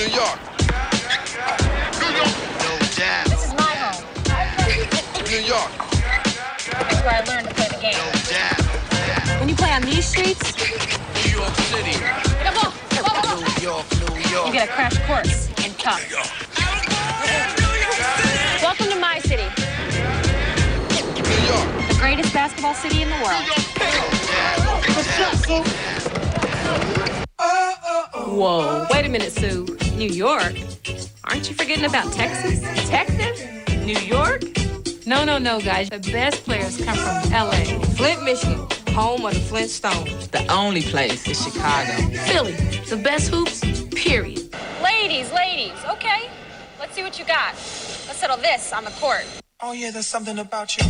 New York. New York. No doubt. This is my home. New York. That's where I learned to play the game. No doubt. When you play on these streets, New York City. come on. New York, New York. You get a crash course in tough. Welcome to my city. New York. The greatest basketball city in the world. Whoa, wait a minute, Sue. New York? Aren't you forgetting about Texas? Texas? New York? No, guys. The best players come from L.A. Flint, Michigan, home of the Flintstones. The only place is Chicago. Philly, the best hoops, period. Ladies, okay. Let's see what you got. Let's settle this on the court. Oh, yeah, there's something about you.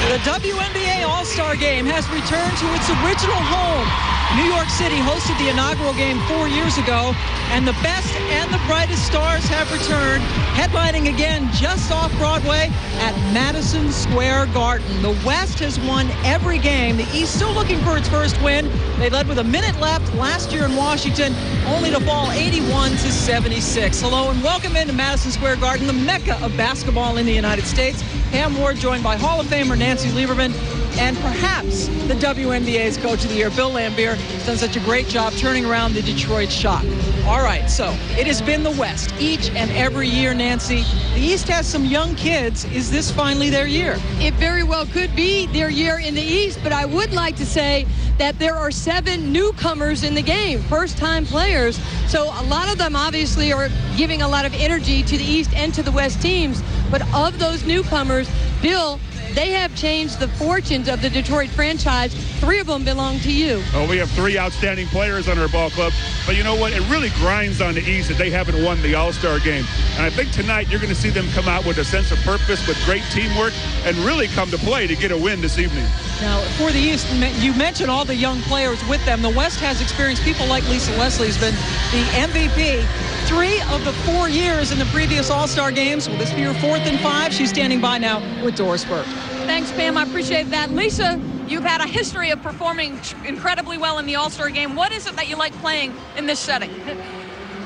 The WNBA All-Star Game has returned to its original home. New York City hosted the inaugural game 4 years ago, and the best and the brightest stars have returned, headlining again just off Broadway at Madison Square Garden. The West has won every game. The East still looking for its first win. They led with a minute left last year in Washington, only to fall 81-76. Hello and welcome into Madison Square Garden, the mecca of basketball in the United States. Pam Ward joined by Hall of Famer Nancy Lieberman, and perhaps the WNBA's Coach of the Year, Bill Laimbeer, has done such a great job turning around the Detroit Shock. All right, so it has been the West each and every year, Nancy. The East has some young kids. Is this finally their year? It very well could be their year in the East, but I would like to say that there are 7 newcomers in the game, first-time players. So a lot of them obviously are giving a lot of energy to the East and to the West teams. But of those newcomers, Bill, they have changed the fortunes of the Detroit franchise. 3 of them belong to you. Well, we have 3 outstanding players on our ball club. But you know what? It really grinds on the East that they haven't won the All-Star game. And I think tonight you're going to see them come out with a sense of purpose, with great teamwork, and really come to play to get a win this evening. Now, for the East, you mentioned all the young players with them. The West has experienced people like Lisa Leslie has been the MVP 3 of the 4 years in the previous All-Star games. Will this be her 4th and 5? She's standing by now with Doris Burke. Thanks, Pam. I appreciate that. Lisa, you've had a history of performing incredibly well in the All-Star game. What is it that you like playing in this setting?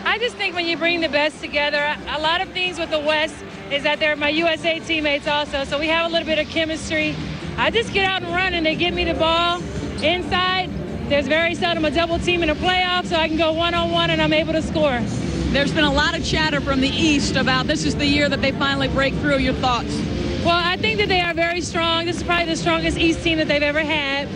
I just think when you bring the best together, a lot of things with the West is that they're my USA teammates also, so we have a little bit of chemistry. I just get out and run, and they give me the ball inside. There's very seldom a double team in a playoff, so I can go one-on-one, and I'm able to score. There's been a lot of chatter from the East about this is the year that they finally break through. Your thoughts? Well, I think that they are very strong. This is probably the strongest East team that they've ever had.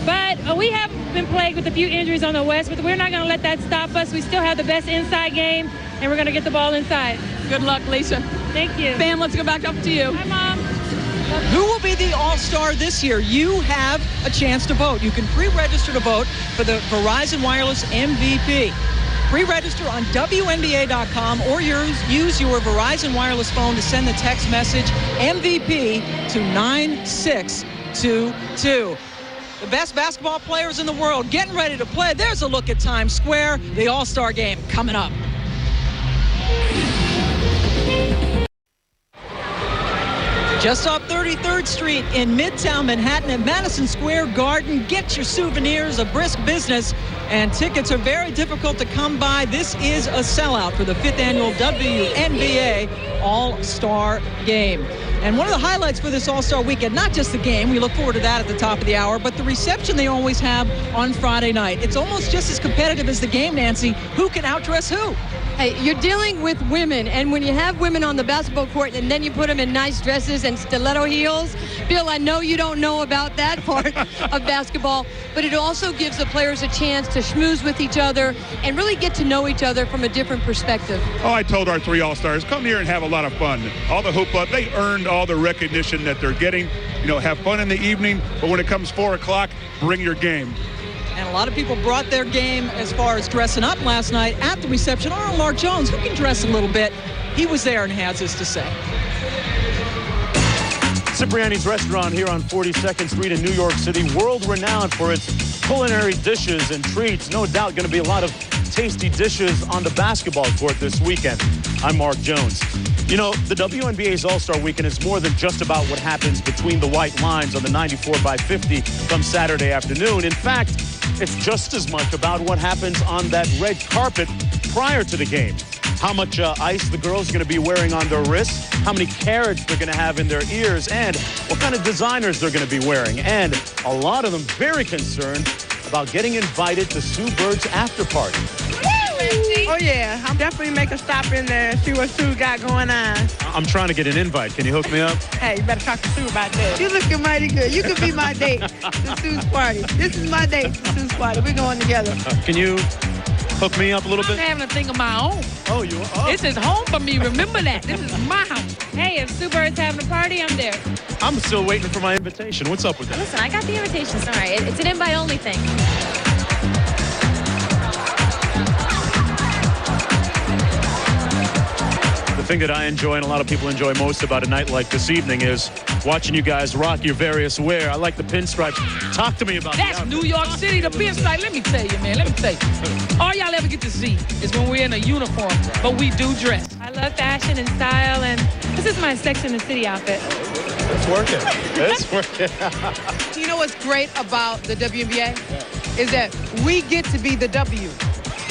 But we have been plagued with a few injuries on the West, but we're not going to let that stop us. We still have the best inside game, and we're going to get the ball inside. Good luck, Lisa. Thank you. Pam, let's go back up to you. Hi, Mom. Who will be the All-Star this year? You have a chance to vote. You can pre-register to vote for the Verizon Wireless MVP. Pre-register on WNBA.com or use your Verizon Wireless phone to send the text message MVP to 9622. The best basketball players in the world getting ready to play. There's a look at Times Square. The All-Star game coming up. Just off 33rd Street in Midtown Manhattan at Madison Square Garden. Get your souvenirs, a brisk business, and tickets are very difficult to come by. This is a sellout for the 5th annual WNBA All-Star Game. And one of the highlights for this All-Star weekend, not just the game, we look forward to that at the top of the hour, but the reception they always have on Friday night. It's almost just as competitive as the game, Nancy. Who can outdress who? Hey, you're dealing with women, and when you have women on the basketball court and then you put them in nice dresses and stiletto heels, Bill, I know you don't know about that part of basketball, but it also gives the players a chance to schmooze with each other and really get to know each other from a different perspective. Oh, I told our 3 All-Stars, come here and have a lot of fun. All the hoop up, they earned all the recognition that they're getting. You know, have fun in the evening, but when it comes 4 o'clock, bring your game. And a lot of people brought their game as far as dressing up last night at the reception. Mark Jones, who can dress a little bit, he was there and has this to say. Cipriani's restaurant here on 42nd Street in New York City, world renowned for its culinary dishes and treats. No doubt going to be a lot of tasty dishes on the basketball court this weekend. I'm Mark Jones. You know, the WNBA's All-Star Weekend is more than just about what happens between the white lines on the 94x50 come Saturday afternoon. In fact, it's just as much about what happens on that red carpet prior to the game. How much ice the girls are going to be wearing on their wrists, how many carats they're going to have in their ears, and what kind of designers they're going to be wearing. And a lot of them very concerned about getting invited to Sue Bird's after party. Oh, yeah. I'm definitely make a stop in there and see what Sue got going on. I'm trying to get an invite. Can you hook me up? Hey, you better talk to Sue about that. You're looking mighty good. You could be my date to Sue's party. This is my date to Sue's party. We're going together. Can you hook me up a little bit? I'm having a thing of my own. Oh, you are? This is home for me. Remember that. This is my house. Hey, if Sue Bird's having a party, I'm there. I'm still waiting for my invitation. What's up with that? Listen, I got the invitations. All right, it's an invite-only thing. The thing that I enjoy and a lot of people enjoy most about a night like this evening is watching you guys rock your various wear. I like the pinstripes. Talk to me about that. That's New York City, the pinstripe. Let me tell you, man. Let me tell you. All y'all ever get to see is when we're in a uniform, but we do dress. I love fashion and style, and this is my Sex and the City outfit. It's working. It's working. You know what's great about the WNBA? Is that we get to be the W.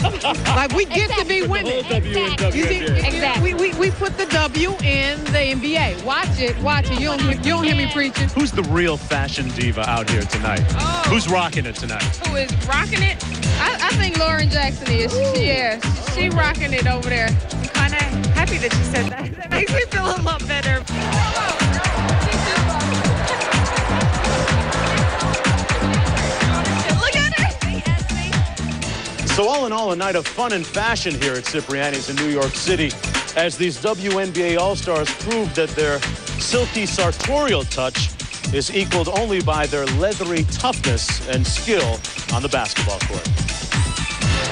Like, we get to be women. Exactly. You see, Exactly. we put the W in the NBA. Watch it. You don't hear me preaching. Who's the real fashion diva out here tonight? Oh. Who's rocking it tonight? Who is rocking it? I think Lauren Jackson is. She rocking it over there. I'm kind of happy that you said that. That makes me feel a lot better. So all in all, a night of fun and fashion here at Cipriani's in New York City as these WNBA All-Stars proved that their silky sartorial touch is equaled only by their leathery toughness and skill on the basketball court.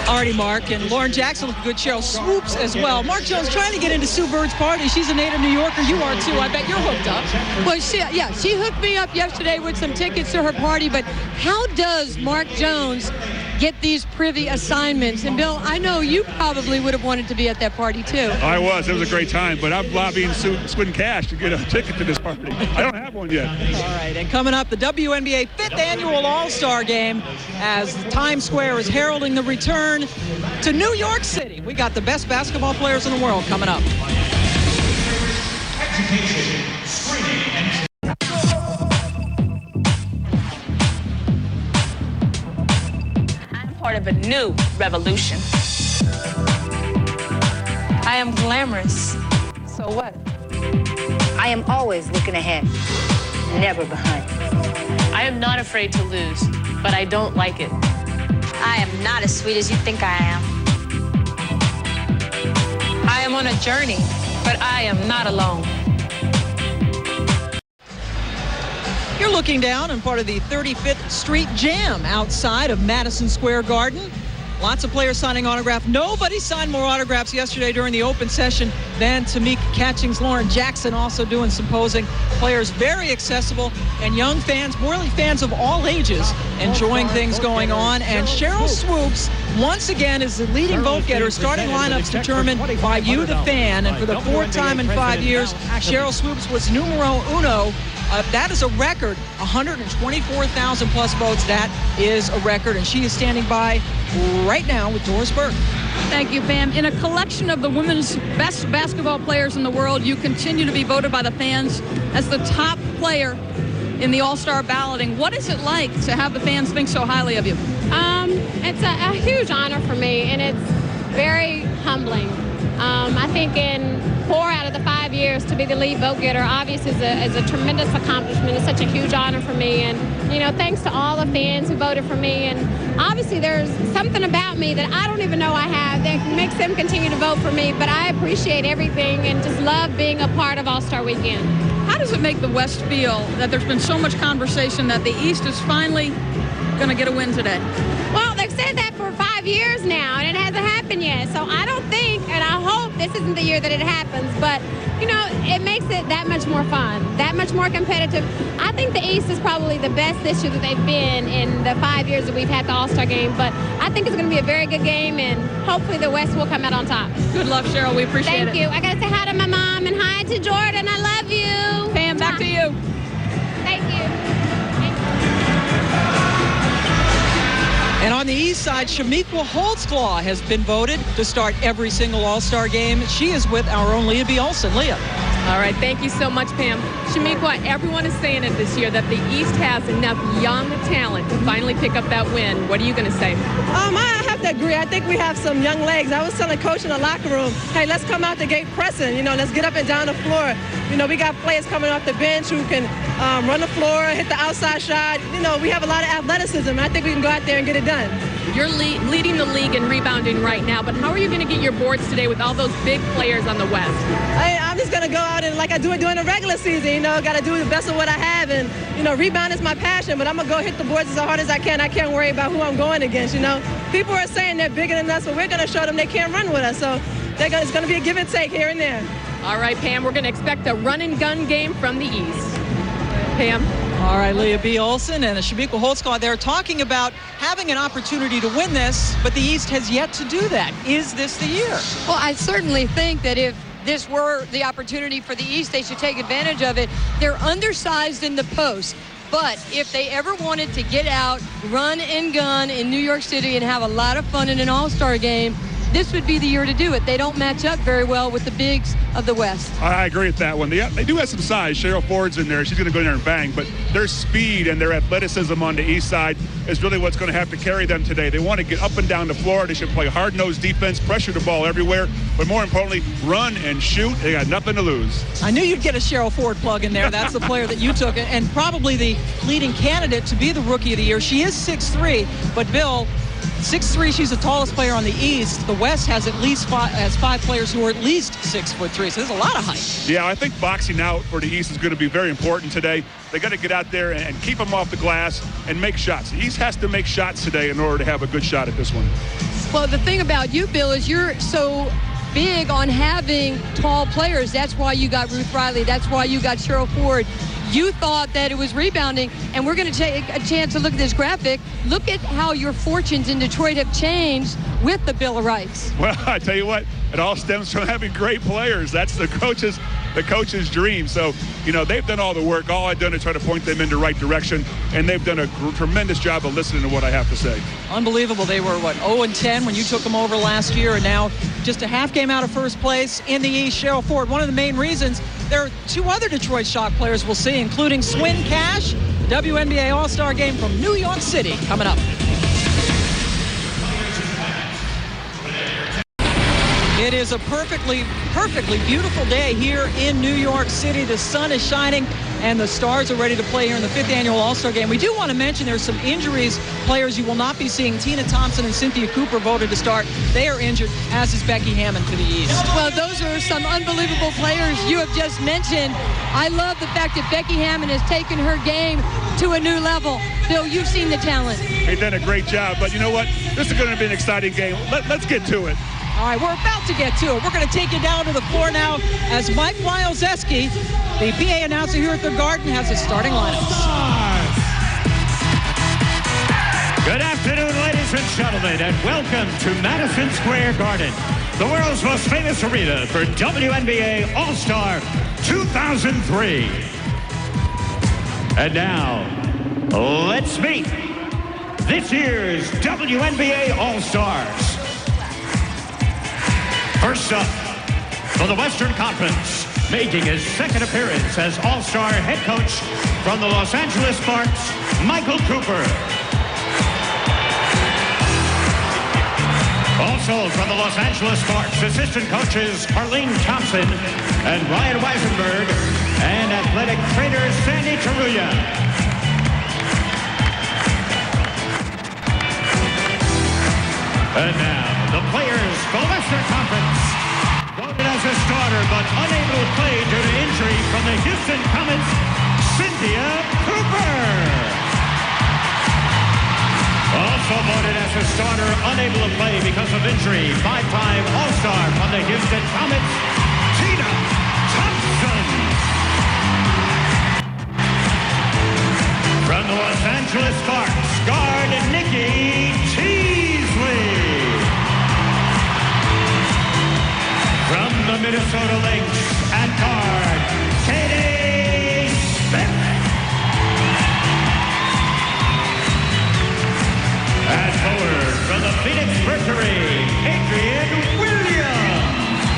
Already, Mark, and Lauren Jackson looking good. Cheryl Swoopes as well. Mark Jones trying to get into Sue Bird's party. She's a native New Yorker. You are too. I bet you're hooked up. Well, she hooked me up yesterday with some tickets to her party, but how does Mark Jones get these privy assignments? And Bill, I know you probably would have wanted to be at that party too. I was. It was a great time, but I'm lobbying Swin Cash to get a ticket to this party. I don't have one yet. All right, and coming up, the WNBA 5th Annual All-Star Game as Times Square is heralding the return to New York City. We got the best basketball players in the world coming up. Part of a new revolution. I am glamorous. So what? I am always looking ahead, never behind. I am not afraid to lose, but I don't like it. I am not as sweet as you think I am. I am on a journey, but I am not alone. You're looking down on part of the 35th Street Jam outside of Madison Square Garden. Lots of players signing autographs. Nobody signed more autographs yesterday during the open session than Tamika Catchings. Lauren Jackson also doing some posing. Players very accessible, and young fans, really fans of all ages, enjoying things going on. And Cheryl Swoopes, once again, is the leading vote getter. Starting lineups determined by you, the fan. And for the 4th time in 5 years, Cheryl Swoopes was numero uno. That is a record, 124,000 plus votes. That is a record, and she is standing by right now with Doris Burke. Thank you, Pam. In a collection of the women's best basketball players in the world, you continue to be voted by the fans as the top player in the All-Star balloting. What is it like to have the fans think so highly of you? It's a huge honor for me, and it's very humbling. I think in 4 out of the 5 years to be the lead vote getter obviously is a tremendous accomplishment. It's such a huge honor for me, and thanks to all the fans who voted for me. And obviously there's something about me that I don't even know I have that makes them continue to vote for me, but I appreciate everything and just love being a part of All-Star Weekend. How does it make the West feel that there's been so much conversation that the East is finally going to get a win today? Well, they've said that for 5 years now, and it hasn't happened yet. So I don't think, and I hope this isn't the year that it happens, but, you know, it makes it that much more fun, that much more competitive. I think the East is probably the best this year that they've been in the 5 years that we've had the All-Star game, but I think it's going to be a very good game, and hopefully the West will come out on top. Good luck, Cheryl. We appreciate it. Thank you. I got to say hi to my mom and hi to Jordan. I love you. Pam, back to you. Thank you. And on the East side, Chamique Holdsclaw has been voted to start every single All-Star game. She is with our own Leah B. Olson. Leah. All right, thank you so much, Pam. Chamique, everyone is saying it this year that the East has enough young talent to finally pick up that win. What are you going to say? I have to agree. I think we have some young legs. I was telling Coach in the locker room, hey, let's come out the gate pressing. You know, let's get up and down the floor. You know, we got players coming off the bench who can run the floor, hit the outside shot. You know, we have a lot of athleticism, and I think we can go out there and get it done. You're leading the league in rebounding right now, but how are you going to get your boards today with all those big players on the West? I'm just going to go out and like I do it during the regular season, you know, got to do the best of what I have. And, you know, rebound is my passion, but I'm going to go hit the boards as hard as I can. I can't worry about who I'm going against, you know. People are saying they're bigger than us, but we're going to show them they can't run with us. So it's going to be a give and take here and there. All right, Pam, we're going to expect a run-and-gun game from the East. Pam? All right, Leah B. Olson and Chamique Holdsclaw. They're talking about having an opportunity to win this, but the East has yet to do that. Is this the year? Well, I certainly think that if this were the opportunity for the East, they should take advantage of it. They're undersized in the post, but if they ever wanted to get out, run and gun in New York City and have a lot of fun in an All-Star game, this would be the year to do it. They don't match up very well with the bigs of the West. I agree with that one. They do have some size. Cheryl Ford's in there. She's going to go in there and bang. But their speed and their athleticism on the East side is really what's going to have to carry them today. They want to get up and down the floor. They should play hard-nosed defense, pressure the ball everywhere, but more importantly, run and shoot. They got nothing to lose. I knew you'd get a Cheryl Ford plug in there. That's the player that you took, and probably the leading candidate to be the Rookie of the Year. She is 6'3", but Bill, 6'3", she's the tallest player on the East. The West has at least five players who are at least 6'3", so there's a lot of height. Yeah, I think boxing out for the East is going to be very important today. They got to get out there and keep them off the glass and make shots. The East has to make shots today in order to have a good shot at this one. Well, the thing about you, Bill, is you're so big on having tall players. That's why you got Ruth Riley. That's why you got Cheryl Ford. You thought that it was rebounding, and we're going to take a chance to look at this graphic. Look at how your fortunes in Detroit have changed with the Bill of Rights. Well, I tell you what, it all stems from having great players. That's the coach's dream. So, you know, they've done all the work. All I've done is try to point them in the right direction, and they've done a tremendous job of listening to what I have to say. Unbelievable. They were, 0-10 when you took them over last year, and now just a half game out of first place in the East. Cheryl Ford, one of the main reasons. There are two other Detroit Shock players we'll see, including Swin Cash, the WNBA All-Star game from New York City, coming up. It is a perfectly beautiful day here in New York City. The sun is shining, and the Stars are ready to play here in the 5th annual All-Star game. We do want to mention there's some injuries, players you will not be seeing. Tina Thompson and Cynthia Cooper voted to start. They are injured, as is Becky Hammon for the East. Well, those are some unbelievable players you have just mentioned. I love the fact that Becky Hammon has taken her game to a new level. Bill, you've seen the talent. They've done a great job, but you know what? This is going to be an exciting game. Let's get to it. All right, we're about to get to it. We're going to take you down to the floor now as Mike Wylzeski, the PA announcer here at the Garden, has his starting lineups. Good afternoon, ladies and gentlemen, and welcome to Madison Square Garden, the world's most famous arena for WNBA All-Star 2003. And now, let's meet this year's WNBA All-Stars. First up, for the Western Conference, making his second appearance as All-Star head coach from the Los Angeles Sparks, Michael Cooper. Also from the Los Angeles Sparks, assistant coaches Arlene Thompson and Ryan Weisenberg, and athletic trainer Sandy Taruya. And now, the players for the Western Conference. Voted as a starter, but unable to play due to injury from the Houston Comets, Cynthia Cooper. Also voted as a starter, unable to play because of injury, 5-time All-Star from the Houston Comets, the Minnesota Lynx at guard, Katie Smith. At forward from the Phoenix Mercury, Adrian Williams.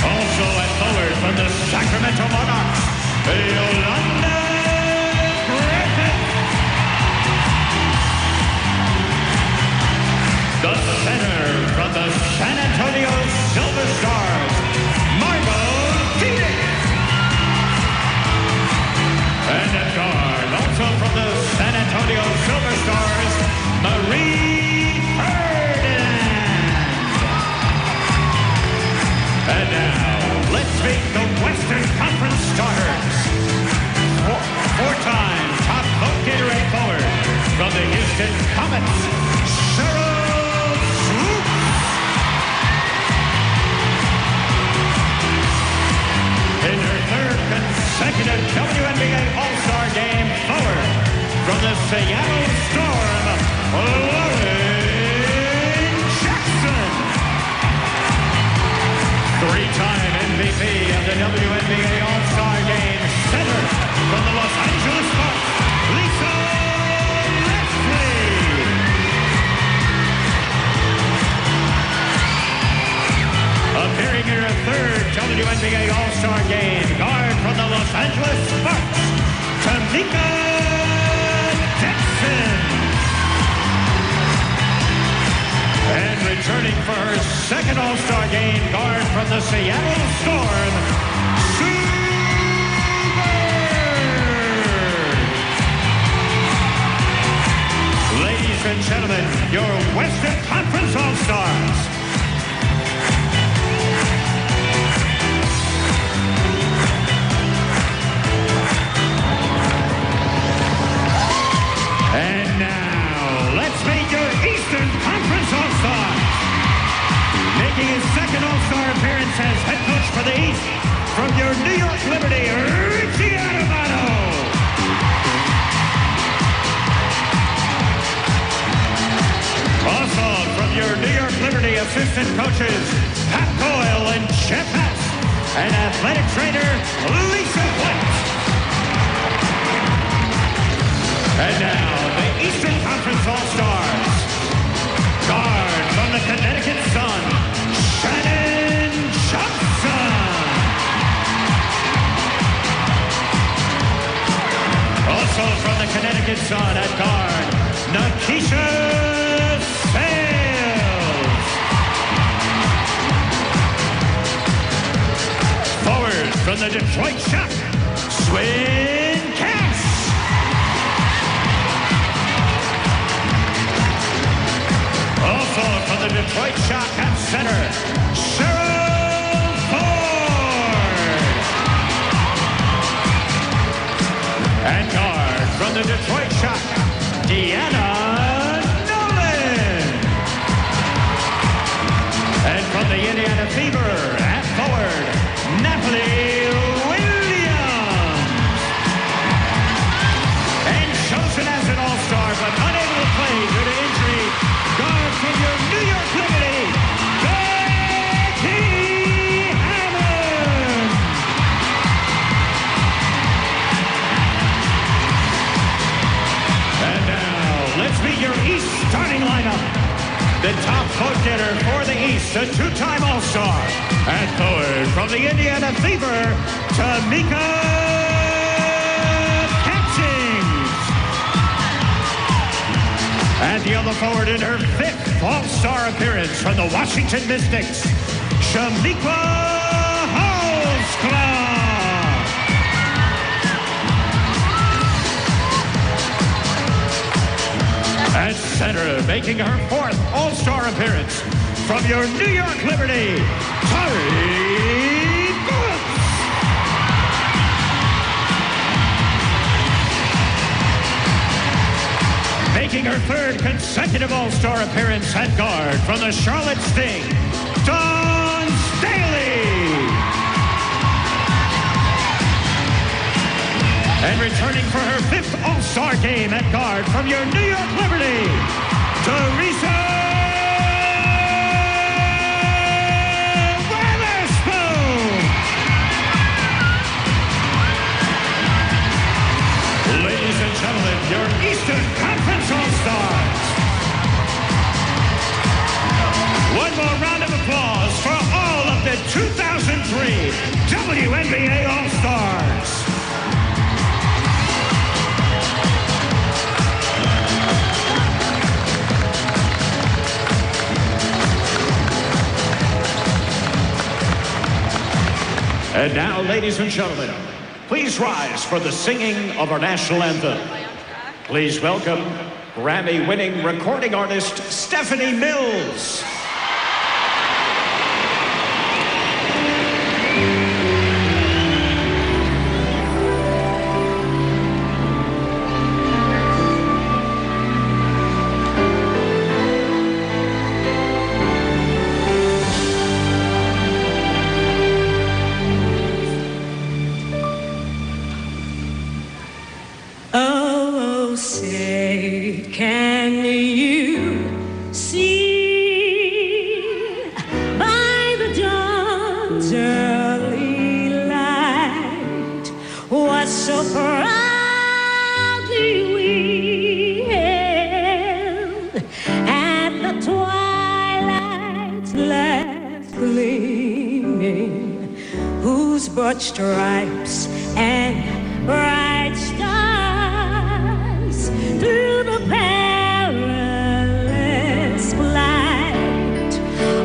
Also at forward from the Sacramento Monarchs, Yolanda Griffith. The center from the San Antonio Silver Stars, Margo. And at guard, also from the San Antonio Silver Stars, Ferdinand. And now, let's meet the Western Conference starters. Four-time top vote getter at forward from the Houston Comets, Cheryl Swoopes. In her third consecutive WNBA All-Star game, forward from the Seattle Storm, Jackson. Three-time MVP of the WNBA All-Star game, center from the Los Angeles Sparks, Lisa Leslie. Appearing in her third WNBA All-Star game, guard from the Los Angeles Sparks, Tamika Dixon. And returning for her second All-Star game, guard from the Seattle Storm, Swoopes. Ladies and gentlemen, your Western Conference All-Stars. And now, let's meet your Eastern Conference All-Star. Making his second All-Star appearance as head coach for the East, from your New York Liberty, Deanna. Also, from your New York Liberty assistant coaches, Pat Doyle and Jeff Hess, and athletic trainer, Lisa White. And now, the Eastern Conference All-Stars. Guard from the Connecticut Sun, Shannon Johnson. Also from the Connecticut Sun at guard, Nykesha Sales. Forward from the Detroit Shock, Swin. Also from the Detroit Shock at center, Cheryl Ford. And guard from the Detroit Shock, Deanna Nolan. And from the Indiana Fever at forward, Natalie Williams. And chosen as an All-Star but unable to play due to injury, guard from your New York Liberty, Becky Hammon. And now, let's meet your East starting lineup. The top vote getter for the East, a two-time All-Star. And forward from the Indiana Fever, Tamika. And the other forward in her fifth All-Star appearance from the Washington Mystics, Chamique Holdsclaw. At center, making her fourth All-Star appearance from your New York Liberty, Tari. Making her third consecutive All-Star appearance at guard from the Charlotte Sting, Staley. And returning for her fifth All-Star game at guard from your New York Liberty, Teresa. 2003 WNBA All-Stars. And now, ladies and gentlemen, please rise for the singing of our national anthem. Please welcome Grammy-winning recording artist Stephanie Mills. Oh, say, can you see by the dawn's early light what so proudly we hailed at the twilight's last gleaming, whose broad stripes and bright stars through the perilous flight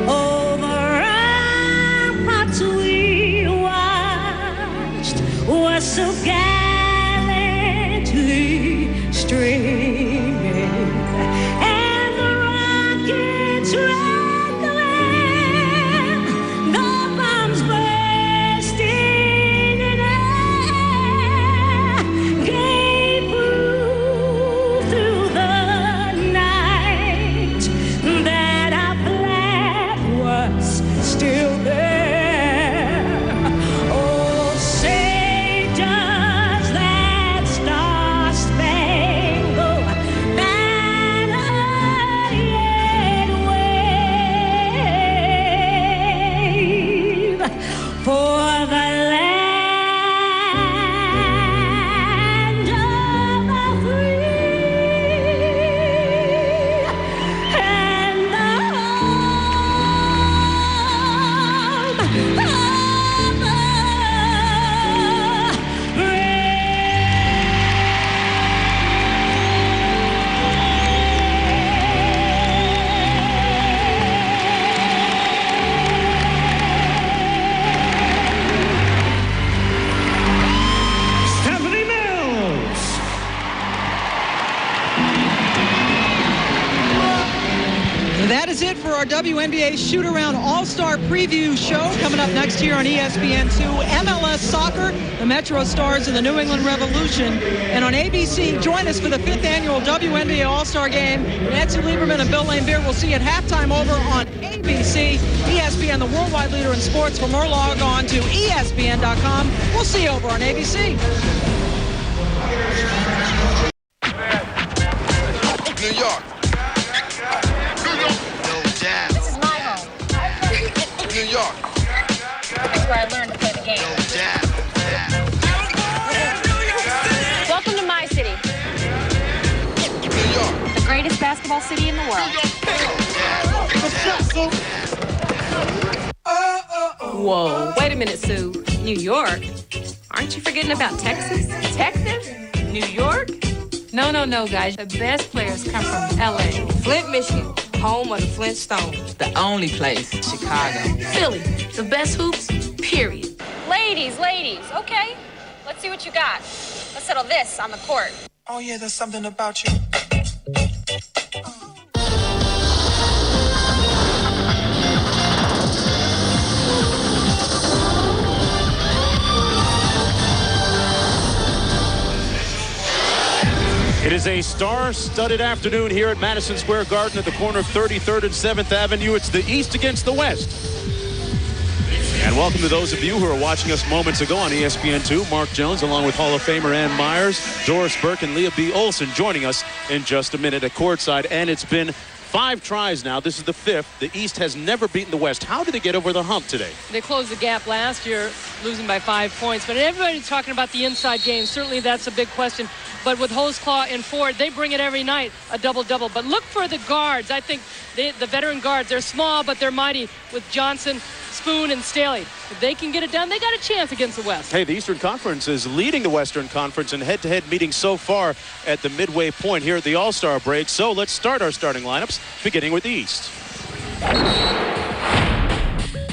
over ramparts we watched was so gallantly streaming, and the rockets red glare, the bombs bursting in air, gave proof through the night that our flag was still there. Oh, say does that star-spangled banner yet wave for the land of the free and the home of the Stephanie Mills. That is it for our WNBA Shoot-Around All-Star Preview show. Coming up next year on ESPN2, MLS Soccer, the Metro Stars and the New England Revolution. And on ABC, join us for the 5th annual WNBA All-Star Game. Nancy Lieberman and Bill Laimbeer will see you at halftime over on ABC. ESPN, the worldwide leader in sports. For more, log on to ESPN.com. We'll see you over on ABC. New York. No doubt. This is my home. New York. It's where I learned to play the game. No doubt. Welcome to my city. New York. The greatest basketball city in the world. Whoa, wait a minute, Sue. New York? Aren't you forgetting about Texas? Texas? New York? No, guys. The best players come from L.A. Flint, Michigan, home of the Flintstones. The only place, Chicago. Philly, the best hoops, period. Ladies, okay. Let's see what you got. Let's settle this on the court. Oh yeah, there's something about you. It is a star-studded afternoon here at Madison Square Garden at the corner of 33rd and 7th Avenue. It's the East against the West. And welcome to those of you who are watching us moments ago on ESPN2. Mark Jones, along with Hall of Famer Ann Myers, Doris Burke, and Leah B. Olson joining us in just a minute at courtside. And it's been 5 tries now. This is the 5th. The East has never beaten the West. How did they get over the hump today? They closed the gap last year, losing by 5 points. But everybody's talking about the inside game. Certainly that's a big question. But with Holdsclaw and Ford, they bring it every night, a double-double. But look for the guards. I think the veteran guards, they're small, but they're mighty with Johnson, Spoon, and Staley. If they can get it done, they got a chance against the West. Hey, the Eastern Conference is leading the Western Conference in head-to-head meetings so far at the midway point here at the All-Star break. So let's start our starting lineups, beginning with the East.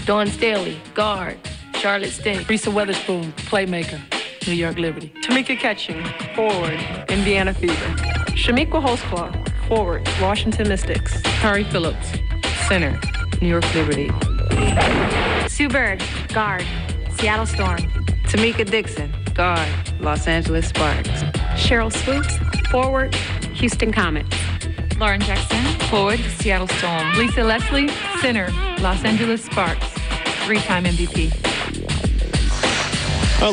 Dawn Staley, guard. Charlotte Sting. Teresa Weatherspoon, playmaker, New York Liberty. Tamika Catching, forward, Indiana Fever. Chamique Holdsclaw, forward, Washington Mystics. Tari Phillips, center, New York Liberty. Sue Bird, guard, Seattle Storm. Tameka Dixon, guard, Los Angeles Sparks. Cheryl Swoopes, forward, Houston Comets. Lauren Jackson, forward, Seattle Storm. Lisa Leslie, center, Los Angeles Sparks. 3-time MVP.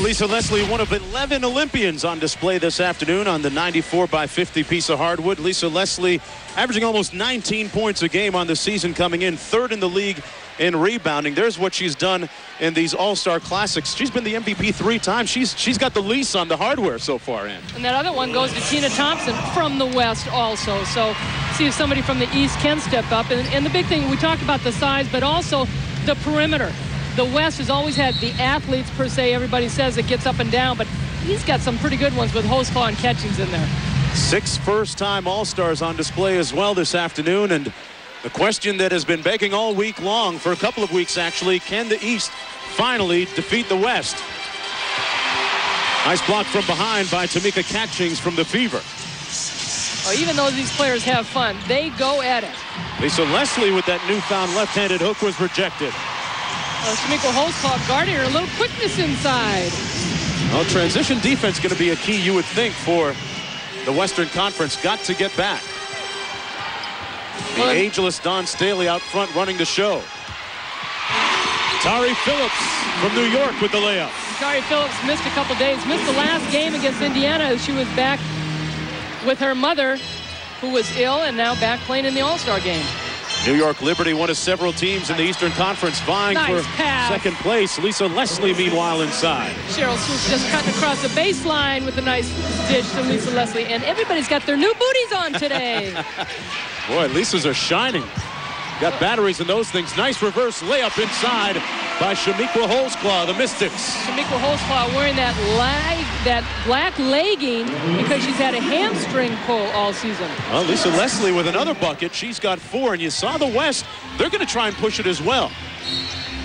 Lisa Leslie, one of 11 Olympians on display this afternoon on the 94x50 piece of hardwood. Lisa Leslie averaging almost 19 points a game on the season, coming in third in the league in rebounding. There's what she's done in these All-Star Classics. She's been the MVP 3 times. She's got the lease on the hardware so far, Ann. And that other one goes to Tina Thompson from the West also. So see if somebody from the East can step up. And the big thing, we talked about the size, but also the perimeter. The West has always had the athletes, per se, everybody says, that gets up and down, but he's got some pretty good ones with Holdsclaw and Catchings in there. 6 first-time All-Stars on display as well this afternoon, and the question that has been begging all week long, for a couple of weeks actually, can the East finally defeat the West? Nice block from behind by Tamika Catchings from the Fever. Oh, even though these players have fun, they go at it. Lisa Leslie with that newfound left-handed hook was rejected. Chamique Holdsclaw guarding her, a little quickness inside. Well, transition defense going to be a key, you would think, for the Western Conference. Got to get back. The ageless Dawn Staley out front running the show. Tari Phillips from New York with the layup. Tari Phillips missed a couple days, missed the last game against Indiana as she was back with her mother, who was ill, and now back playing in the All-Star game. New York Liberty, one of several teams in the Eastern Conference vying for second place. Lisa Leslie, meanwhile, inside. Sheryl Swoopes just cutting across the baseline with a nice dish to Lisa Leslie. And everybody's got their new booties on today. Boy, Lisa's are shining. Got batteries in those things. Nice reverse layup inside by Chamique Holdsclaw, the Mystics. Chamique Holdsclaw wearing that black legging because she's had a hamstring pull all season. Well, Lisa Leslie with another bucket. She's got 4, and you saw the West. They're going to try and push it as well.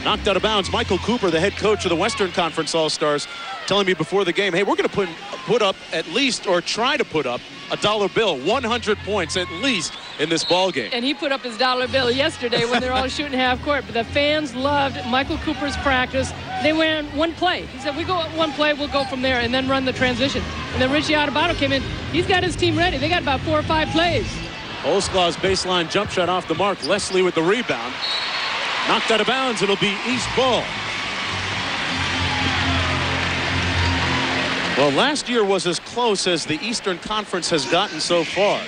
Knocked out of bounds. Michael Cooper, the head coach of the Western Conference All-Stars, telling me before the game, hey, we're going to put up at least, or try to put up, a dollar bill, 100 points at least in this ball game. And he put up his dollar bill yesterday when they're all shooting half court. But the fans loved Michael Cooper's practice. They ran one play. He said, we go one play, we'll go from there, and then run the transition. And then Richie Adebato came in. He's got his team ready. They got about 4 or 5 plays. Holdsclaw's baseline jump shot off the mark. Leslie with the rebound. Knocked out of bounds. It'll be East ball. Well, last year was as close as the Eastern Conference has gotten so far.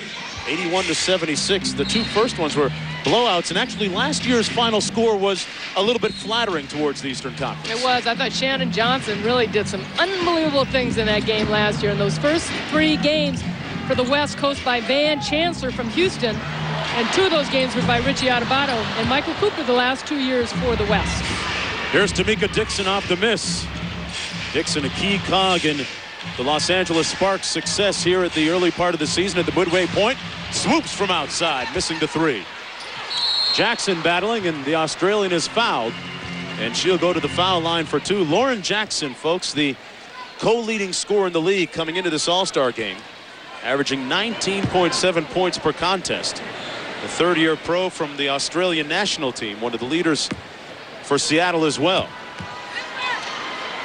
81-76. The 2 first ones were blowouts, and actually last year's final score was a little bit flattering towards the Eastern Conference. It was. I thought Shannon Johnson really did some unbelievable things in that game last year. In those first 3 games for the West, coached by Van Chancellor from Houston, and 2 of those games were by Richie Adebato and Michael Cooper the last 2 years for the West. Here's Tamika Dixon off the miss. Dixon, a key cog in the Los Angeles Sparks' success here at the early part of the season at the midway point. Swoopes from outside, missing the 3. Jackson battling, and the Australian is fouled, and she'll go to the foul line for 2. Lauren Jackson, folks, the co-leading scorer in the league coming into this All-Star game, averaging 19.7 points per contest. The 3rd-year pro from the Australian national team, one of the leaders for Seattle as well.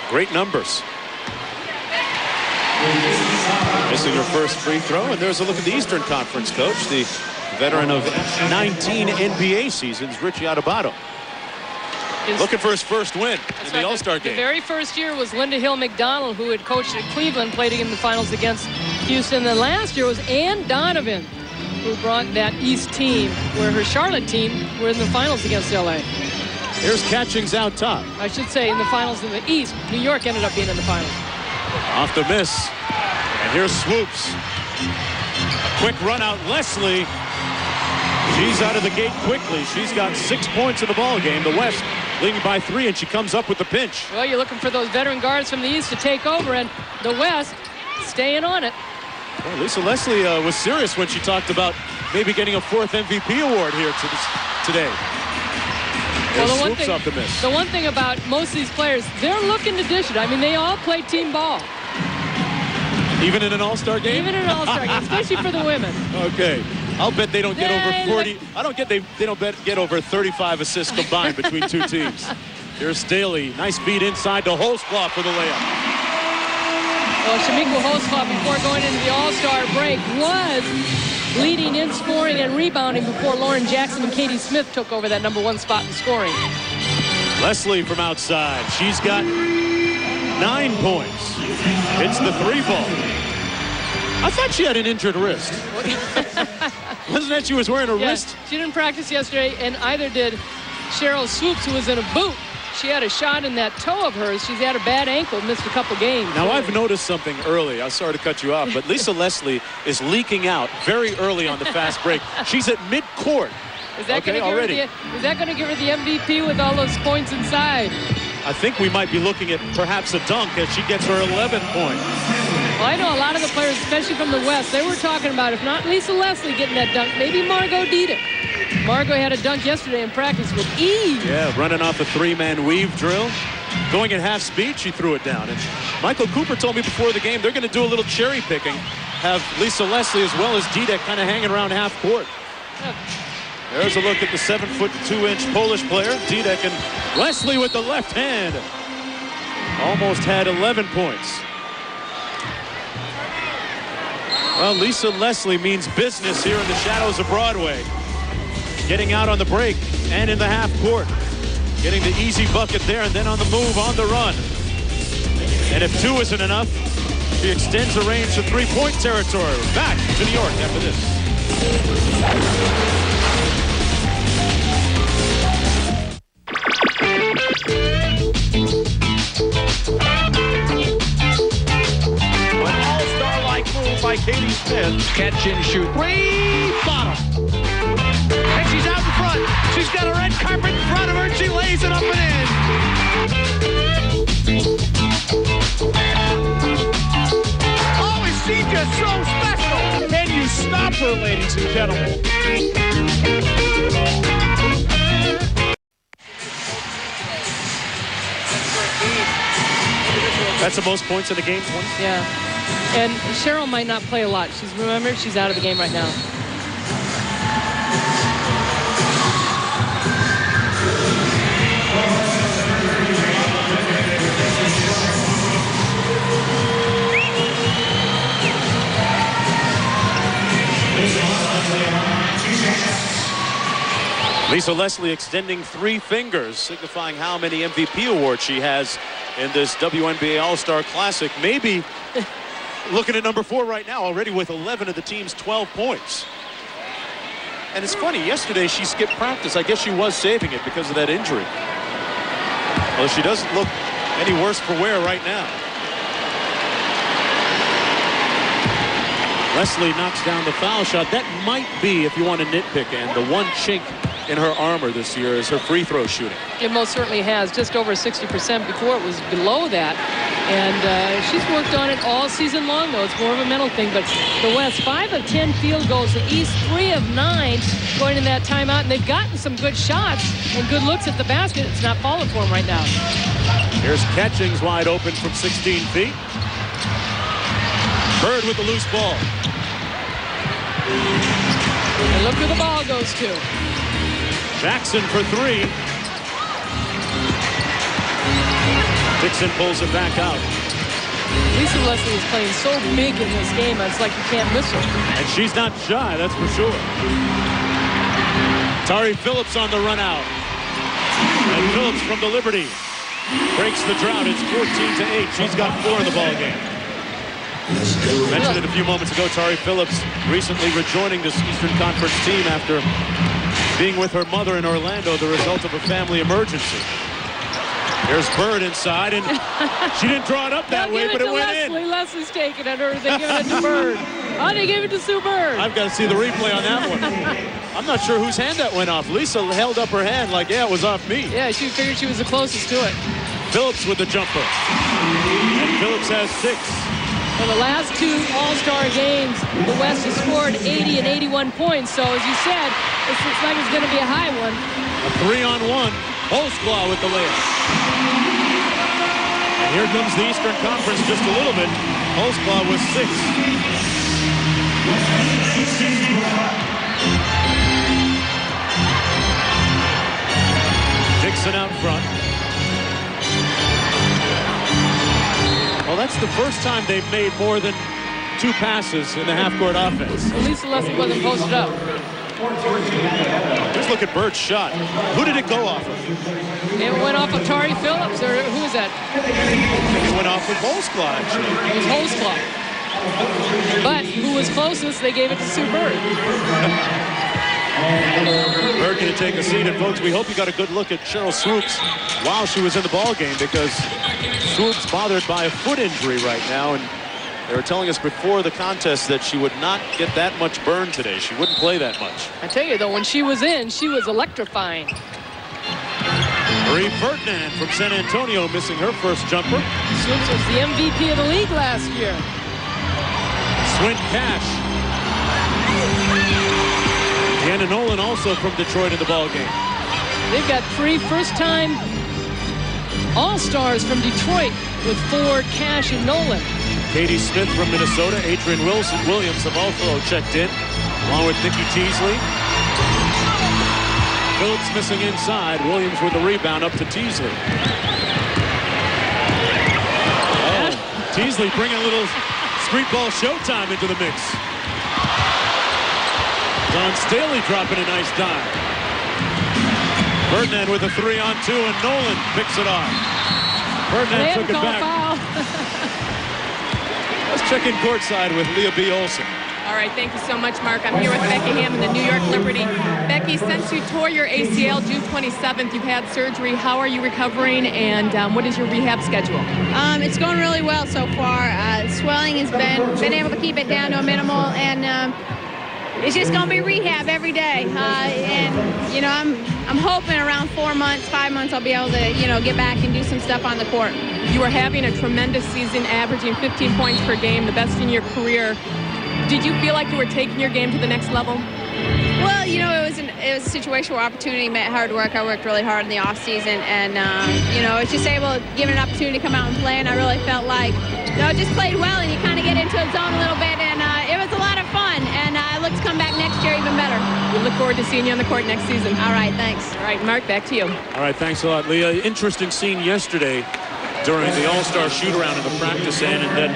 Great numbers. Missing her first free throw, and there's a look at the Eastern Conference coach, the veteran of 19 NBA seasons, Richie Adebato. Looking for his first win in the All-Star game. The very first year was Linda Hill McDonald, who had coached at Cleveland, played in the finals against Houston. And last year was Ann Donovan, who brought that East team, where her Charlotte team were in the finals against LA. Here's Catchings out top. I should say in the finals in the East. New York ended up being in the finals. Off the miss. And here's Swoopes. A quick run out. Leslie. She's out of the gate quickly. She's got 6 points in the ball game. The West leading by 3, and she comes up with the pinch. Well, you're looking for those veteran guards from the East to take over, and the West staying on it. Well, Lisa Leslie was serious when she talked about maybe getting a 4th MVP award here today. Well, the one thing about most of these players, they're looking to dish it. I mean, they all play team ball. Even in an all-star game? Even in an all-star game, especially for the women. Okay. I'll bet they don't get over 40. They don't get over 35 assists combined between two teams. Here's Staley. Nice feed inside to Holdsclaw for the layup. Well, Chamique Holdsclaw, before going into the all-star break, was leading in scoring and rebounding before Lauren Jackson and Katie Smith took over that #1 spot in scoring. Leslie from outside. She's got 9 points. It's the 3 ball. I thought she had an injured wrist. Wasn't that she was wearing a wrist? She didn't practice yesterday, and either did Cheryl Swoopes, who was in a boot. She had a shot in that toe of hers. She's had a bad ankle, missed a couple games. Now, I've noticed something early. I'm sorry to cut you off, but Lisa Leslie is leaking out very early on the fast break. She's at midcourt. Is that going to give her the MVP with all those points inside? I think we might be looking at perhaps a dunk as she gets her 11th point. Well, I know a lot of the players, especially from the West, they were talking about, if not Lisa Leslie getting that dunk, maybe Margo did it. Margo had a dunk yesterday in practice with ease. Yeah, running off a 3-man weave drill. Going at half speed, she threw it down. And Michael Cooper told me before the game they're going to do a little cherry picking. Have Lisa Leslie as well as Didek kind of hanging around half court. Yeah. There's a look at the 7'2" Polish player, Didek, and Leslie with the left hand. Almost had 11 points. Well, Lisa Leslie means business here in the shadows of Broadway. Getting out on the break and in the half court. Getting the easy bucket there and then on the move, on the run. And if 2 isn't enough, she extends the range to 3-point territory. Back to New York after this. An all-star-like move by Katie Smith. Catch and shoot. 3, bottom. And she's out in front. She's got a red carpet in front of her. She lays it up and in. Oh, is she just so special? Can you stop her, ladies and gentlemen? That's the most points in the game. Yeah. And Cheryl might not play a lot. Remember, she's out of the game right now. Lisa Leslie extending 3 fingers, signifying how many MVP awards she has in this WNBA All-Star Classic. Maybe looking at number 4 right now, already with 11 of the team's 12 points. And it's funny, yesterday she skipped practice. I guess she was saving it because of that injury. Well, she doesn't look any worse for wear right now. Leslie knocks down the foul shot. That might be, if you want to nitpick, and the one chink in her armor this year is her free throw shooting. It most certainly has, just over 60%. Before it was below that. And she's worked on it all season long, though. It's more of a mental thing. But the West, 5 of 10 field goals. The East, 3 of 9 going in that timeout. And they've gotten some good shots and good looks at the basket. It's not falling for them right now. Here's Catchings wide open from 16 feet. Bird with the loose ball. And look where the ball goes to. Jackson for 3. Dixon pulls it back out. Lisa Leslie is playing so big in this game, it's like you can't miss her. And she's not shy, that's for sure. Tari Phillips on the run out. And Phillips from the Liberty breaks the drought. It's 14-8. She's got 4 in the ball game. Mentioned it a few moments ago. Tari Phillips recently rejoining this Eastern Conference team after being with her mother in Orlando, the result of a family emergency. Here's Bird inside, and she didn't draw it up that way, but it went in. Leslie's taking it, or they're giving it to Bird. Oh, they gave it to Sue Bird. I've got to see the replay on that one. I'm not sure whose hand that went off. Lisa held up her hand like, yeah, it was off me. Yeah, she figured she was the closest to it. Phillips with the jumper. And Phillips has 6. In the last 2 All-Star games, the West has scored 80 and 81 points. So, as you said, it looks like it's going to be a high one. A 3-on-1. Holdsclaw with the layup. And here comes the Eastern Conference just a little bit. Holdsclaw with 6. Dixon out front. Well, that's the first time they've made more than 2 passes in the half-court offense. At least Leslie wasn't posted up. Just look at Bird's shot. Who did it go off of? It went off of Tari Phillips, or who is that? I think it went off of Holdsclaw, actually. It was Holdsclaw. But who was closest, they gave it to Sue Bird. Bird going to take a seat, and folks, we hope you got a good look at Cheryl Swoopes while she was in the ball game, because Swoopes bothered by a foot injury right now, and they were telling us before the contest that she would not get that much burn today. She wouldn't play that much. I tell you, though, when she was in, she was electrifying. Ferdinand from San Antonio missing her first jumper. Swoopes was the MVP of the league last year. Swin Cash. Deanna Nolan also from Detroit in the ball game. They've got 3 first-time All-Stars from Detroit with Ford, Cash, and Nolan. Katie Smith from Minnesota. Adrian Williams have also checked in, along with Nikki Teasley. Phillips missing inside. Williams with the rebound up to Teasley. Oh, Teasley bringing a little street ball showtime into the mix. Don Staley dropping a nice dive. Ferdinand with a 3-on-2, and Nolan picks it off. Ferdinand took it back. Let's check in courtside with Leah B. Olson. All right, thank you so much, Mark. I'm here with Becky Hammon, the New York Liberty. Becky, since you tore your ACL June 27th, you've had surgery. How are you recovering, and what is your rehab schedule? It's going really well so far. Swelling has been able to keep it down to a minimal, and it's just going to be rehab every day. And, you know, I'm hoping around 4 months, 5 months, I'll be able to, you know, get back and do some stuff on the court. You are having a tremendous season, averaging 15 points per game, the best in your career. Did you feel like you were taking your game to the next level? Well, you know, it was a situation where opportunity met hard work. I worked really hard in the off season, and you know, I was just able to give an opportunity to come out and play, and I really felt like, you know, I just played well, and you kind of get into a zone a little bit, and it was a lot of fun, and I look to come back next year even better. We look forward to seeing you on the court next season. All right, thanks. All right, Mark, back to you. All right, thanks a lot, Leah. Interesting scene yesterday during the All-Star shoot-around in the practice end, and then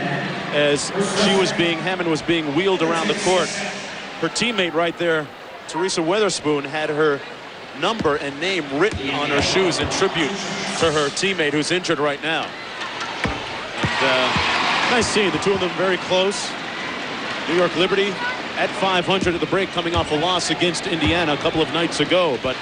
as Hammon was being wheeled around the court, her teammate right there, Teresa Weatherspoon, had her number and name written on her shoes in tribute to her teammate who's injured right now. And nice seeing the two of them very close. New York Liberty at 500 at the break, coming off a loss against Indiana a couple of nights ago, but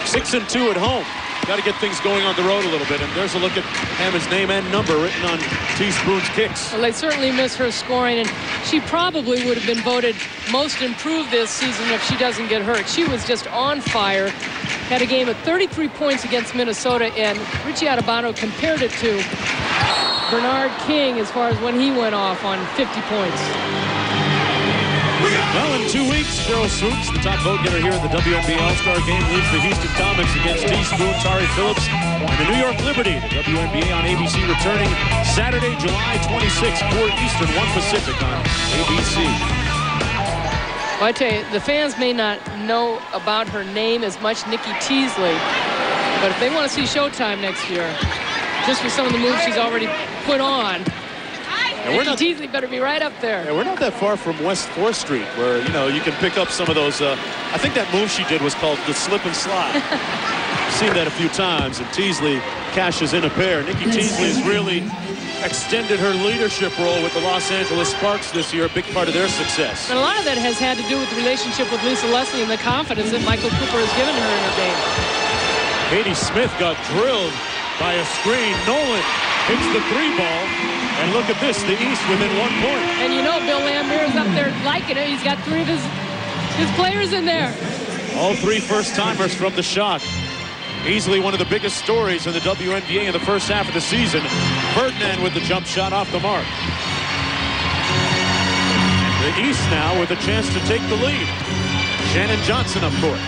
6-2 at home. Got to get things going on the road a little bit, and there's a look at Hammon's name and number written on Teaspoon's kicks. Well, they certainly miss her scoring, and she probably would have been voted most improved this season if she doesn't get hurt. She was just on fire. Had a game of 33 points against Minnesota, and Richie Atabano compared it to Bernard King as far as when he went off on 50 points. Well, in 2 weeks, Cheryl Swoopes, the top vote getter here in the WNBA All-Star Game, leads the Houston Comics against Teaspoon, Tari Phillips, and the New York Liberty. The WNBA on ABC returning Saturday, July 26th, 4 Eastern, 1 Pacific on ABC. Well, I tell you, the fans may not know about her name as much, Nikki Teasley, but if they want to see Showtime next year, just with some of the moves she's already put on, Nikki Teasley better be right up there. Yeah, we're not that far from West 4th Street, where, you know, you can pick up some of those. I think that move she did was called the slip and slide. I've seen that a few times, and Teasley cashes in a pair. Nikki Teasley has really extended her leadership role with the Los Angeles Sparks this year, a big part of their success. And a lot of that has had to do with the relationship with Lisa Leslie and the confidence that Michael Cooper has given her in her game. Katie Smith got drilled by a screen. Nolan hits the 3 ball. And look at this, the East within 1 point. And you know Bill Lambert's up there liking it. He's got 3 of his players in there. All 3 first-timers from the shot. Easily one of the biggest stories in the WNBA in the first half of the season. Ferdinand with the jump shot off the mark. And the East now with a chance to take the lead. Shannon Johnson up court.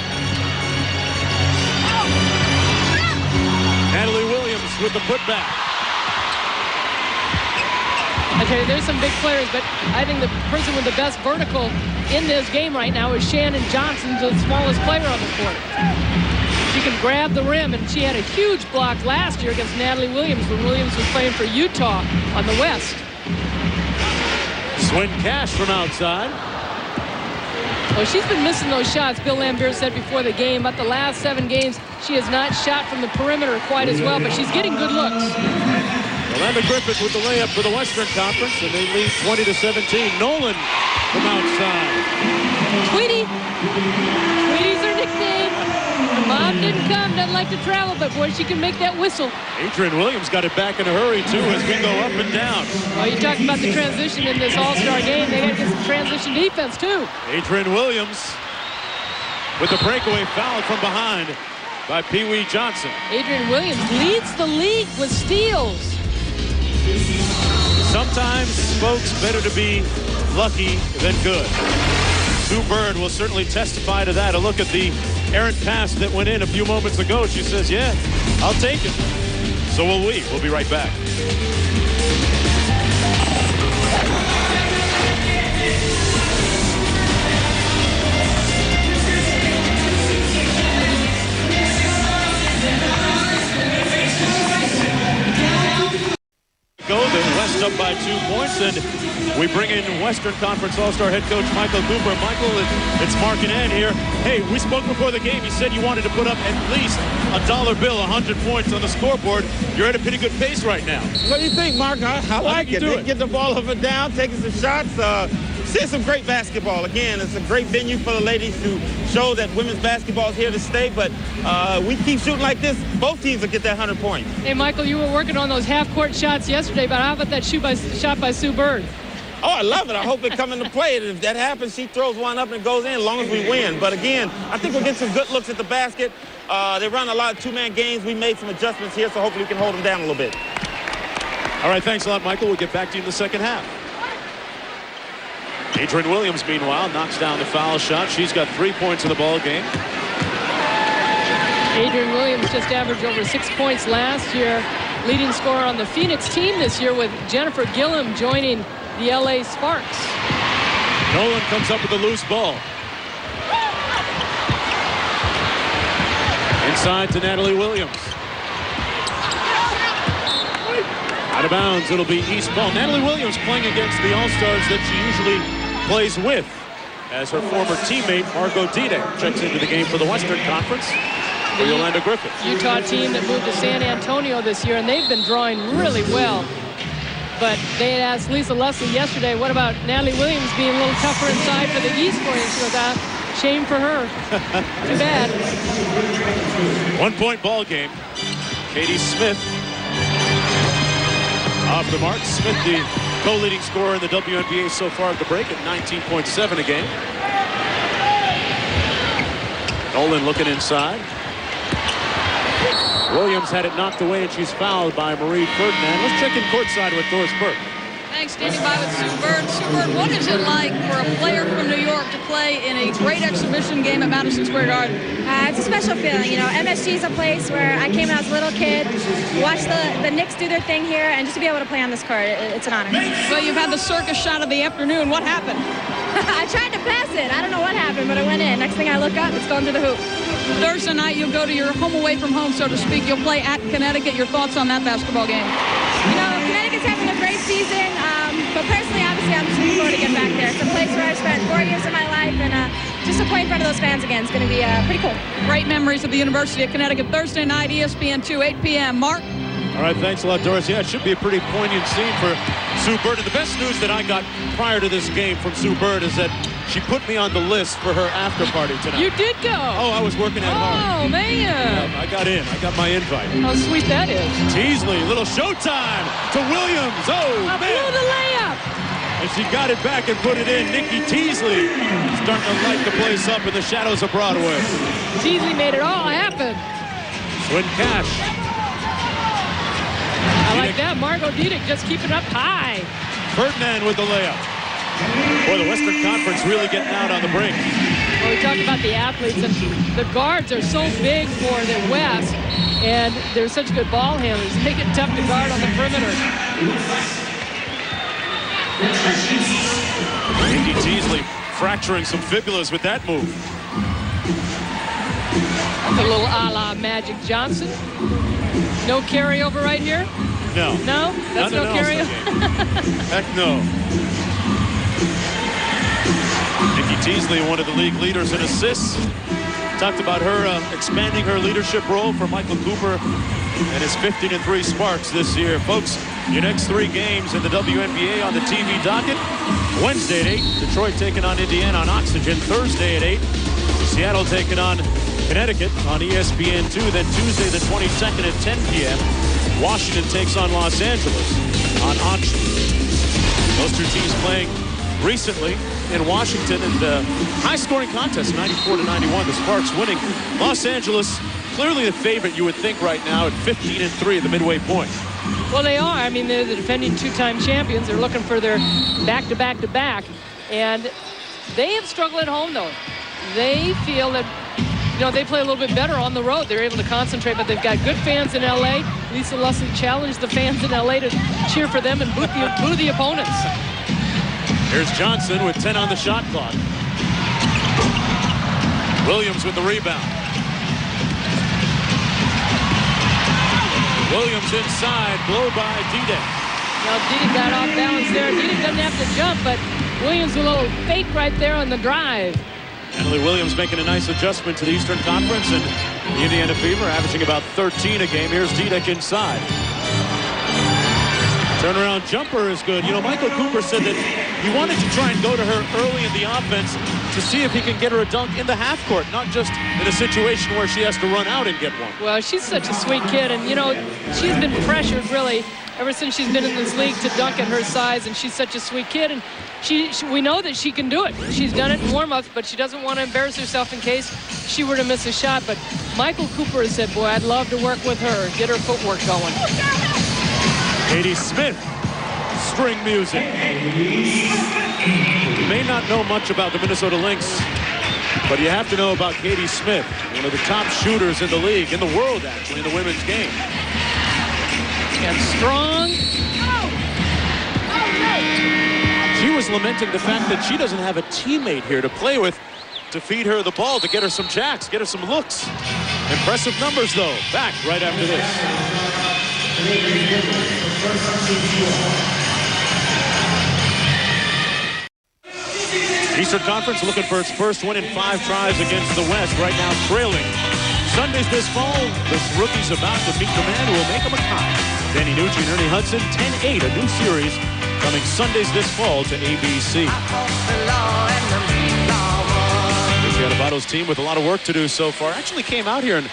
Natalie Williams with the putback. I tell you, there's some big players, but I think the person with the best vertical in this game right now is Shannon Johnson, the smallest player on the court. She can grab the rim, and she had a huge block last year against Natalie Williams when Williams was playing for Utah on the West. Swin Cash from outside. Well, she's been missing those shots. Bill Lambert said before the game, about the last 7 games, she has not shot from the perimeter quite as well, but she's getting good looks. Yolanda Griffith with the layup for the Western Conference, and they lead 20-17. Nolan from outside. Tweety's her nickname. Her mom didn't come, doesn't like to travel, but boy, she can make that whistle. Adrian Williams got it back in a hurry, too, as we go up and down. Well, you talked about the transition in this All-Star game. They got to get some transition defense, too. Adrian Williams with the breakaway foul from behind by Pee Wee Johnson. Adrian Williams leads the league with steals. Sometimes, folks, better to be lucky than good. Sue Bird will certainly testify to that. A look at the errant pass that went in a few moments ago. She says, yeah, I'll take it. So will we. We'll be right back. Go the West up by 2 points, and we bring in Western Conference All-Star head coach Michael Cooper. Michael, it's Mark and Ann here. Hey, we spoke before the game. You said you wanted to put up at least a dollar bill, 100 points on the scoreboard. You're at a pretty good pace right now. What do you think, Mark? I like it. They get the ball up and down, taking some shots. Seeing some great basketball. Again, it's a great venue for the ladies to show that women's basketball is here to stay, but we keep shooting like this, both teams will get that 100 points. Hey, Michael, you were working on those half-court shots yesterday, but how about that shot by Sue Bird? Oh, I love it. I hope it come into play. If that happens, she throws one up and it goes in as long as we win. But again, I think we'll get some good looks at the basket. They run a lot of 2-man games. We made some adjustments here, so hopefully we can hold them down a little bit. All right, thanks a lot, Michael. We'll get back to you in the second half. Adrian Williams, meanwhile, knocks down the foul shot. She's got 3 points in the ball game. Adrian Williams just averaged over 6 points last year. Leading scorer on the Phoenix team this year, with Jennifer Gillum joining the LA Sparks. Nolan comes up with a loose ball. Inside to Natalie Williams. Out of bounds, it'll be East ball. Natalie Williams playing against the All-Stars that she usually plays with, as her former teammate Margo checks into the game for the Western Conference for Yolanda Griffith. Utah team that moved to San Antonio this year, and they've been drawing really well. But they had asked Lisa Leslie yesterday, what about Natalie Williams being a little tougher inside for the East for you? She goes, shame for her. Too bad. 1 point ball game. Katie Smith off the mark. Smith, the co-leading scorer in the WNBA so far at the break at 19.7 a game. Nolan looking inside. Williams had it knocked away, and she's fouled by Marie Ferdinand. Let's check in courtside with Doris Burke. Thanks, standing by with Sue Bird. Sue Bird, what is it like for a player from New York to play in a great exhibition game at Madison Square Garden? It's a special feeling. You know, MSG is a place where I came when I was a little kid, watched the Knicks do their thing here, and just to be able to play on this court, it's an honor. Well, you've had the circus shot of the afternoon. What happened? I tried to pass it. I don't know what happened, but it went in. Next thing I look up, it's going through the hoop. Thursday night, you'll go to your home away from home, so to speak. You'll play at Connecticut. Your thoughts on that basketball game? You know, Connecticut's having a great season, but personally, obviously, I'm just looking forward to get back there. It's a place where I've spent 4 years of my life, and just to play in front of those fans again is going to be pretty cool. Great memories of the University of Connecticut. Thursday night, ESPN2, 8 p.m. Mark? All right, thanks a lot, Doris. Yeah, it should be a pretty poignant scene for Sue Bird. And the best news that I got prior to this game from Sue Bird is that She put me on the list for her after party tonight. You did go. Oh, I was working out hard. Oh, man. I got in. I got my invite. How sweet that is. Teasley, little showtime to Williams. Oh, I man. blew the layup. And she got it back and put it in. Nikki Teasley starting to light the place up in the shadows of Broadway. Teasley made it all happen. Swin cash. I like that. Margo just keeping up high. Ferdinand with the layup. Boy, the Western Conference really getting out on the brink. Well, we talked about the athletes, and the guards are so big for the West, and they're such good ball handlers. They make it tough to guard on the perimeter. Nikki Teasley fracturing some fibulas with that move. A little a la Magic Johnson. No carryover right here? No. No? That's no carryover? Heck no. Nikki Teasley, one of the league leaders in assists. Talked about her expanding her leadership role for Michael Cooper and his 15-3 Sparks this year. Folks, your next 3 games in the WNBA on the TV docket. Wednesday at 8, Detroit taking on Indiana on Oxygen. Thursday at 8, Seattle taking on Connecticut on ESPN2. Then Tuesday the 22nd at 10 p.m., Washington takes on Los Angeles on Oxygen. Those two teams playing recently in Washington, and high-scoring contest, 94-91. The Sparks winning. Los Angeles clearly the favorite, you would think, right now at 15-3 at the midway point. Well, they are. I mean, they're the defending 2-time champions. They're looking for their back-to-back-to-back, and they have struggled at home, though. They feel that, they play a little bit better on the road. They're able to concentrate, but they've got good fans in L.A. Lisa Lusson challenged the fans in L.A. to cheer for them and boo the opponents. Here's Johnson with 10 on the shot clock. Williams with the rebound. Williams inside, blow by Dide. Now Dide got off balance there. Dide doesn't have to jump, but Williams with a little fake right there on the drive. Natalie Williams making a nice adjustment to the Eastern Conference, and the Indiana Fever averaging about 13 a game. Here's Dide inside. Turnaround jumper is good. Michael Cooper said that he wanted to try and go to her early in the offense to see if he can get her a dunk in the half court, not just in a situation where she has to run out and get one. Well, she's such a sweet kid, and, she's been pressured, really, ever since she's been in this league to dunk at her size, and she's such a sweet kid, and we know that she can do it. She's done it in warm-ups, but she doesn't want to embarrass herself in case she were to miss a shot. But Michael Cooper has said, boy, I'd love to work with her, get her footwork going. Katie Smith, string music. You may not know much about the Minnesota Lynx, but you have to know about Katie Smith, one of the top shooters in the league, in the world, actually, in the women's game. And strong. She was lamenting the fact that she doesn't have a teammate here to play with, to feed her the ball, to get her some jacks, get her some looks. Impressive numbers, though. Back right after this. Eastern Conference looking for its first win in 5 tries against the West, right now trailing. Sundays this fall, the rookies about to meet the man who will make them a tie. Danny Nucci and Ernie Hudson, 10-8, a new series coming Sundays this fall to ABC. Lucy Adobato's team with a lot of work to do so far. Actually came out here and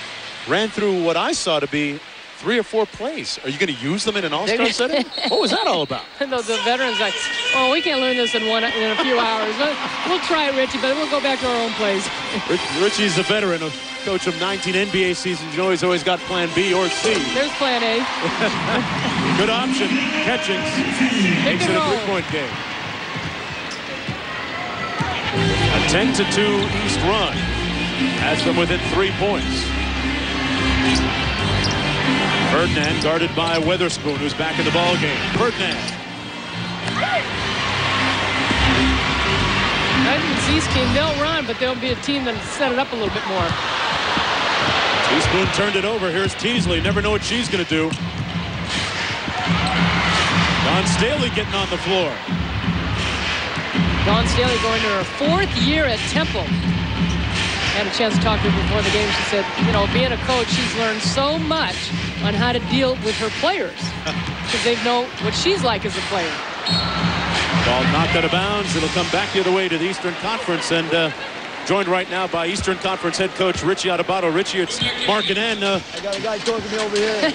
ran through what I saw to be 3 or 4 plays. Are you going to use them in an all-star setting? What was that all about? The veterans like, we can't learn this in a few hours. We'll try it, Richie, but we'll go back to our own plays. Richie's a veteran, a coach of 19 NBA seasons. He's always got plan B or C. There's plan A. Good option. Catchings. Makes it a 3-point game. A 10-2 East run has them within 3 points. Ferdinand guarded by Weatherspoon, who's back in the ball game. Ferdinand. I think this East team, they'll run, but there'll be a team that'll set it up a little bit more. Teaspoon turned it over. Here's Teasley. Never know what she's going to do. Dawn Staley getting on the floor. Dawn Staley going to her 4th year at Temple. I had a chance to talk to her before the game. She said, being a coach, she's learned so much on how to deal with her players because they know what she's like as a player. Ball knocked out of bounds. It'll come back the other way to the Eastern Conference, and joined right now by Eastern Conference head coach Richie Adebato. Richie, it's Mark and Ann. I got a guy talking to me over here.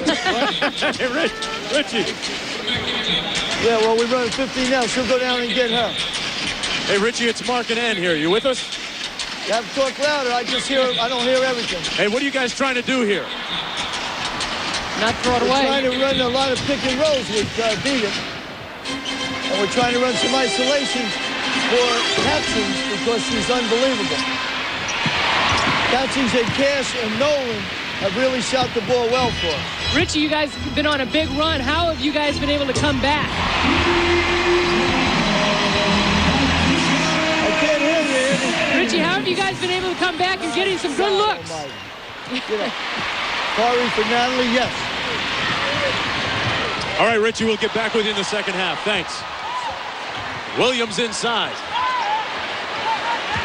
Hey, Richie. Yeah, well, we're running 15 now. She'll go down and get her. Hey, Richie, it's Mark and Ann here. You with us? You have to talk louder. I don't hear everything. Hey, what are you guys trying to do here? Not throw it away. We're trying to run a lot of pick and rolls with Deanna. And we're trying to run some isolations for Hutchins because she's unbelievable. Hutchins and Cash and Nolan have really shot the ball well for us. Richie, you guys have been on a big run. How have you guys been able to come back? I can't hear you, Andy. Richie, how have you guys been able to come back and getting some good looks? Get up. Tari for Natalie, yes. All right, Richie, we'll get back with you in the second half. Thanks. Williams inside.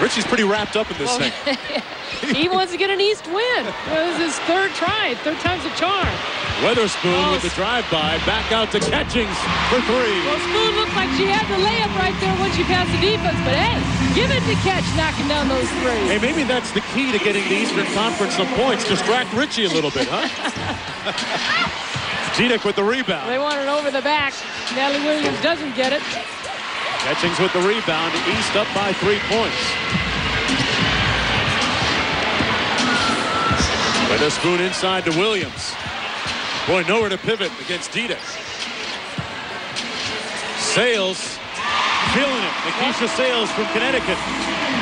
Richie's pretty wrapped up in this thing. He wants to get an East win. It was his third try. Third time's a charm. Weatherspoon with the drive-by. Back out to Catchings for three. Well, Spoon looked like she had the layup right there once she passed the defense. But, hey, give it to Catch knocking down those threes. Hey, maybe that's the key to getting the Eastern Conference some points. Distract Richie a little bit, huh? Zedek with the rebound. They want it over the back. Natalie Williams doesn't get it. Catchings with the rebound. East up by 3 points. Weatherspoon inside to Williams. Boy, nowhere to pivot against Zedek. Sales feeling it. Nykesha Sales from Connecticut.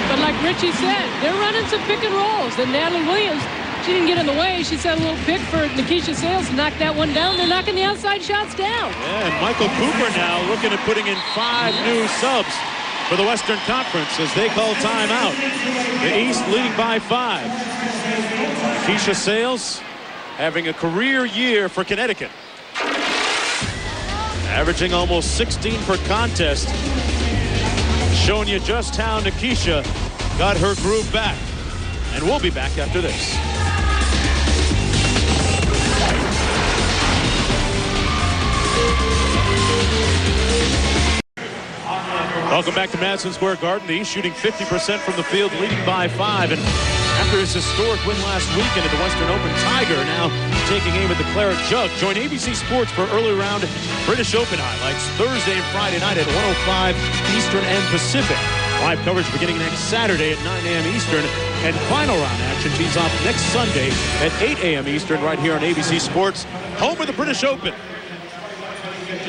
But like Richie said, they're running some pick and rolls. Then Natalie Williams, she didn't get in the way. She set a little pick for Nykesha Sales to knock that one down. They're knocking the outside shots down. Yeah, and Michael Cooper now looking at putting in 5 new subs for the Western Conference as they call timeout. The East leading by 5. Nykesha Sales having a career year for Connecticut. Averaging almost 16 per contest. Showing you just how Nykesha got her groove back. And we'll be back after this. Welcome back to Madison Square Garden. The East shooting 50% from the field, leading by 5. And after his historic win last weekend at the Western Open, Tiger now taking aim at the Claret Jug. Join ABC Sports for early round British Open highlights Thursday and Friday night at 1:05 Eastern and Pacific. Live coverage beginning next Saturday at 9 a.m. Eastern. And final round action tees off next Sunday at 8 a.m. Eastern right here on ABC Sports, home of the British Open.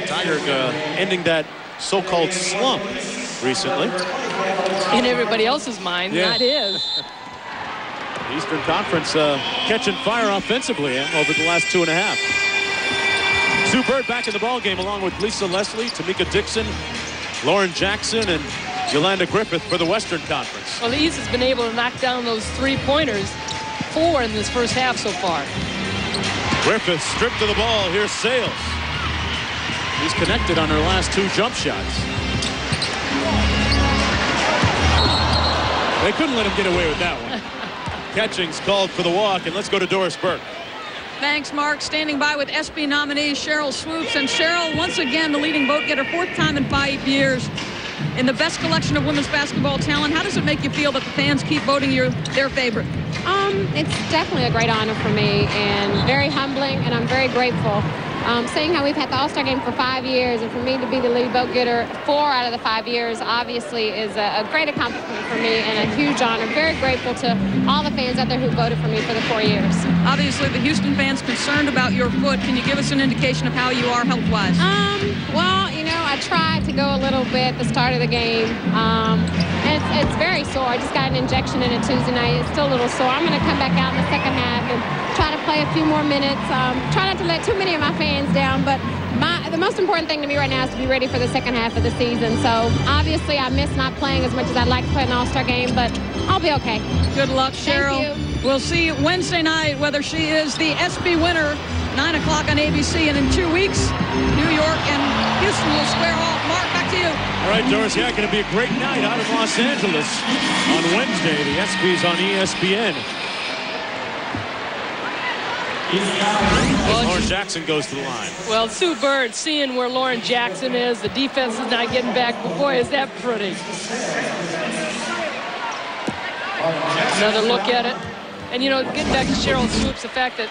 Tiger ending that so-called slump recently. In everybody else's mind, not his. Eastern Conference catching fire offensively over the last 2.5. Sue Bird back in the ballgame along with Lisa Leslie, Tamika Dixon, Lauren Jackson, and Yolanda Griffith for the Western Conference. Well, the East has been able to knock down those 3-pointers, 4 in this first half so far. Griffith stripped to the ball. Here's Sales. He's connected on her last 2 jump shots. They couldn't let him get away with that one. Catchings called for the walk, and let's go to Doris Burke. Thanks, Mark. Standing by with ESPY nominee Sheryl Swoopes. And Sheryl, once again, the leading vote getter, 4th time in 5 years. In the best collection of women's basketball talent, how does it make you feel that the fans keep voting you their favorite? It's definitely a great honor for me and very humbling, and I'm very grateful. Seeing how we've had the All-Star game for 5 years, and for me to be the lead vote getter 4 out of the 5 years obviously is a great accomplishment for me and a huge honor. Very grateful to all the fans out there who voted for me for the 4 years. Obviously, the Houston fans concerned about your foot. Can you give us an indication of how you are health-wise? Well, you know, I tried to go a little bit at the start of the game. And it's very sore. I just got an injection in it Tuesday night. It's still a little sore. I'm going to come back out in the second half and try to play a few more minutes. Try not to let too many of my fans down, but the most important thing to me right now is to be ready for the second half of the season. So obviously I miss not playing as much as I'd like to play an All-Star game, but I'll be okay. Good luck, Cheryl. Thank you. We'll see Wednesday night whether she is the ESPY winner, 9 o'clock on ABC, and in 2 weeks, New York and Houston will square off. Mark, back to you. All right, Doris, yeah, going to be a great night out of Los Angeles on Wednesday. The ESPYs on ESPN. Lauren Jackson goes to the line. Well, Sue Bird, seeing where Lauren Jackson is, the defense is not getting back, but boy, is that pretty. Another look at it. And, you know, getting back to Cheryl Swoopes, the fact that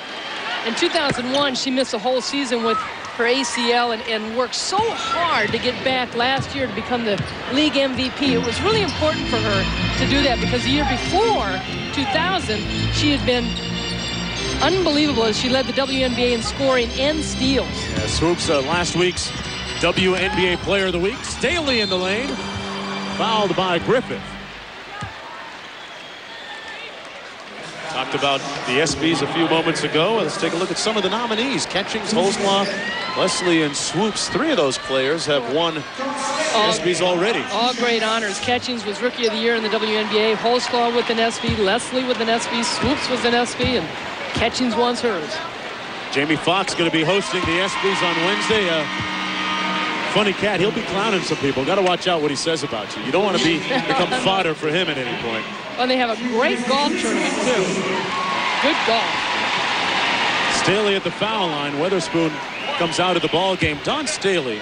in 2001, she missed a whole season with her ACL and worked so hard to get back last year to become the league MVP. It was really important for her to do that because the year before, 2000, she had been unbelievable as she led the WNBA in scoring and steals. Yeah, Swoopes, last week's WNBA Player of the Week. Staley in the lane, fouled by Griffith. Talked about the ESPYs a few moments ago. Let's take a look at some of the nominees. Catchings, Holdsclaw, Leslie, and Swoopes. 3 of those players have won ESPYs already. All great honors. Catchings was Rookie of the Year in the WNBA. Holdsclaw with an ESPY, Leslie with an ESPY, Swoopes was an ESPY, and Catchings wants hers. Jamie Foxx going to be hosting the ESPYs on Wednesday. Funny cat. He'll be clowning some people. Got to watch out what he says about you. You don't want to become fodder for him at any point. And they have a great golf tournament, too. Good golf. Staley at the foul line. Weatherspoon comes out of the ball game. Dawn Staley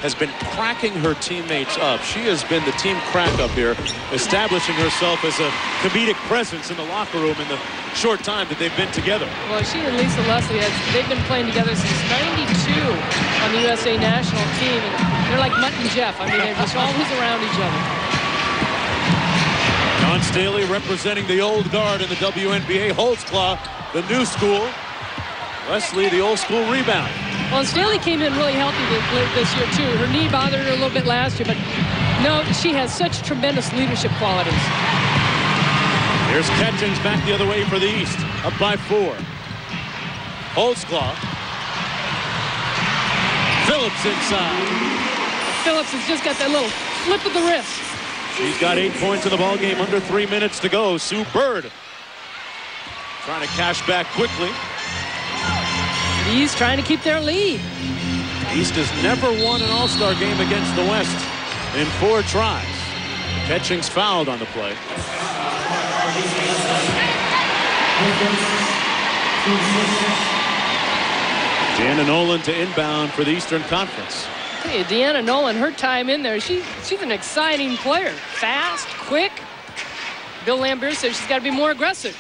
has been cracking her teammates up. She has been the team crack up here, establishing herself as a comedic presence in the locker room in the short time that they've been together. Well, she and Lisa Leslie, they've been playing together since '92 on the USA national team. And they're like Mutt and Jeff. I mean, they're just always around each other. Dawn Staley representing the old guard in the WNBA. Holdsclaw, the new school. Leslie, the old school rebound. Well, Staley came in really healthy this year, too. Her knee bothered her a little bit last year, but no, she has such tremendous leadership qualities. Here's Catchings back the other way for the East, up by 4. Holdsclaw. Phillips inside. Phillips has just got that little flip of the wrist. She's got 8 points in the ball game, under 3 minutes to go. Sue Bird trying to cash back quickly. The East trying to keep their lead. East has never won an All-Star game against the West in 4 tries. Catchings fouled on the play. Deanna Nolan to inbound for the Eastern Conference. Hey, Deanna Nolan, her time in there, she's an exciting player. Fast, quick. Bill Lambert says she's got to be more aggressive.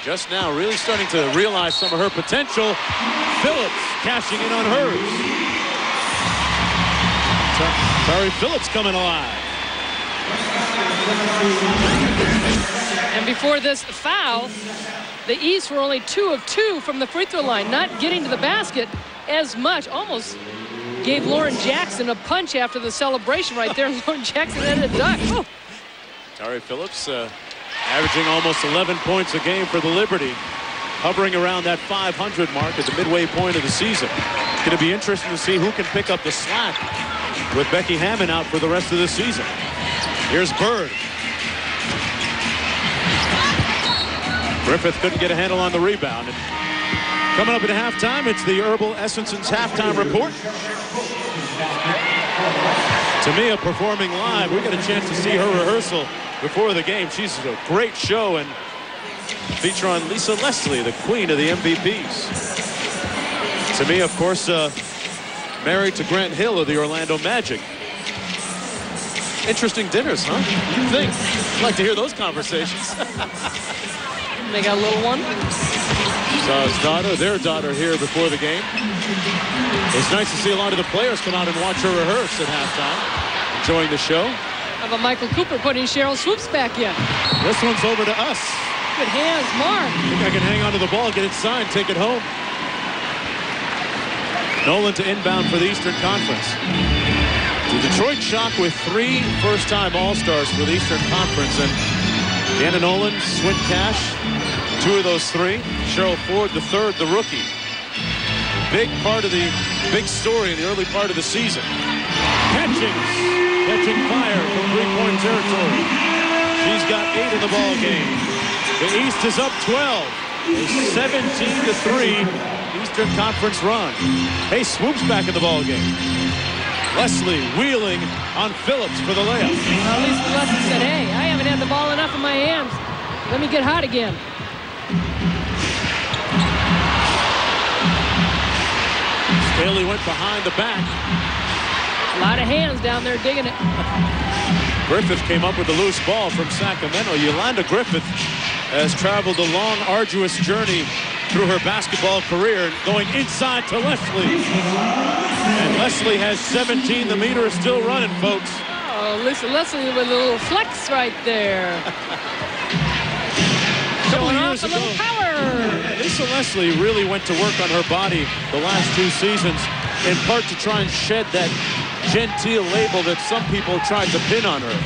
Just now really starting to realize some of her potential. Phillips cashing in on hers. Tari Phillips coming alive. And before this foul, the East were only 2 of 2 from the free throw line, not getting to the basket as much. Almost gave Lauren Jackson a punch after the celebration right there. Lauren Jackson had a duck. Oh. Tari Phillips averaging almost 11 points a game for the Liberty, hovering around that 500 mark at the midway point of the season. It's going to be interesting to see who can pick up the slack with Becky Hammon out for the rest of the season. Here's Bird. Griffith couldn't get a handle on the rebound. And coming up at halftime, it's the Herbal Essence's halftime report. Tamika performing live. We got a chance to see her rehearsal before the game. She's a great show and feature on Lisa Leslie, the queen of the MVPs. Tamika, of course, married to Grant Hill of the Orlando Magic. Interesting dinners, huh? You'd think. I'd like to hear those conversations. They got a little one. Saw his daughter, their daughter, here before the game. It's nice to see a lot of the players come out and watch her rehearse at halftime, enjoying the show. How about Michael Cooper putting Cheryl Swoopes back in? This one's over to us. Good hands, Mark. I think I can hang onto the ball, get it signed, take it home. Nolan to inbound for the Eastern Conference. The Detroit Shock with 3 first-time All-Stars for the Eastern Conference, and Deanna Nolan, Swin Cash, 2 of those 3. Cheryl Ford, the 3rd, the rookie. Big part of the big story in the early part of the season. Catching fire from 3-point territory. She's got 8 in the ball game. The East is up 12. A 17-3 Eastern Conference run. Hey, Swoopes back in the ball game. Leslie wheeling on Phillips for the layup. Well, at least Leslie said, hey, I haven't had the ball enough in my hands. Let me get hot again. Staley went behind the back. A lot of hands down there digging it. Griffith came up with a loose ball from Sacramento. Yolanda Griffith has traveled a long, arduous journey through her basketball career, going inside to Leslie. And Leslie has 17. The meter is still running, folks. Oh, listen, Leslie with a little flex right there. Showing off a little power. Lisa Leslie really went to work on her body the last 2 seasons, in part to try and shed that genteel label that some people tried to pin on her.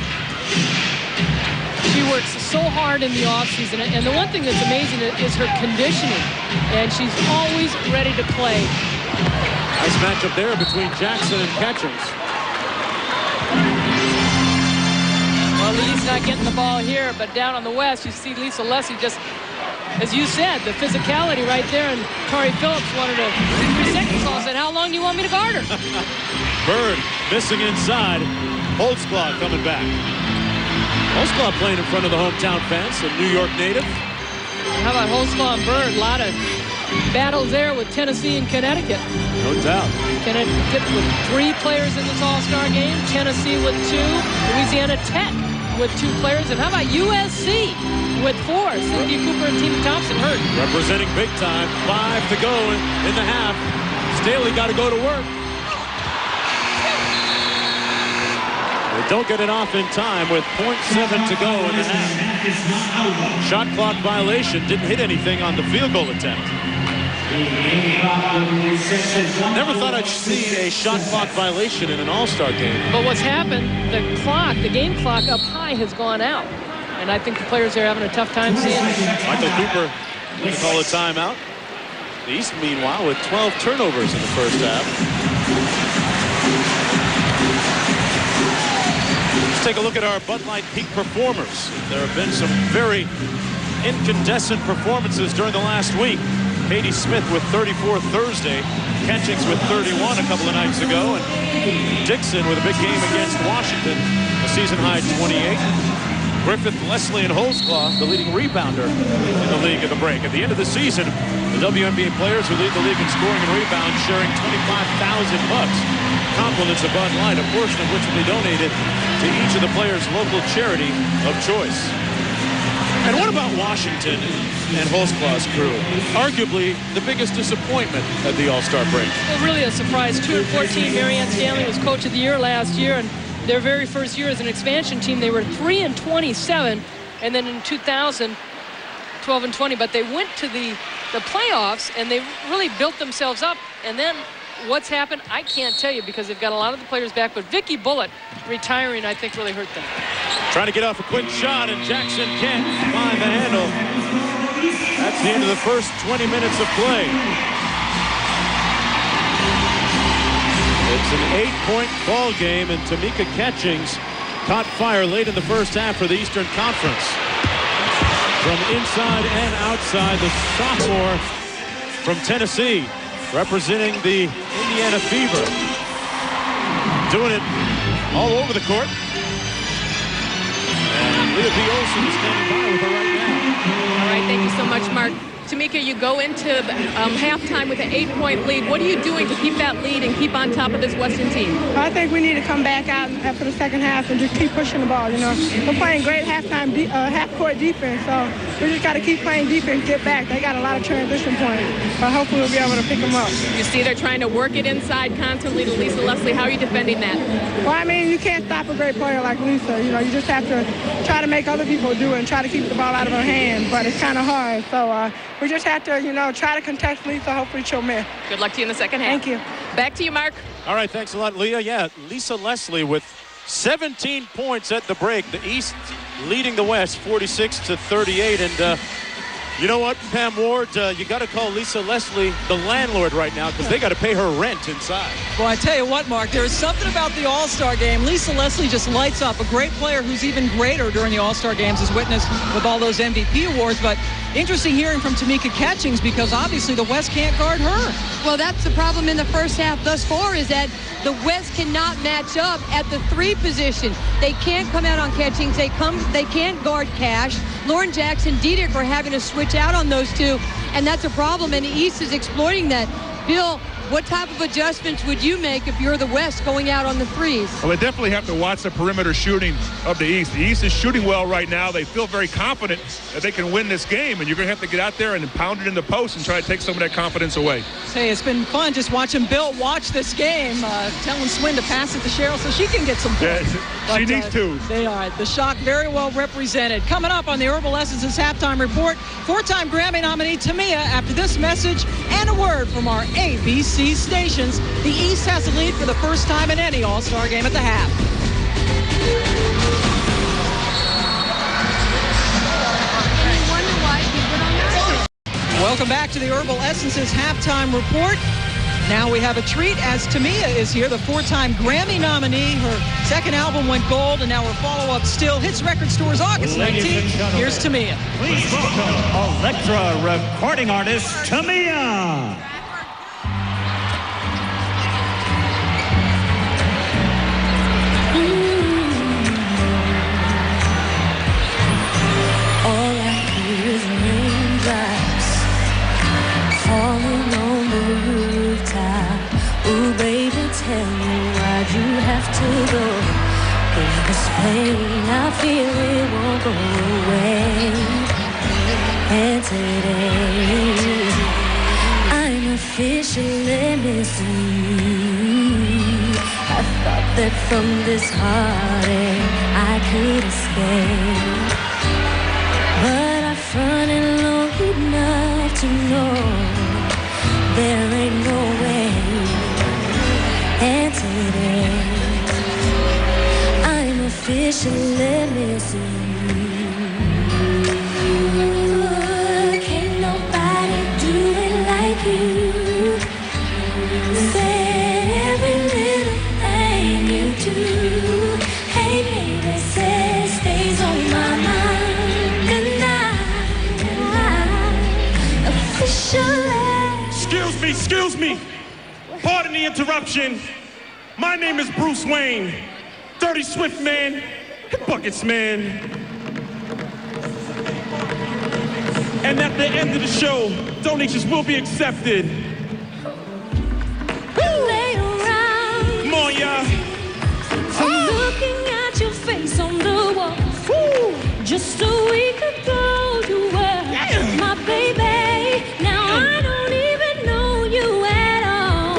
She works so hard in the offseason, and the one thing that's amazing is her conditioning, and she's always ready to play. Nice matchup there between Jackson and Catchings. Well, the East not getting the ball here, but down on the West, you see Lisa Leslie just, as you said, the physicality right there, and Tari Phillips wanted a 3 seconds call, said, how long do you want me to guard her? Bird missing inside. Holdsclaw coming back. Holdsclaw playing in front of the hometown fans, a New York native. How about Holdsclaw and Bird? A lot of battles there with Tennessee and Connecticut. No doubt. Connecticut with 3 players in this All-Star game. Tennessee with 2. Louisiana Tech with 2 players. And how about USC with 4? Cynthia Cooper and Thompson hurt. Representing big time. 5 to go in the half. Staley got to go to work. They don't get it off in time with 0.7 to go in the half. Shot clock violation. Didn't hit anything on the field goal attempt. Never thought I'd see a shot clock violation in an All-Star game. But what's happened, the game clock up high has gone out. And I think the players are having a tough time seeing it. Michael Cooper going to call a timeout. The East, meanwhile, with 12 turnovers in the first half. Let's take a look at our Bud Light peak performers. There have been some very incandescent performances during the last week. Katie Smith with 34 Thursday. Catchings with 31 a couple of nights ago. And Dixon with a big game against Washington, a season-high 28. Griffith, Leslie, and Holdsclaw, the leading rebounder in the league at the break. At the end of the season, the WNBA players who lead the league in scoring and rebounds sharing $25,000. Compliments of Bud Light, a portion of which will be donated to each of the players' local charity of choice. And what about Washington and Holdsclaw's crew? Arguably the biggest disappointment at the All-Star break. Well, really a surprise. 2-14. Marianne Stanley was Coach of the Year last year, and their very first year as an expansion team, they were 3-27, and then in 2000, 12-20. But they went to the playoffs, and they really built themselves up. And then what's happened, I can't tell you because they've got a lot of the players back. But Vicky Bullitt retiring, I think, really hurt them. Trying to get off a quick shot, and Jackson can't find the handle. That's the end of the first 20 minutes of play. It's an 8-point ball game, and Tamika Catchings caught fire late in the first half for the Eastern Conference. From inside and outside, the sophomore from Tennessee, representing the Indiana Fever. Doing it all over the court. And Leah B. Olson is standing by with her right now. All right, thank you so much, Mark. Tamika, you go into halftime with an 8-point lead. What are you doing to keep that lead and keep on top of this Western team? I think we need to come back out after the second half and just keep pushing the ball. You know, we're playing great half-court defense, so we just got to keep playing defense, get back. They got a lot of transition points, but hopefully we'll be able to pick them up. You see they're trying to work it inside constantly to Lisa Leslie. How are you defending that? Well, I mean, you can't stop a great player like Lisa. You know, you just have to try to make other people do it and try to keep the ball out of her hand, but it's kind of hard. So we just have to, you know, try to contest Lisa. Hopefully she'll miss. Good luck to you in the second half. Thank you. Back to you, Mark. All right, thanks a lot, Leah. Yeah, Lisa Leslie with 17 points at the break. The East leading the West 46-38. And you know what, Pam Ward, you got to call Lisa Leslie the landlord right now because they got to pay her rent inside. Well, I tell you what, Mark, there is something about the All-Star game. Lisa Leslie just lights up. A great player who's even greater during the All-Star games is witnessed with all those MVP awards. But interesting hearing from Tamika Catchings because obviously the West can't guard her. Well, that's the problem in the first half thus far is that the West cannot match up at the 3 position. They can't come out on Catchings. They can't guard Cash. Lauren Jackson, Diedick are having to switch out on those two, and that's a problem, and the East is exploiting that. Bill What type of adjustments would you make if you're the West going out on the threes? Well, they definitely have to watch the perimeter shooting of the East. The East is shooting well right now. They feel very confident that they can win this game, and you're going to have to get out there and pound it in the post and try to take some of that confidence away. Hey, it's been fun just watching Bill watch this game, telling Swin to pass it to Cheryl so she can get some points. Yeah, she needs to. They are. The Shock very well represented. Coming up on the Herbal Essences halftime report, 4-time Grammy nominee Tamika. After this message and a word from our ABC stations, the East has a lead for the first time in any All-Star game at the half. Welcome back to the Herbal Essences halftime report. Now we have a treat as Tamika is here, the 4-time Grammy nominee. Her second album went gold, and now her follow-up still hits record stores August 19th. Here's Tamika. Please welcome Electra recording artist Tamika. All I hear is raindrops falling on the rooftop. Ooh, baby, tell me why'd you have to go? 'Cause this pain I feel, it won't go away. And today I'm officially missing you. I thought that from this heartache I could escape, but I front and long enough to know there ain't no way. And today I'm officially missing you. Can't nobody do it like you. Say every little thing you do. Hey baby, say it stays on my mind. And I officially. Excuse me. Pardon the interruption. My name is Bruce Wayne. Dirty Swift man. Buckets man. And at the end of the show, donations will be accepted. Lay around. Come on, y'all. I'm looking at your face on the wall. Just a week ago, you were my baby. Now I don't even know you at all.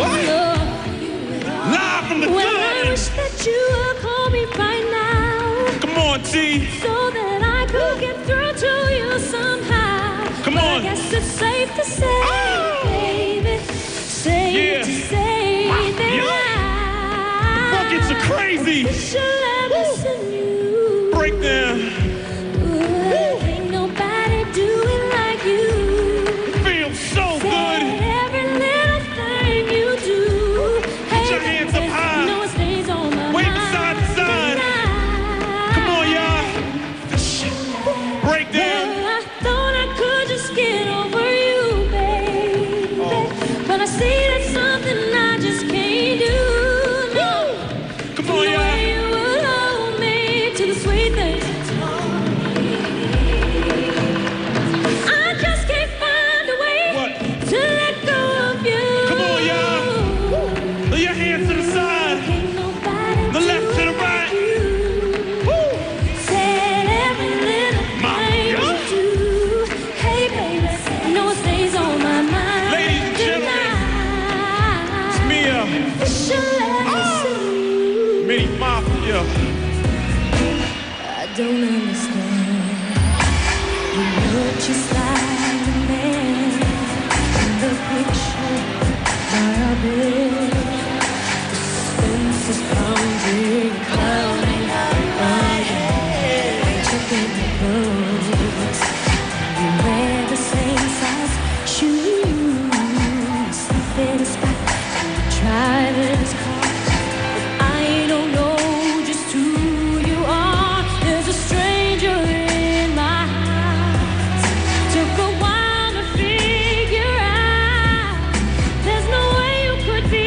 Live from the well, garden. I wish that you would call me right now. Come on, T. So that I could get through to you somehow. Come but on. I guess it's safe to say, baby. Safe to say that Buckets are crazy. Breakdown. Ain't nobody do it like you. Feels so good. Every little thing you do. Put your hands up high. No, it stays on my Wave mind. side to side. Come on, y'all. Breakdown. Well, I thought I could just get over you, baby. But I see that's something I just can't do. No. Come on, y'all. You will hold me to the sweet things. I just can't find a way to let go of you. Come on, y'all. Put your hands to the side. The left to the right. Said every little thing you do. Hey, baby, no, it stays on my mind. Ladies and gentlemen, it's Mia. Mini Mafia. I don't understand. You look just like the man in the picture by our bed. The space is pounding, clouding my head. Checking the clothes. You wear the same size shoes. Something is back. Driving car. I don't know just who you are. There's a stranger in my heart. Took a while to figure out. There's no way you could be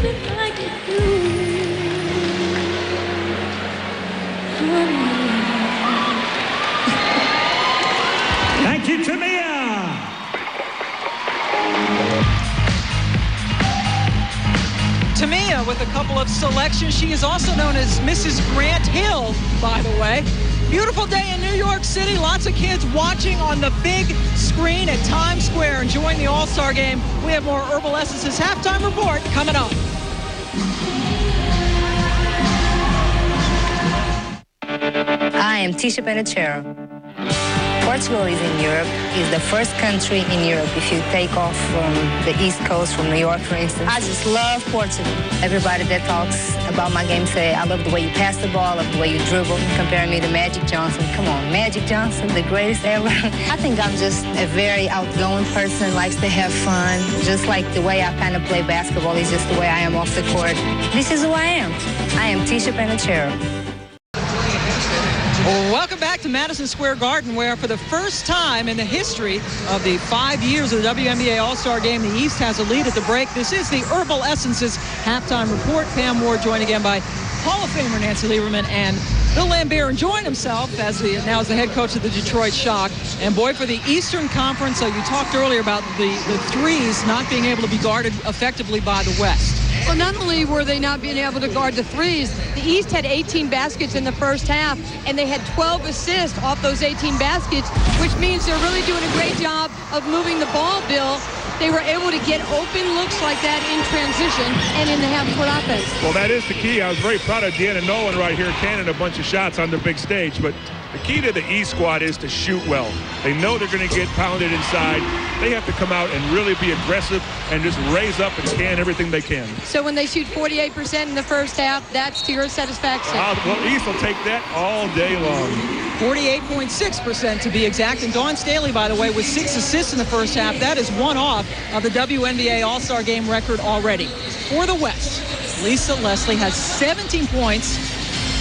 it like you do. Thank you, Tamia. Tamia with a couple of selections. She is also known as Mrs. Grant Hill, by the way. Beautiful day in New York City. Lots of kids watching on the big screen at Times Square, enjoying the All-Star game. We have more Herbal Essences halftime report coming up. I am Tisha Cheryl. Portugal is in Europe. It's the first country in Europe if you take off from the East Coast, from New York, for instance. I just love Portugal. Everybody that talks about my game say, I love the way you pass the ball, I love the way you dribble, comparing me to Magic Johnson. Come on, Magic Johnson, the greatest ever. I think I'm just a very outgoing person, likes to have fun. Just like the way I kind of play basketball is just the way I am off the court. This is who I am. I am Tisha Cheryl. Welcome back to Madison Square Garden, where for the first time in the history of the 5 years of the WNBA All-Star Game, the East has a lead at the break. This is the Herbal Essences halftime report. Pam Ward joined again by Hall of Famer Nancy Lieberman and Bill Lambert enjoying himself now as the head coach of the Detroit Shock. And boy, for the Eastern Conference, so you talked earlier about the threes not being able to be guarded effectively by the West. Well, not only were they not being able to guard the threes, the East had 18 baskets in the first half, and they had 12 assists off those 18 baskets, which means they're really doing a great job of moving the ball, Bill. They were able to get open looks like that in transition and in the half-court offense. Well, that is the key. I was very proud of Deanna Nolan right here, canning a bunch of shots on the big stage, but the key to the East squad is to shoot well. They know they're going to get pounded inside. They have to come out and really be aggressive and just raise up and can everything they can. So when they shoot 48% in the first half, that's to your satisfaction. Well, East will take that all day long. 48.6% to be exact. And Dawn Staley, by the way, with 6 assists in the first half. That is one off of the WNBA All-Star Game record already. For the West, Lisa Leslie has 17 points.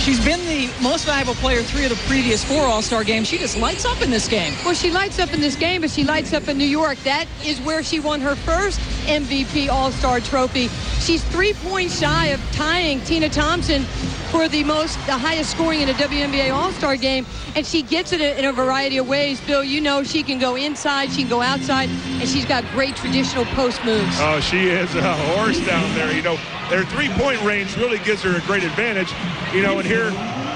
She's been the most valuable player 3 of the previous 4 All-Star games. She just lights up in this game. Well, she lights up in this game, but she lights up in New York. That is where she won her first MVP All-Star trophy. She's 3 points shy of tying Tina Thompson for the highest scoring in a WNBA All-Star game, and she gets it in a variety of ways. Bill, you know she can go inside, she can go outside, and she's got great traditional post moves. Oh, she is a horse down there. You know, their three-point range really gives her a great advantage. You know, and here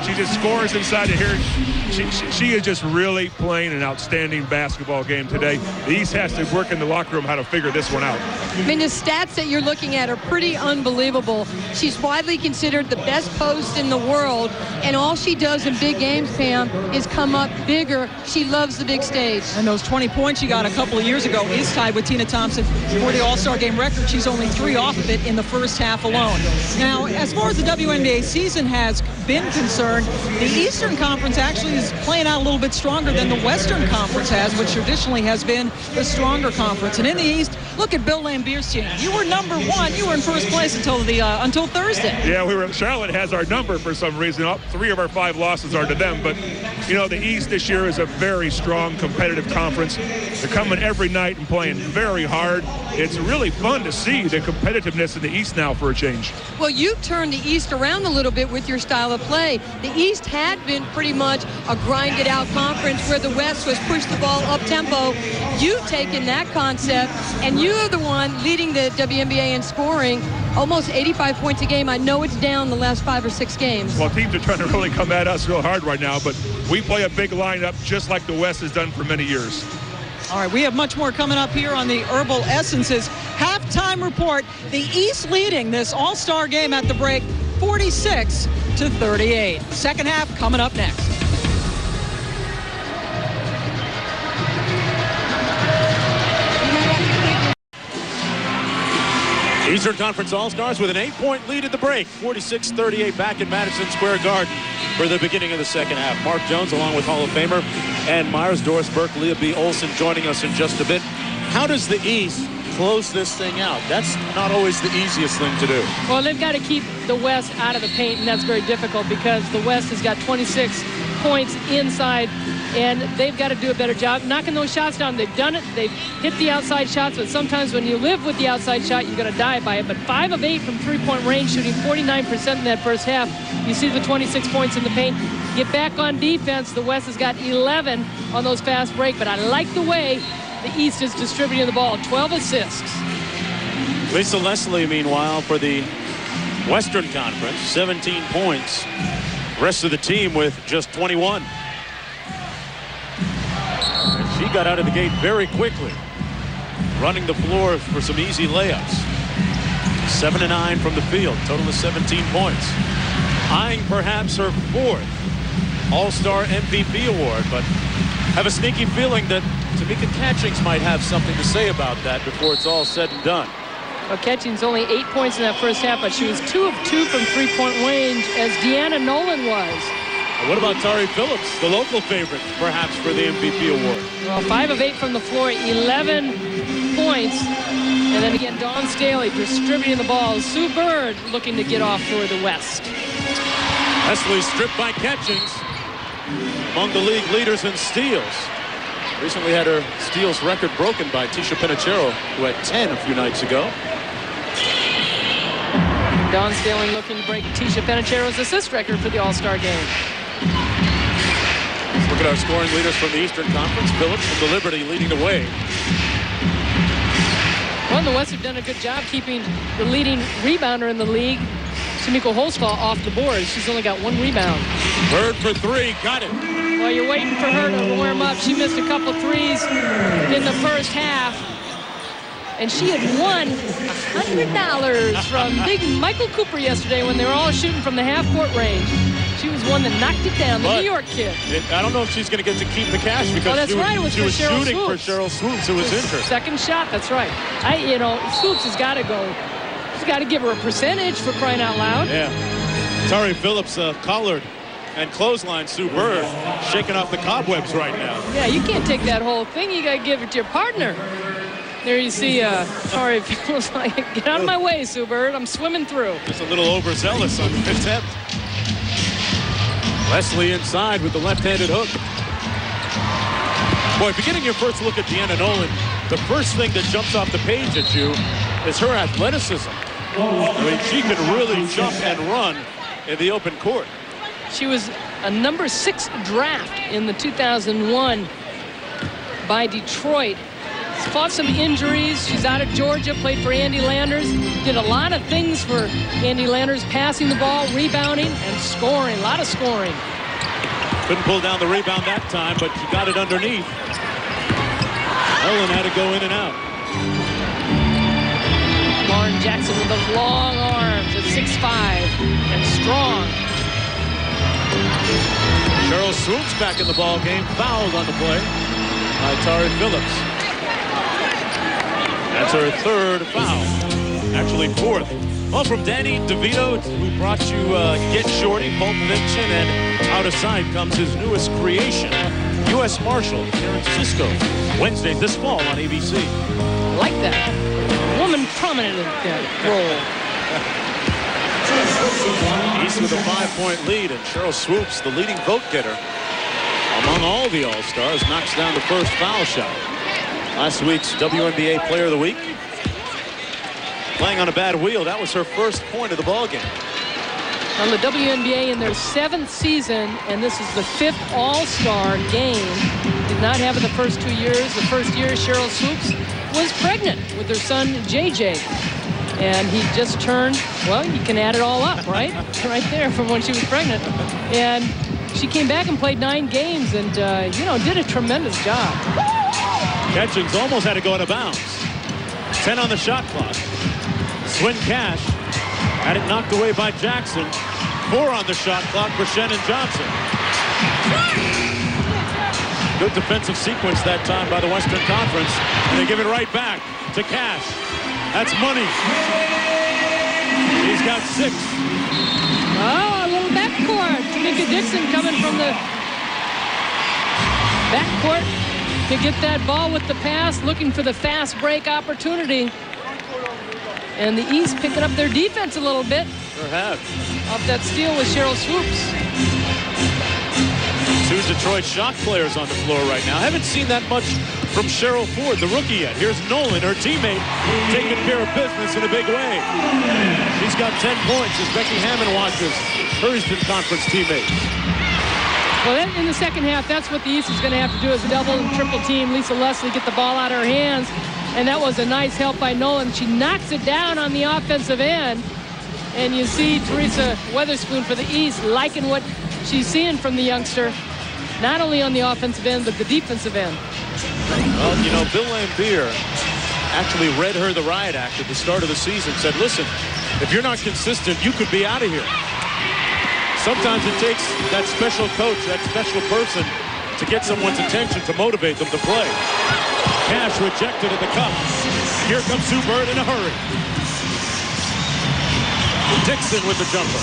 she just scores inside of here. She is just really playing an outstanding basketball game today. The East has to work in the locker room how to figure this one out. I mean, the stats that you're looking at are pretty unbelievable. She's widely considered the best post in the world, and all she does in big games, Pam, is come up bigger. She loves the big stage. And those 20 points she got a couple of years ago is tied with Tina Thompson for the All-Star Game record. She's only 3 off of it in the first half alone. Now, as far as the WNBA season has been concerned, the Eastern Conference actually is playing out a little bit stronger than the Western Conference has, which traditionally has been the stronger conference. And in the East, look at Bill Lambert's team. You were number 1. You were in first place until Thursday. Yeah, Charlotte has our number for some reason. 3 of our 5 losses are to them. But, you know, the East this year is a very strong, competitive conference. They're coming every night and playing very hard. It's really fun to see the competitiveness in the East now for a change. Well, you've turned the East around a little bit with your style of play. The East had been pretty much a grind-it-out conference where the West was push the ball up-tempo. You've taken that concept, and you're the one leading the WNBA in scoring, almost 85 points a game. I know it's down the last 5 or 6 games. Well, teams are trying to really come at us real hard right now, but we play a big lineup just like the West has done for many years. All right, we have much more coming up here on the Herbal Essences halftime report. The East leading this All-Star game at the break, 46-38. Second half coming up next. Eastern Conference All-Stars with an 8-point lead at the break. 46-38 back in Madison Square Garden for the beginning of the second half. Mark Jones along with Hall of Famer and Myers, Doris Burke, Leah B. Olson joining us in just a bit. How does the East close this thing out? That's not always the easiest thing to do. Well, they've got to keep the West out of the paint, and that's very difficult because the West has got 26 points inside, and they've got to do a better job knocking those shots down. They've done it. They've hit the outside shots, but sometimes when you live with the outside shot, you're going to die by it. But 5 of 8 from three-point range, shooting 49% in that first half. You see the 26 points in the paint. Get back on defense. The West has got 11 on those fast break, but I like the way the East is distributing the ball. 12 assists. Lisa Leslie, meanwhile, for the Western Conference, 17 points. Rest of the team with just 21. And she got out of the gate very quickly, running the floor for some easy layups. 7 of 9 from the field, total of 17 points. Eyeing perhaps her 4th All-Star MVP award, but have a sneaky feeling that Tamika Catchings might have something to say about that before it's all said and done. Well, Catchings only 8 points in that first half, but she was 2 of 2 from three-point range, as Deanna Nolan was. What about Tari Phillips, the local favorite, perhaps, for the MVP award? Well, 5 of 8 from the floor, 11 points. And then again, Dawn Staley distributing the ball. Sue Bird looking to get off for the West. Leslie stripped by Catchings, among the league leaders in steals. Recently had her steals record broken by Tisha Pinachero, who had 10 a few nights ago. Dawn Staley looking to break Tisha Penichero's assist record for the All-Star game. Let's look at our scoring leaders from the Eastern Conference. Phillips from the Liberty leading the way. Well, the West have done a good job keeping the leading rebounder in the league, Chamique Holdsclaw, off the board. She's only got 1 rebound. Bird for 3, got it. Well, you're waiting for her to warm up. She missed a couple threes in the first half. And she had won $100 from Big Michael Cooper yesterday when they were all shooting from the half-court range. She was one that knocked it down, the New York kid. I don't know if she's going to get to keep the cash because she was shooting for Cheryl Swoopes, who was injured. Second shot, that's right. Swoopes has got to go. She's got to give her a percentage, for crying out loud. Yeah. Tari Phillips collared and clothesline Sue Bird, shaking off the cobwebs right now. Yeah, you can't take that whole thing. You got to give it to your partner. There you see Tari Phillips like, get out of my way, Sue Bird. I'm swimming through. Just a little overzealous on the attempt. Leslie inside with the left-handed hook. Boy, beginning your first look at Deanna Nolan, the first thing that jumps off the page at you is her athleticism. I mean, she can really jump and run in the open court. She was a number 6 draft in the 2001 by Detroit. She's fought some injuries. She's out of Georgia, played for Andy Landers. Did a lot of things for Andy Landers, passing the ball, rebounding, and scoring. A lot of scoring. Couldn't pull down the rebound that time, but she got it underneath. Nolan had to go in and out. Lauren Jackson with those long arms at 6'5" and strong. Cheryl Swoopes back in the ball game, fouled on the play by Tari Phillips. That's her 3rd foul, actually 4th. Well, from Danny DeVito, who brought you Get Shorty, Pulp Fiction, and Out of Sight comes his newest creation, U.S. Marshal, Karen Cisco, Wednesday this fall on ABC. I like that. Woman prominent in that role. East with a 5-point lead, and Cheryl Swoopes, the leading vote getter among all the All-Stars, knocks down the first foul shot. Last week's WNBA Player of the Week. Playing on a bad wheel, that was her first point of the ballgame. On the WNBA in their 7th season, and this is the 5th All-Star game. Did not have it the first 2 years. The first year, Cheryl Swoopes was pregnant with her son, JJ. And he just turned, well, you can add it all up, right? Right there from when she was pregnant. And she came back and played 9 games and, did a tremendous job. Catchings almost had to go out of bounds. 10 on the shot clock. Swin Cash had it knocked away by Jackson. 4 on the shot clock for Shannon Johnson. Good defensive sequence that time by the Western Conference. And they give it right back to Cash. That's money. He's got 6. Oh, a little backcourt. Tamika Dixon coming from the backcourt to get that ball with the pass, looking for the fast break opportunity. And the East picking up their defense a little bit. Sure have. Off that steal with Cheryl Swoopes. Two Detroit Shock players on the floor right now. Haven't seen that much from Cheryl Ford, the rookie, yet. Here's Nolan, her teammate, taking care of business in a big way. She's got 10 points as Becky Hammon watches her Eastern Conference teammates. Well, in the second half, that's what the East is going to have to do is double and triple team Lisa Leslie, get the ball out of her hands. And that was a nice help by Nolan. She knocks it down on the offensive end. And you see Teresa Weatherspoon for the East liking what she's seeing from the youngster, not only on the offensive end, but the defensive end. Well, you know, Bill Lambier actually read her the riot act at the start of the season, said, listen, if you're not consistent, you could be out of here. Sometimes it takes that special coach, that special person, to get someone's attention, to motivate them to play. Cash rejected at the cup. Here comes Sue Bird in a hurry. Dixon with the jumper.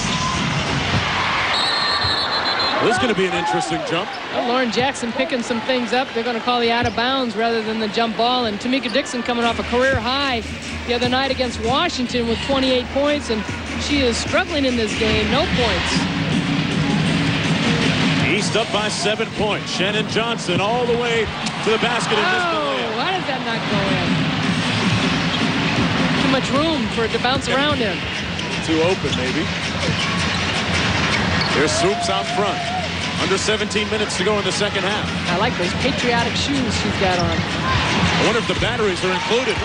This is going to be an interesting jump. Well, Lauren Jackson picking some things up. They're going to call the out of bounds rather than the jump ball. And Tamika Dixon coming off a career high the other night against Washington with 28 points. And she is struggling in this game. No points. East up by 7 points. Shannon Johnson all the way to the basket and missed the layup. Why does that not go in? Too much room for it to bounce around in. Too open, maybe. Here's Swoopes out front. Under 17 minutes to go in the second half. I like those patriotic shoes she's got on. I wonder if the batteries are included.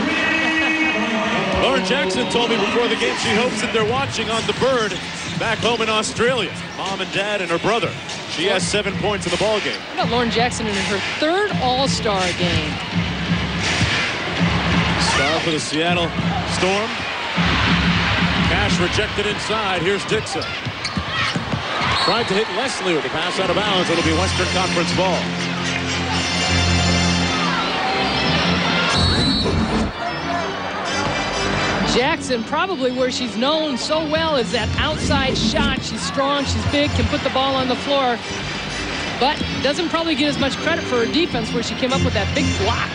Lauren Jackson told me before the game she hopes that they're watching on the Bird back home in Australia. Mom and Dad and her brother. She has 7 points in the ball game. How about Lauren Jackson in her third All-Star game? Star for the Seattle Storm. Cash rejected inside. Here's Dixon. Tried to hit Leslie with a pass out of bounds. It'll be Western Conference ball. Jackson, probably where she's known so well, is that outside shot. She's strong, she's big, can put the ball on the floor, but doesn't probably get as much credit for her defense where she came up with that big block.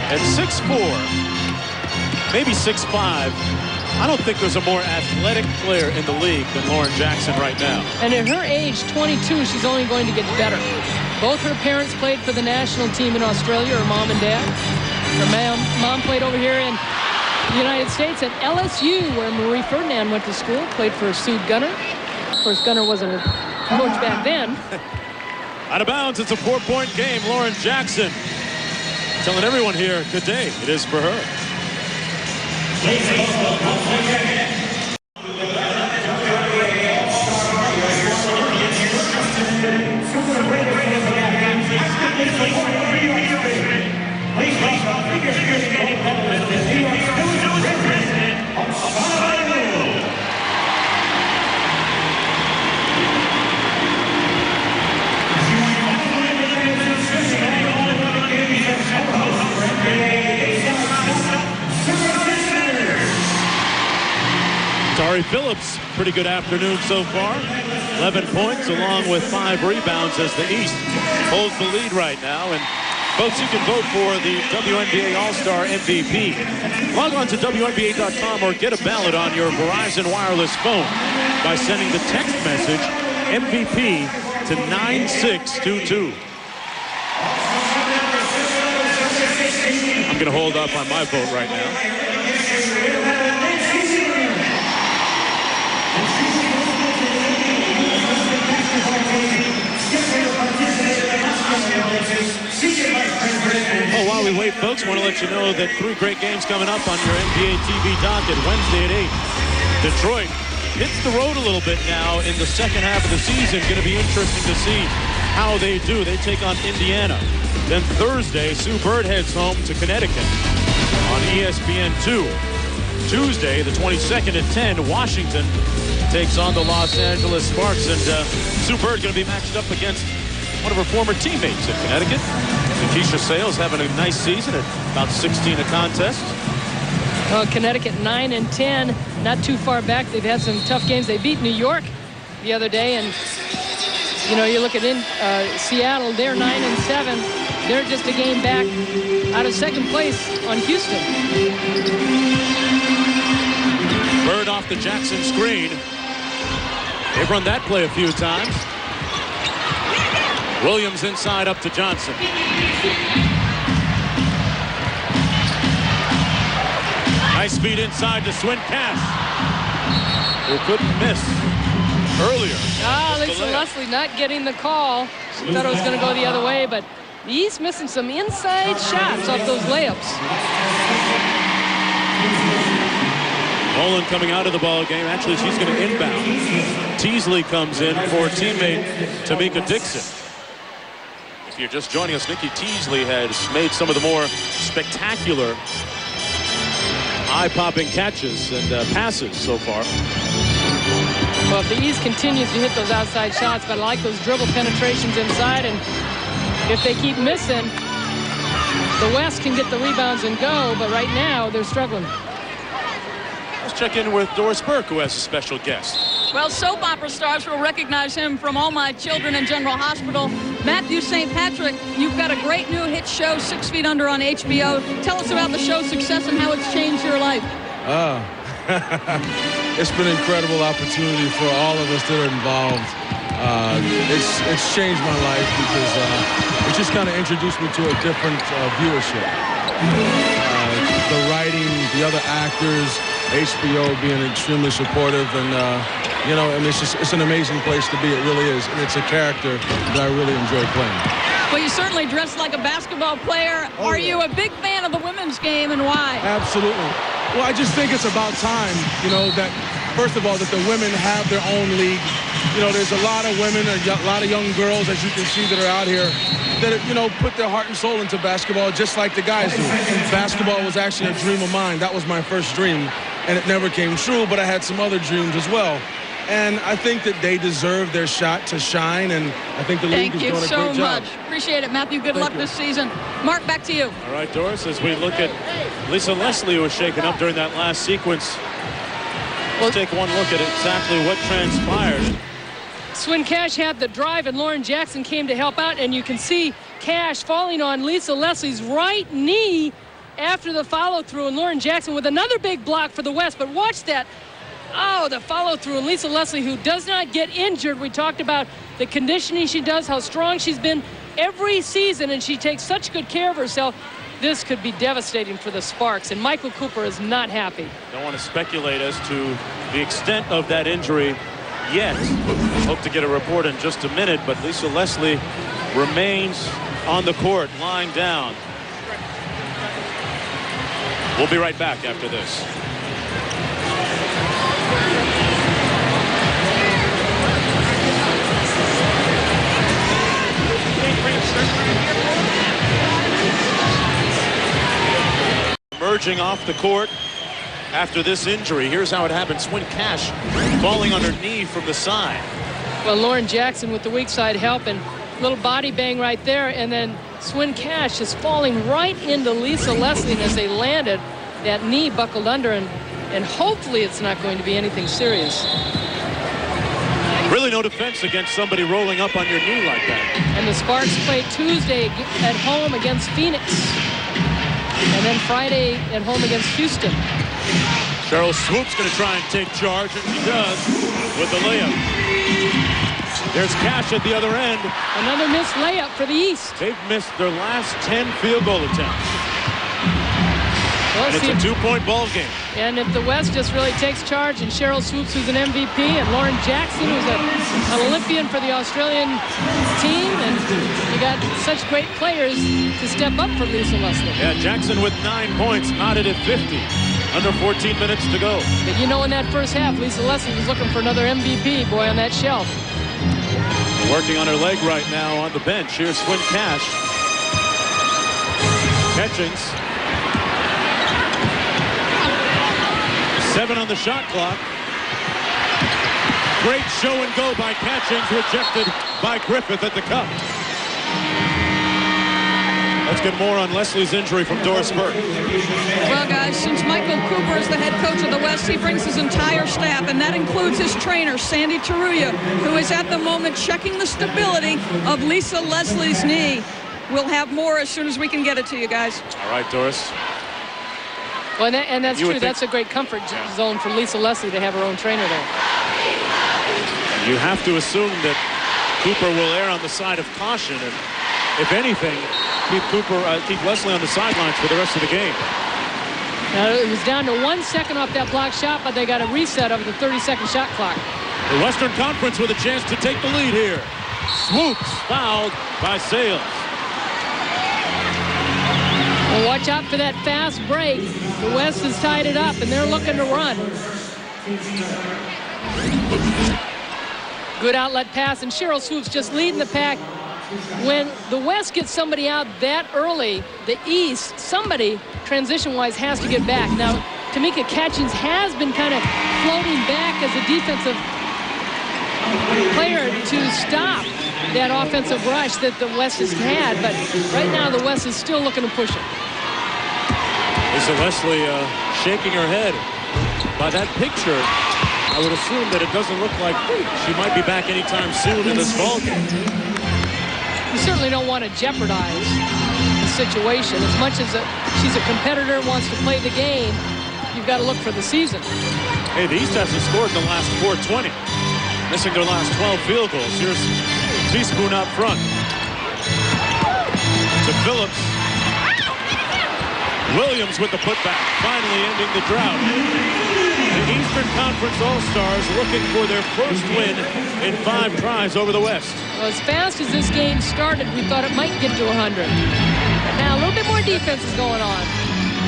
At 6'4", maybe 6'5", I don't think there's a more athletic player in the league than Lauren Jackson right now. And at her age, 22, she's only going to get better. Both her parents played for the national team in Australia, her mom and dad. Her mom played over here in the United States at LSU, where Marie Ferdinand went to school, played for Sue Gunner. Of course, Gunner wasn't a coach back then. Out of bounds, it's a 4-point game. Lauren Jackson telling everyone here, good day. It is for her. Tari Phillips, pretty good afternoon so far. 11 points along with 5 rebounds as the East holds the lead right now. And folks, you can vote for the WNBA All-Star MVP. Log on to WNBA.com or get a ballot on your Verizon wireless phone by sending the text message MVP to 9622. I'm going to hold up on my vote right now. Oh, while we wait, folks, want to let you know that 3 great games coming up on your NBA TV docket. Wednesday at 8. Detroit hits the road a little bit now in the second half of the season. Going to be interesting to see how they do. They take on Indiana. Then Thursday, Sue Bird heads home to Connecticut on ESPN2. Tuesday, the 22nd at 10, Washington takes on the Los Angeles Sparks. And Sue Bird going to be matched up against one of her former teammates at Connecticut. Nykesha Sales having a nice season at about 16 a contest. Well, Connecticut 9-10, not too far back. They've had some tough games. They beat New York the other day, and you know, you look at Seattle, they're 9-7. They're just a game back out of second place on Houston. Bird off the Jackson screen. They've run that play a few times. Williams inside up to Johnson. Nice speed inside to Swin Cash, who couldn't miss earlier. Lisa Leslie not getting the call. She thought it was going to go the other way, but he's missing some inside shots off those layups. Nolan coming out of the ball game. Actually, she's going to inbound. Teasley comes in for teammate Tamika Dixon. If you're just joining us, Nikki Teasley has made some of the more spectacular eye-popping catches and passes so far. Well, if the East continues to hit those outside shots, but I like those dribble penetrations inside, and if they keep missing, the West can get the rebounds and go, but right now they're struggling. Let's check in with Doris Burke, who has a special guest. Well, soap opera stars will recognize him from All My Children and General Hospital. Matthew St. Patrick, you've got a great new hit show, 6 Feet Under on HBO. Tell us about the show's success and how it's changed your life. It's been an incredible opportunity for all of us that are involved. It's changed my life because it just kind of introduced me to a different viewership. The writing, the other actors, HBO being extremely supportive, and you know, and it's an amazing place to be. It really is, and it's a character that I really enjoy playing. Well, you certainly dress like a basketball player. Are you a big fan of the women's game, and why? Absolutely. Well, I just think it's about time, you know, that first of all, that the women have their own league. You know, there's a lot of women, a lot of young girls, as you can see, that are out here that, you know, put their heart and soul into basketball just like the guys do. Basketball was actually a dream of mine. That was my first dream, and it never came true, but I had some other dreams as well. And I think that they deserve their shot to shine, and I think the league is doing a great job. Thank you so much. Appreciate it, Matthew. Good luck this season. Mark, back to you. All right, Doris, as we look at Lisa Leslie, who was shaken up during that last sequence, let's take one look at exactly what transpired. Swin Cash had the drive, and Lauren Jackson came to help out, and you can see Cash falling on Lisa Leslie's right knee after the follow-through, and Lauren Jackson with another big block for the West. But watch that. Oh, the follow-through, and Lisa Leslie, who does not get injured. We talked about the conditioning she does, how strong she's been every season, and she takes such good care of herself. This could be devastating for the Sparks, and Michael Cooper is not happy. Don't want to speculate as to the extent of that injury yet. Hope to get a report in just a minute, but Lisa Leslie remains on the court, lying down. We'll be right back after this. Emerging off the court after this injury. Here's how it happened. Swin Cash falling on her knee from the side. Well, Lauren Jackson with the weak side help, and little body bang right there, and then Swin Cash is falling right into Lisa Leslie, and as they landed, that knee buckled under, and hopefully it's not going to be anything serious. Really no defense against somebody rolling up on your knee like that. And the Sparks play Tuesday at home against Phoenix, and then Friday at home against Houston. Cheryl Swoopes going to try and take charge, and she does with the layup. There's Cash at the other end. Another missed layup for the East. They've missed their last 10 field goal attempts. Well, and it's a two-point ball game. And if the West just really takes charge, and Cheryl Swoopes, who's an MVP, and Lauren Jackson, who's an Olympian for the Australian team, and you got such great players to step up for Lisa Leslie. Yeah, Jackson with 9 points, knotted at 50. Under 14 minutes to go. But you know, in that first half, Lisa Leslie was looking for another MVP, boy, on that shelf. Working on her leg right now on the bench. Here's Swin Cash. Catchings. 7 on the shot clock. Great show and go by Catchings, rejected by Griffith at the cup. Let's get more on Leslie's injury from Doris Burke. Well, guys, since Michael Cooper is the head coach of the West, he brings his entire staff, and that includes his trainer, Sandy Taruya, who is at the moment checking the stability of Lisa Leslie's knee. We'll have more as soon as we can get it to you guys. All right, Doris. Well, and that's true. That's a great comfort zone for Lisa Leslie to have her own trainer there. You have to assume that Cooper will err on the side of caution, and if anything, keep Wesley on the sidelines for the rest of the game. It was down to 1 second off that block shot, but they got a reset of the 30-second shot clock. The Western Conference with a chance to take the lead here. Swoopes fouled by Sales. Well, watch out for that fast break. The West has tied it up, and they're looking to run. Good outlet pass, and Cheryl Swoopes just leading the pack. When the West gets somebody out that early, the East, somebody transition-wise has to get back. Now, Tamika Catchings has been kind of floating back as a defensive player to stop that offensive rush that the West has had, but right now the West is still looking to push it. Lisa Leslie shaking her head. By that picture, I would assume that it doesn't look like she might be back anytime soon in this ballgame. You certainly don't want to jeopardize the situation. As much as she's a competitor, wants to play the game, you've got to look for the season. Hey, the East hasn't scored in the last 420. Missing their last 12 field goals. Here's Teaspoon out front. To Phillips. Williams with the putback, finally ending the drought. The Eastern Conference All-Stars looking for their first win in 5 tries over the West. Well, as fast as this game started, we thought it might get to 100. But now a little bit more defense is going on.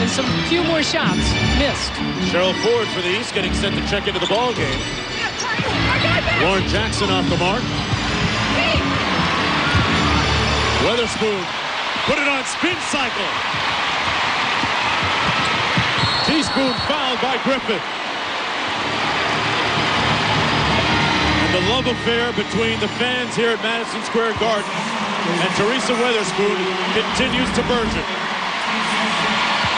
And some few more shots missed. Cheryl Ford for the East getting set to check into the ball game. Lauren Jackson off the mark. Weatherspoon put it on spin cycle. Teaspoon fouled by Griffith. And the love affair between the fans here at Madison Square Garden and Teresa Weatherspoon continues to burgeon.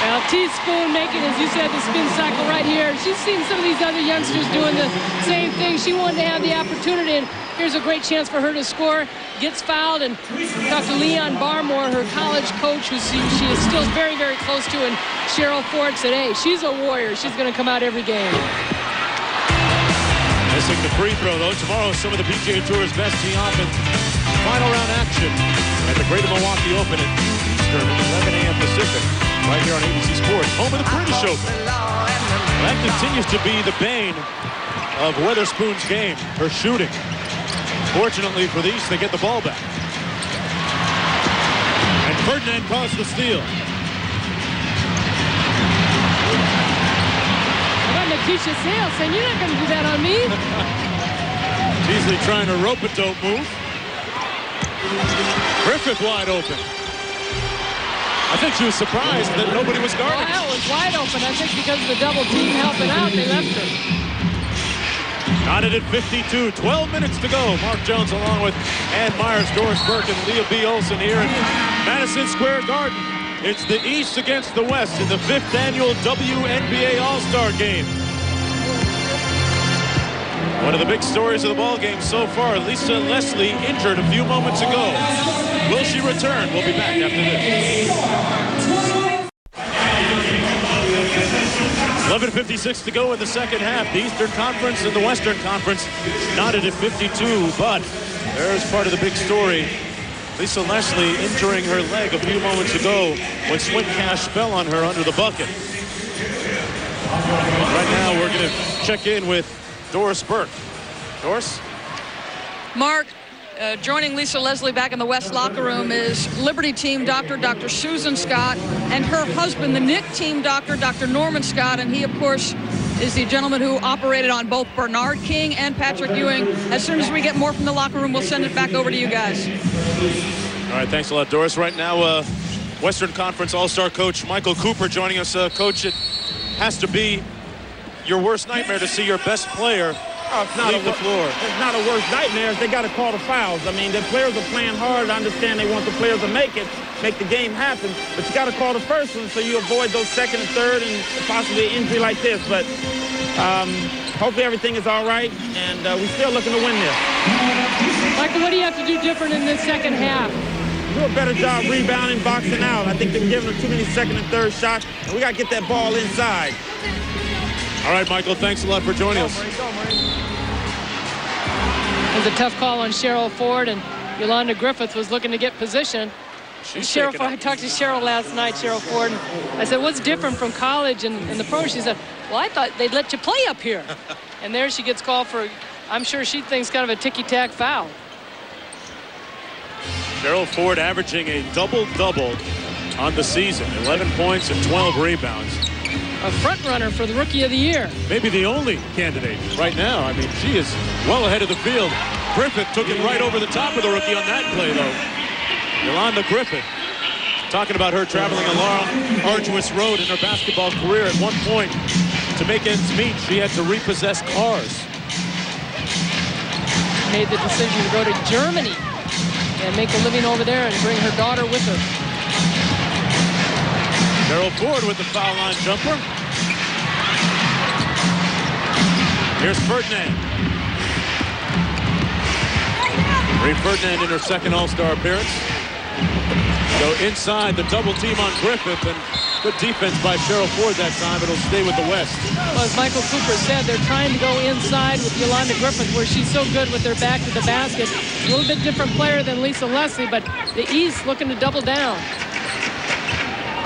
Now, Teaspoon making, as you said, the spin cycle right here. She's seen some of these other youngsters doing the same thing. She wanted to have the opportunity, and here's a great chance for her to score. Gets fouled, and Dr. Leon Barmore, her college coach, who she is still very, very close to, and Cheryl Ford said, hey, she's a warrior. She's going to come out every game. Missing the free throw, though. Tomorrow, some of the PGA Tour's best tee off in final round action at the Greater Milwaukee Open at Eastern at 11 a.m. Pacific. Right here on ABC Sports, home of the British Open. That continues to be the bane of Weatherspoon's game, her shooting. Fortunately for the East, they get the ball back. And Ferdinand caused the steal. How about Nykesha Sales saying, you're not going to do that on me? Teasley trying a rope-a-dope move. Griffith wide open. I think she was surprised that nobody was guarding. Well, it was wide open. I think because of the double team helping out, they left her. Knotted at 52. 12 minutes to go. Mark Jones along with Ann Myers, Doris Burke, and Leah B. Olson here in Madison Square Garden. It's the East against the West in the 5th annual WNBA All-Star Game. One of the big stories of the ball game so far, Lisa Leslie injured a few moments ago. Will she return? We'll be back after this. 11:56 to go in the second half. The Eastern Conference and the Western Conference knotted at 52, but there's part of the big story. Lisa Leslie injuring her leg a few moments ago when Swin Cash fell on her under the bucket. Right now we're going to check in with Doris Burke. Doris? Mark, joining Lisa Leslie back in the West locker room is Liberty team doctor, Dr. Susan Scott, and her husband, the Nick team doctor, Dr. Norman Scott, and he, of course, is the gentleman who operated on both Bernard King and Patrick Ewing. As soon as we get more from the locker room, we'll send it back over to you guys. All right, thanks a lot, Doris. Right now, Western Conference All-Star coach Michael Cooper joining us. Coach, it has to be your worst nightmare to see your best player leave the floor. It's not a worst nightmare. They got to call the fouls. I mean, the players are playing hard. I understand they want the players to make the game happen, but you got to call the first one so you avoid those second and third and possibly an injury like this. But hopefully everything is all right, and we're still looking to win this. Michael, what do you have to do different in this second half? Do a better job rebounding, boxing out. I think they're giving them too many second and third shots, and we got to get that ball inside. All right, Michael, thanks a lot for joining us. It was a tough call on Cheryl Ford, and Yolanda Griffith was looking to get position. Cheryl Ford, I talked to Cheryl last night, Cheryl Ford, and I said, what's different from college and the pro? She said, well, I thought they'd let you play up here. And there she gets called for, I'm sure she thinks, kind of a ticky-tack foul. Cheryl Ford averaging a double-double on the season, 11 points and 12 rebounds. A front runner for the Rookie of the Year. Maybe the only candidate right now. I mean, she is well ahead of the field. Griffith took it right over the top of the rookie on that play, though. Yolanda Griffith, talking about her traveling a long, arduous road in her basketball career. At one point, to make ends meet, she had to repossess cars. Made the decision to go to Germany and make a living over there and bring her daughter with her. Cheryl Ford with the foul line jumper. Here's Ferdinand. Marie Ferdinand in her second All-Star appearance. Go inside the double team on Griffith, and good defense by Cheryl Ford that time. It'll stay with the West. Well, as Michael Cooper said, they're trying to go inside with Yolanda Griffith, where she's so good with her back to the basket. A little bit different player than Lisa Leslie, but the East looking to double down.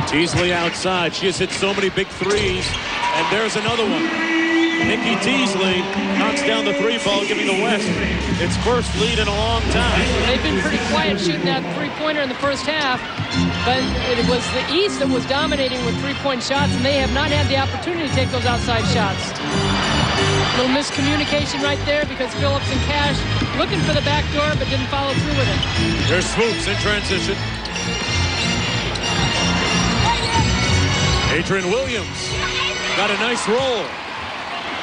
Teasley outside. She has hit so many big threes, and there's another one. Nikki Teasley knocks down the three ball, giving the West its first lead in a long time. They've been pretty quiet shooting that three-pointer in the first half, but it was the East that was dominating with three-point shots, and they have not had the opportunity to take those outside shots. A little miscommunication right there because Phillips and Cash looking for the back door, but didn't follow through with it. There's Swoopes in transition. Adrian Williams got a nice roll.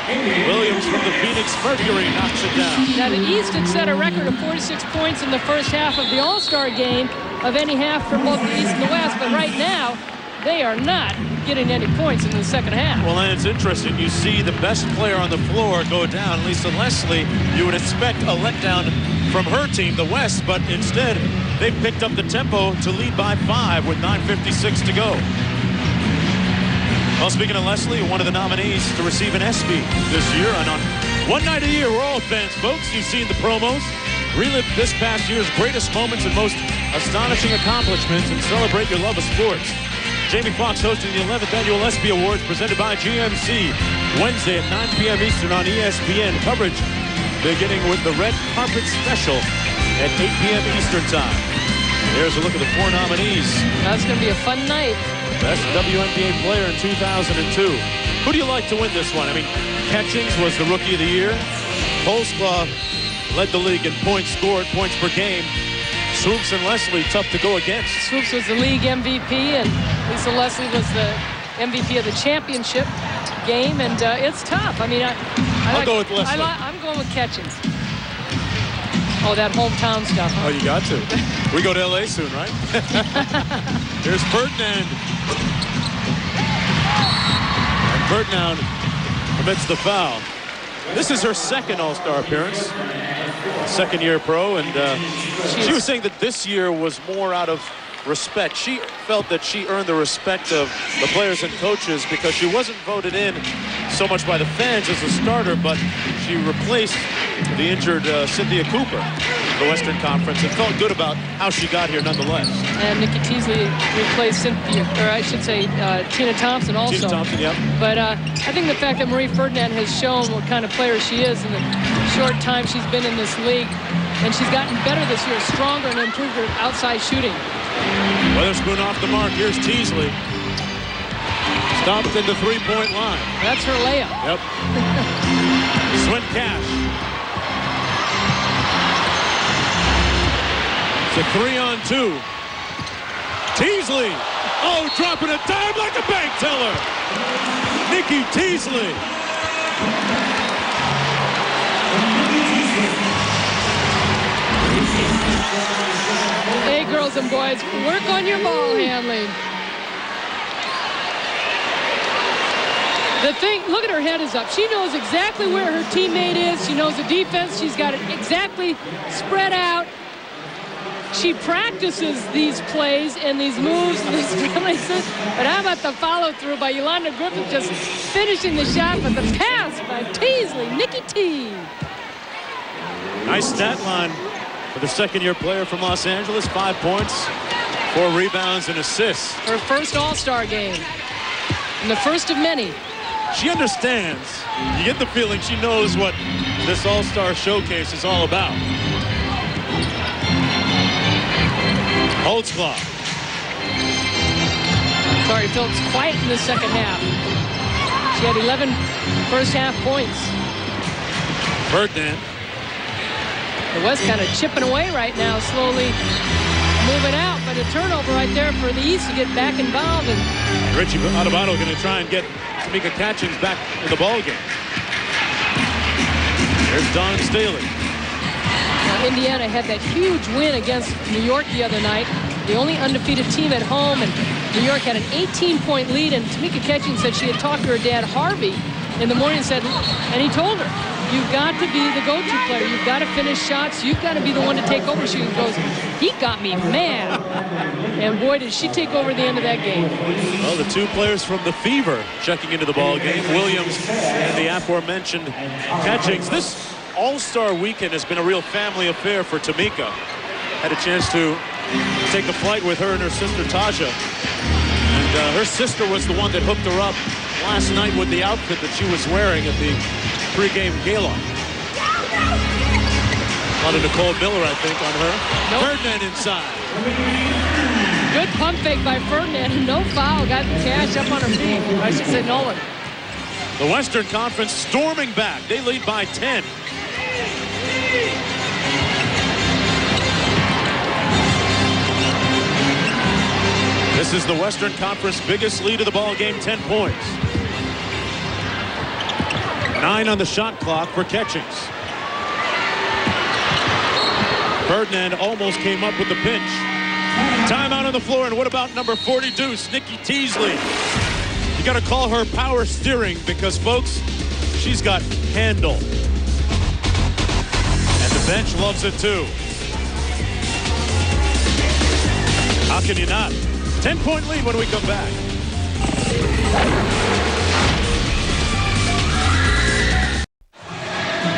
Williams from the Phoenix Mercury knocks it down. Now the East had set a record of 46 points in the first half of the All-Star game of any half for both the East and the West, but right now they are not getting any points in the second half. Well, and it's interesting. You see the best player on the floor go down. Lisa Leslie, you would expect a letdown from her team, the West, but instead they've picked up the tempo to lead by 5 with 9:56 to go. Well, speaking of Leslie, one of the nominees to receive an ESPY this year, and on one night a year, we're all fans, folks. You've seen the promos. Relive this past year's greatest moments and most astonishing accomplishments and celebrate your love of sports. Jamie Foxx hosting the 11th Annual ESPY Awards presented by GMC. Wednesday at 9 p.m. Eastern on ESPN. Coverage beginning with the Red Carpet Special at 8 p.m. Eastern Time. There's a look at the 4 nominees. That's going to be a fun night. Best WNBA player in 2002. Who do you like to win this one? I mean, Catchings was the Rookie of the Year. Holdsclaw led the league in points scored, points per game. Swoopes and Leslie, tough to go against. Swoopes was the league MVP, and Lisa Leslie was the MVP of the championship game, and it's tough. I mean, I'll go with Leslie. I'm going with Catchings. Oh, that hometown stuff. Huh? Oh, you got to. We go to L.A. soon, right? Here's Ferdinand. And Ferdinand commits the foul. This is her second All-Star appearance. Second-year pro, and she was saying that this year was more out of respect. She felt that she earned the respect of the players and coaches because she wasn't voted in so much by the fans as a starter, but she replaced the injured Cynthia Cooper in the Western Conference and felt good about how she got here nonetheless. And Nikki Teasley replaced Cynthia, or I should say Tina Thompson also. Tina Thompson, yep. But I think the fact that Marie Ferdinand has shown what kind of player she is in the short time she's been in this league, and she's gotten better this year, stronger, and improved her outside shooting. Weatherspoon off the mark. Here's Teasley. Stopped in the three-point line. That's her layup. Yep. Swin Cash. It's a 3-on-2. Teasley. Oh, dropping a dime like a bank teller. Nikki Teasley. Hey, girls and boys, work on your ball handling. The thing, look at her head is up. She knows exactly where her teammate is. She knows the defense. She's got it exactly spread out. She practices these plays and these moves and these releases. But how about the follow-through by Yolanda Griffith just finishing the shot, but the pass by Teasley, Nikki T. Nice stat line for the second-year player from Los Angeles. 5 points, 4 rebounds, and assists. Her first All-Star game. And the first of many. She understands. You get the feeling she knows what this All-Star showcase is all about. Holdsclaw. Sorry, Phillips quiet in the second half. She had 11 first half points. Ferdinand. The West kind of chipping away right now, slowly moving out, but a turnover right there for the East to get back involved. And Richie Adubato going to try and get Tamika Catchings back in the ball game. There's Don Staley. Now, Indiana had that huge win against New York the other night, the only undefeated team at home, and New York had an 18-point lead, and Tamika Catchings said she had talked to her dad, Harvey, in the morning, and he told her, you've got to be the go-to player. You've got to finish shots. You've got to be the one to take over. She goes, he got me mad. And boy, did she take over the end of that game. Well, the 2 players from the Fever checking into the ball game, Williams and the aforementioned Catchings. This All-Star weekend has been a real family affair for Tamika. Had a chance to take a flight with her and her sister Tasha. And her sister was the one that hooked her up last night with the outfit that she was wearing at the pregame gala. A lot of Nicole Miller, I think, on her. Nope. Ferdinand inside. Good pump fake by Ferdinand. No foul. Got the cash up on her feet. I should say Nolan. The Western Conference storming back. They lead by 10. This is the Western Conference biggest lead of the ball game, 10 points. 9 on the shot clock for Catchings. Ferdinand almost came up with the pinch. Timeout on the floor, and what about number 42, Nikki Teasley? You got to call her power steering because, folks, she's got handle. And the bench loves it, too. How can you not? 10-point lead when we come back.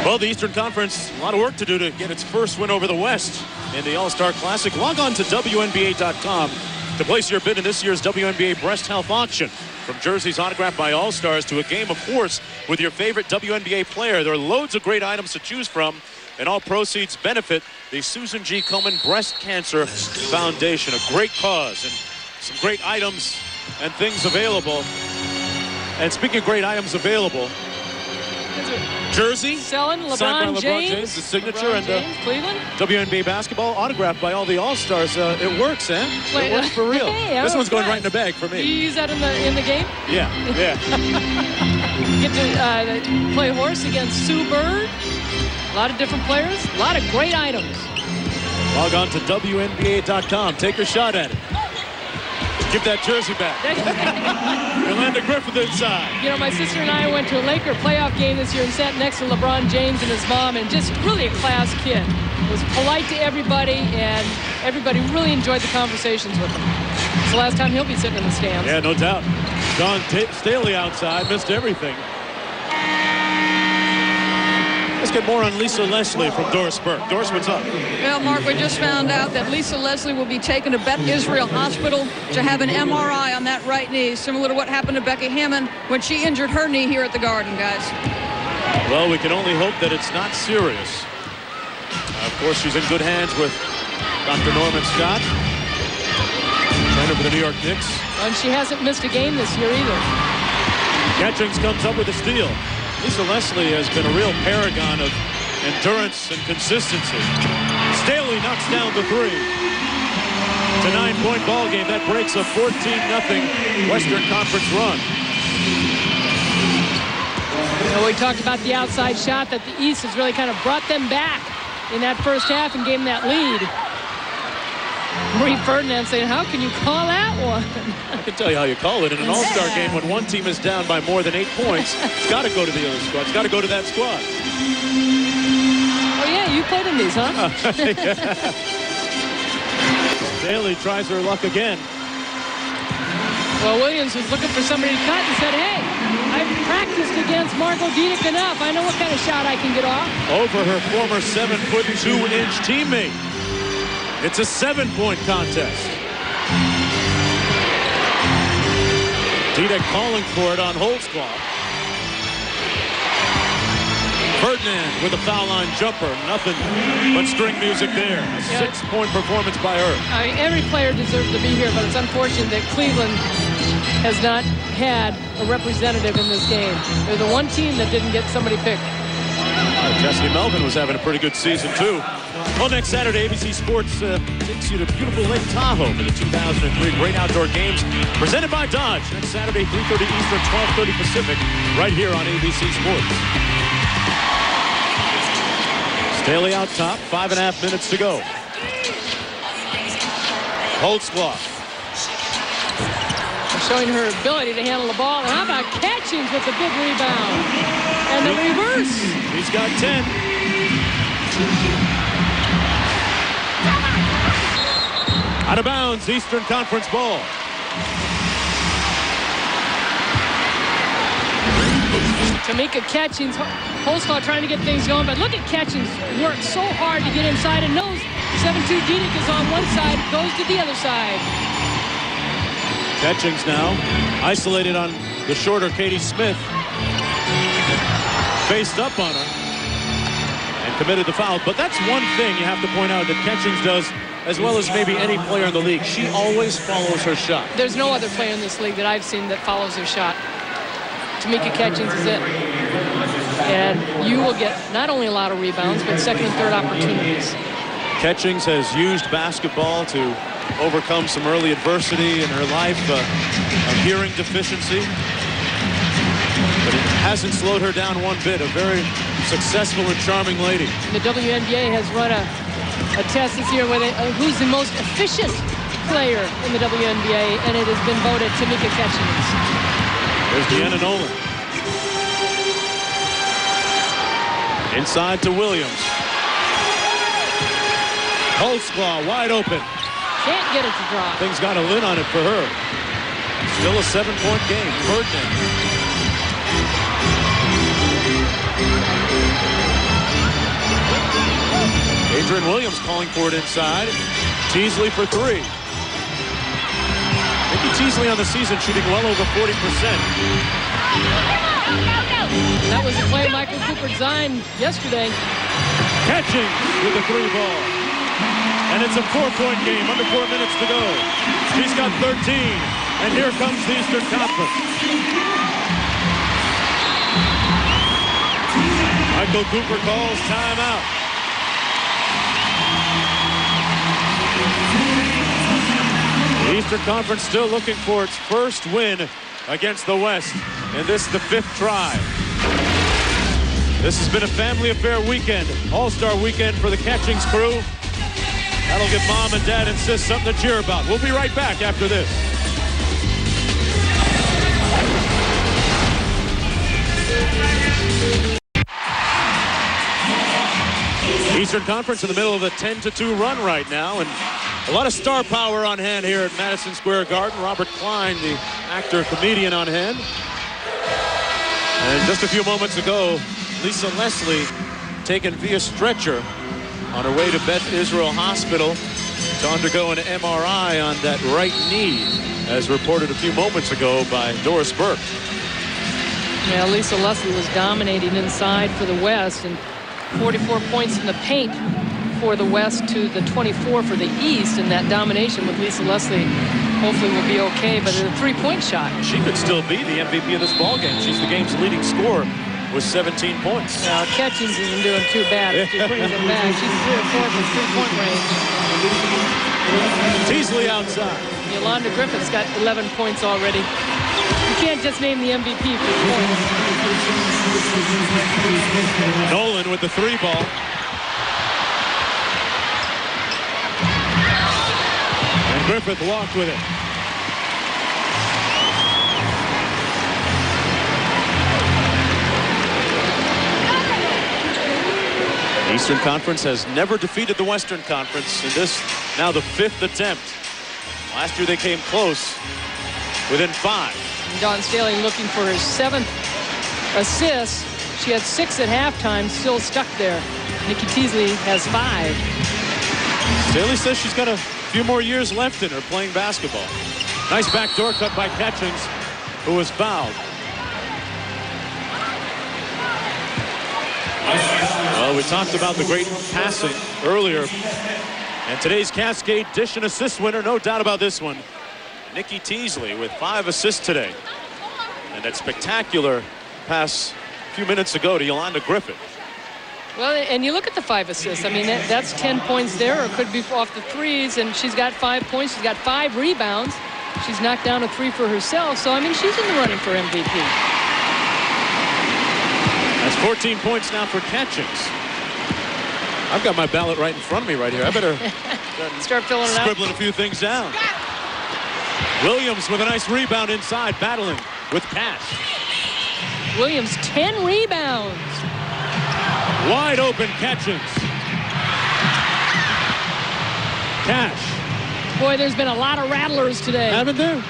Well, the Eastern Conference, a lot of work to do to get its first win over the West in the All-Star Classic. Log on to WNBA.com to place your bid in this year's WNBA Breast Health Auction. From jerseys autographed by All-Stars to a game of horse with your favorite WNBA player. There are loads of great items to choose from, and all proceeds benefit the Susan G. Komen Breast Cancer Foundation. A great cause and some great items and things available. And speaking of great items available, jersey selling signed by LeBron James, the signature, LeBron and James, Cleveland. WNBA basketball autographed by all the All-Stars. It works, eh? Wait, it works for real. Hey, this one's going good. right in the bag for me. You use that in the game? Yeah. Get to play horse against Sue Bird. A lot of different players. A lot of great items. Log on to WNBA.com. Take a shot at it. Give that jersey back. Yolanda Griffith inside. You know, my sister and I went to a Laker playoff game this year and sat next to LeBron James and his mom, and just really a class kid. Was polite to everybody, and everybody really enjoyed the conversations with him. It's the last time he'll be sitting in the stands. Yeah, no doubt. Don Staley outside, missed everything. Let's get more on Lisa Leslie from Doris Burke. Doris, what's up? Well, Mark, we just found out that Lisa Leslie will be taken to Beth Israel Hospital to have an MRI on that right knee, similar to what happened to Becky Hammon when she injured her knee here at the Garden, guys. Well, we can only hope that it's not serious. Of course, she's in good hands with Dr. Norman Scott, trainer for the New York Knicks. And she hasn't missed a game this year either. Catchings comes up with a steal. Lisa Leslie has been a real paragon of endurance and consistency. Staley knocks down the 3. It's a 9-point ball game. That breaks a 14-0 Western Conference run. So we talked about the outside shot that the East has really kind of brought them back in that first half and gave them that lead. Marie Ferdinand saying, how can you call that one? I can tell you how you call it. In an All-Star game, when one team is down by more than 8 points, it's got to go to the other squad. It's got to go to that squad. Oh, yeah, you played in these, huh? Staley tries her luck again. Well, Williams was looking for somebody to cut and said, hey, I've practiced against Margo enough. I know what kind of shot I can get off. Over her former 7'2" teammate. It's a 7-point contest. Dina calling for it on Holdsclaw. Ferdinand with a foul line jumper. Nothing but string music there. A 6-point performance by her. Every player deserves to be here, but it's unfortunate that Cleveland has not had a representative in this game. They're the one team that didn't get somebody picked. Chesley Melvin was having a pretty good season, too. Well, next Saturday, ABC Sports takes you to beautiful Lake Tahoe for the 2003 Great Outdoor Games, presented by Dodge. Next Saturday, 3:30 Eastern, 12:30 Pacific, right here on ABC Sports. Staley out top, 5.5 minutes to go. Holdsclaw. Showing her ability to handle the ball. And how about Catchings with the big rebound? And the reverse. He's got 10. Out of bounds, Eastern Conference ball. Tamika Catchings, Holdsclaw trying to get things going, but look at Catchings work so hard to get inside and knows 7'2" Dinick is on one side, goes to the other side. Catchings now isolated on the shorter Katie Smith. Faced up on her and committed the foul. But that's one thing you have to point out that Catchings does as well as maybe any player in the league. She always follows her shot. There's no other player in this league that I've seen that follows her shot. Tamika Catchings is it. And you will get not only a lot of rebounds, but second and third opportunities. Catchings has used basketball to overcome some early adversity in her life, a hearing deficiency. But it hasn't slowed her down one bit. A very successful and charming lady. The WNBA has run a test this year with who's the most efficient player in the WNBA, and it has been voted Tamika Catchings. There's Deanna Nolan. Inside to Williams. Holdsclaw wide open. Can't get it to drop. Things got a lid on it for her. Still a 7-point game. Ferdinand. Adrian Williams calling for it inside. Teasley for 3. Nikki Teasley on the season shooting well over 40%. That was the play Michael Cooper designed yesterday. Catching with the 3 ball. And it's a 4-point game, under 4 minutes to go. She's got 13, and here comes the Eastern Conference. Michael Cooper calls timeout. The Eastern Conference still looking for its first win against the West, and this is the 5th try. This has been a family affair weekend, all-star weekend for the Catchings crew. That'll give Mom and Dad and Sis something to cheer about. We'll be right back after this. Eastern Conference in the middle of a 10-2 run right now, and a lot of star power on hand here at Madison Square Garden. Robert Klein, the actor, comedian, on hand. And just a few moments ago, Lisa Leslie taken via stretcher on her way to Beth Israel Hospital to undergo an MRI on that right knee, as reported a few moments ago by Doris Burke. Yeah, Lisa Leslie was dominating inside for the West, and 44 points in the paint for the West to the 24 for the East, and that domination with Lisa Leslie hopefully will be okay, but a 3-point shot. She could still be the MVP of this ballgame. She's the game's leading scorer with 17 points. Now, Catchings isn't doing too bad if she brings them back. She's 3 or 4 from 3-point range. Teasley outside. Yolanda Griffith's got 11 points already. You can't just name the MVP for points. Nolan with the 3 ball. And Griffith walked with it. Eastern Conference has never defeated the Western Conference in this, now the 5th attempt. Last year they came close. within 5. Dawn Staley looking for her 7th assist. She had 6 at halftime, still stuck there. Nikki Teasley has 5. Staley says she's got a few more years left in her playing basketball. Nice backdoor cut by Catchings, who was fouled. Well, we talked about the great passing earlier. And today's Cascade Dish and Assist winner, no doubt about this one, Nikki Teasley with 5 assists today. And that spectacular pass a few minutes ago to Yolanda Griffith. Well, and you look at the 5 assists. I mean, that's 10 points there, or it could be off the threes, and she's got 5 points. She's got 5 rebounds. She's knocked down a 3 for herself. So, I mean, she's in the running for MVP. That's 14 points now for Catchings. I've got my ballot right in front of me right here. I better start filling it out. Scribbling a few things down. Williams with a nice rebound inside, battling with Cash. Williams, 10 rebounds. Wide open Catchings. Cash. Boy, there's been a lot of rattlers today. Haven't there?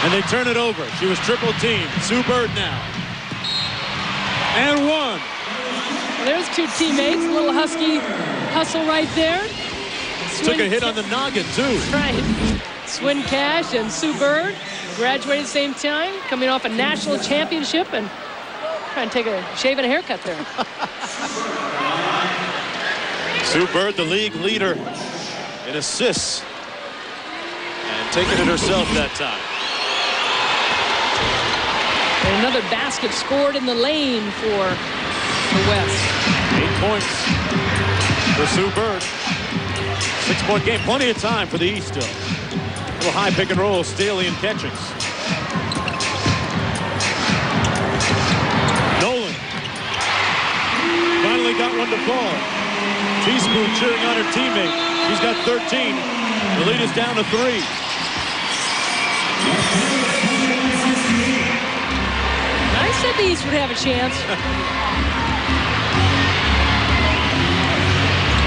And they turn it over. She was triple teamed. Sue Bird now. And 1. Well, there's 2 teammates. A little Husky hustle right there. Took a hit on the noggin, too. Right. Swin Cash and Sue Bird graduated at the same time, coming off a national championship and trying to take a shave and a haircut there. Sue Bird, the league leader in assists, and taking it herself that time. And another basket scored in the lane for the West. 8 points for Sue Bird. 6-point game. Plenty of time for the East still. A little high pick and roll, Staley and Catchings. Nolan finally got one to fall. Teaspoon cheering on her teammate. She's got 13. The lead is down to 3. I said the East would have a chance.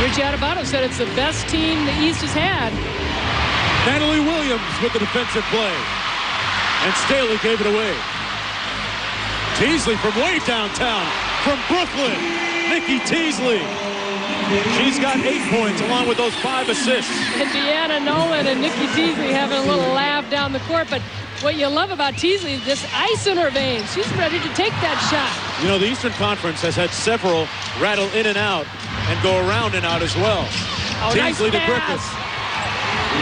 Richie Adebato said it's the best team the East has had. Natalie Williams with the defensive play. And Staley gave it away. Teasley from way downtown. From Brooklyn, Nikki Teasley. She's got 8 points along with those 5 assists. And Deanna, Nolan, and Nikki Teasley having a little laugh down the court. But what you love about Teasley is this ice in her veins. She's ready to take that shot. You know, the Eastern Conference has had several rattle in and out and go around and out as well. Oh, Teasley nice to Griffith.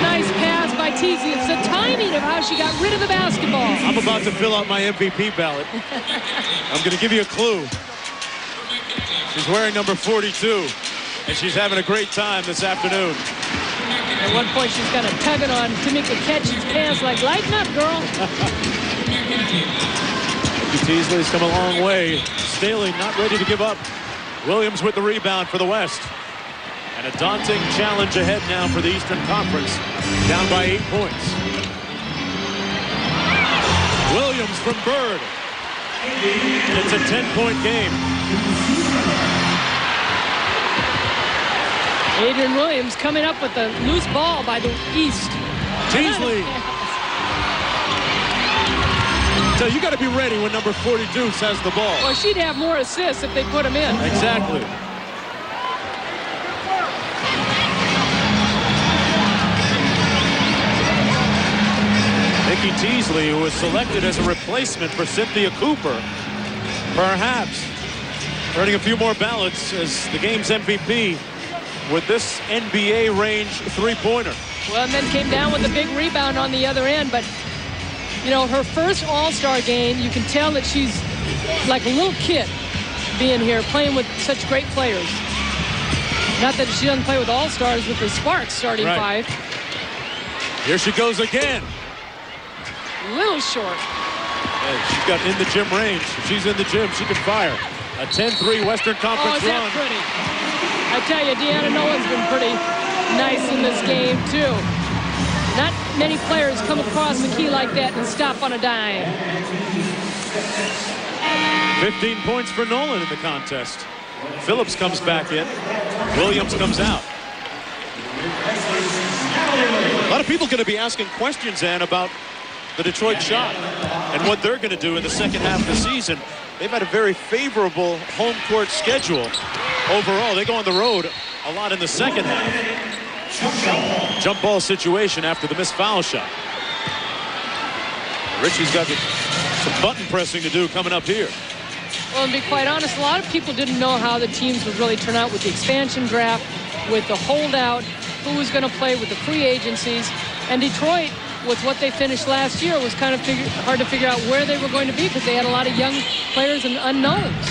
Nice pass by Teasley. It's the timing of how she got rid of the basketball. I'm about to fill out my MVP ballot. I'm going to give you a clue. She's wearing number 42, and she's having a great time this afternoon. At one point, she's kind of tugging on Tamika Ketch's pants like, lighten up, girl. Teasley's come a long way. Staley not ready to give up. Williams with the rebound for the West. And a daunting challenge ahead now for the Eastern Conference. Down by 8 points. Williams from Bird. It's a 10-point game. Adrian Williams coming up with a loose ball by the East. Teasley. So you got to be ready when number 42 has the ball. Well, she'd have more assists if they put him in. Exactly. Nikki Teasley, who was selected as a replacement for Cynthia Cooper, perhaps earning a few more ballots as the game's MVP with this NBA range three-pointer. Well, and then came down with a big rebound on the other end, but you know, her first All-Star game, you can tell that she's like a little kid being here, playing with such great players. Not that she doesn't play with All-Stars with the Sparks starting five. Here she goes again. Little short. Hey, she's got in the gym range. If she's in the gym, she can fire. A 10-3 Western Conference run. Oh, is that pretty? I tell you, Deanna Nolan's been pretty nice in this game, too. Not many players come across the key like that and stop on a dime. 15 points for Nolan in the contest. Phillips comes back in. Williams comes out. A lot of people going to be asking questions, Ann, about the Detroit Shot and what they're going to do in the second half of the season. They've had a very favorable home court schedule overall. They go on the road a lot in the second half. Jump ball situation after the missed foul shot. Richie's got some button pressing to do coming up here. Well, and to be quite honest, a lot of people didn't know how the teams would really turn out with the expansion draft, with the holdout, who was going to play with the free agencies. And Detroit, with what they finished last year, was kind of hard to figure out where they were going to be because they had a lot of young players and unknowns.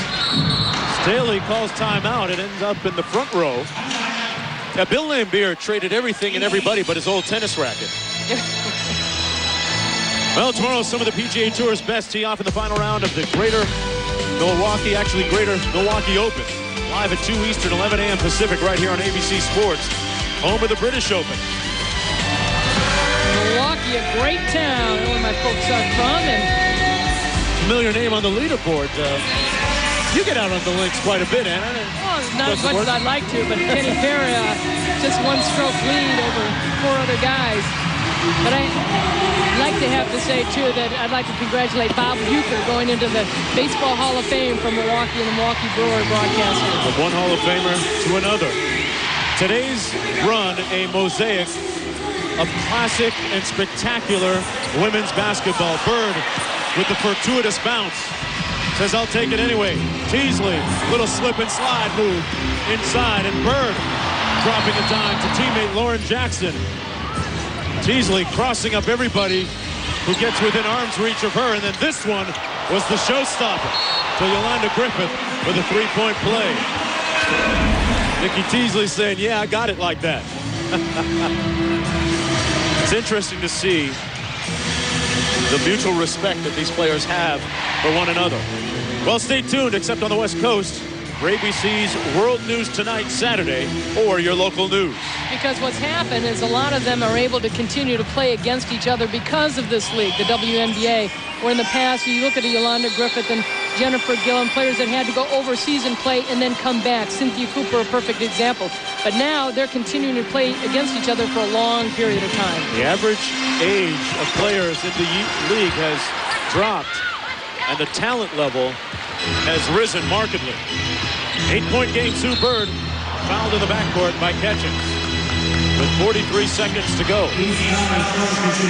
Staley calls timeout. It ends up in the front row. Bill Laimbeer traded everything and everybody but his old tennis racket. Well, tomorrow some of the PGA Tour's best tee off in the final round of the Greater Milwaukee Open. Live at 2 Eastern, 11 a.m. Pacific, right here on ABC Sports, home of the British Open. Milwaukee, a great town, where my folks are from, and familiar name on the leaderboard. You get out on the links quite a bit, Anna. Well, not as much as I'd like to, but Kenny Perry, just one stroke lead over 4 other guys. But I'd like to have to say, too, that I'd like to congratulate Bob Bucher going into the Baseball Hall of Fame from Milwaukee and the Milwaukee Brewer broadcaster. From one Hall of Famer to another. Today's run, a mosaic of classic and spectacular women's basketball. Bird with the fortuitous bounce. Says, I'll take it anyway. Teasley, little slip and slide move inside, and Bird dropping a dime to teammate Lauren Jackson. Teasley crossing up everybody who gets within arm's reach of her, and then this one was the showstopper to Yolanda Griffith for the three-point play. Nikki Teasley saying, yeah, I got it like that. It's interesting to see the mutual respect that these players have for one another. Well, stay tuned, except on the West Coast, for ABC's World News Tonight Saturday, or your local news. Because what's happened is a lot of them are able to continue to play against each other because of this league, the WNBA, where in the past you look at a Yolanda Griffith and Jennifer Gillen, players that had to go overseas and play and then come back. Cynthia Cooper, a perfect example. But now they're continuing to play against each other for a long period of time. The average age of players in the league has dropped, and the talent level has risen markedly. 8-point game, Sue Bird fouled in the backcourt by Catchings with 43 seconds to go.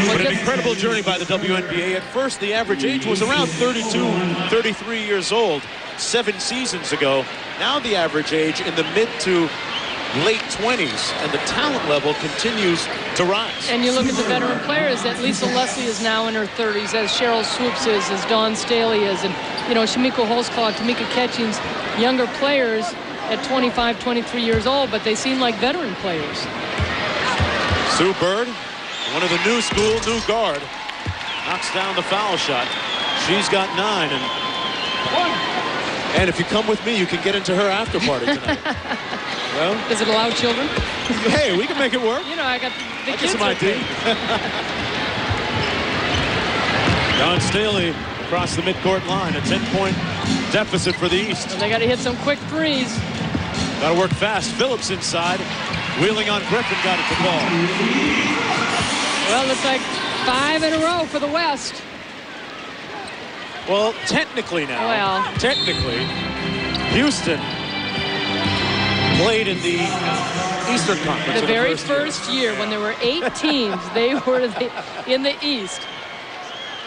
But an incredible journey by the WNBA. At first, the average age was around 32, 33 years old 7 seasons ago. Now the average age in the mid to late 20s, and the talent level continues to rise. And you look at the veteran players, that Lisa Leslie is now in her 30s, as Cheryl Swoopes is, as Dawn Staley is, and, you know, Chamique Holdsclaw, Tamika Catchings, younger players at 25, 23 years old, but they seem like veteran players. Sue Bird, one of the new school, new guard, knocks down the foul shot. She's got 9, and if you come with me, you can get into her after party tonight. Well, does it allow children? Hey, we can make it work. You know, I got the kids. Some ID. Dawn Staley across the midcourt line, a 10-point deficit for the East. Well, they got to hit some quick threes. Got to work fast. Phillips inside, wheeling on Griffith, got it to fall. Well, looks like 5 in a row for the West. Well, technically now. Well, technically, Houston played in the Eastern Conference. The very first year when there were 8 teams, they were in the East.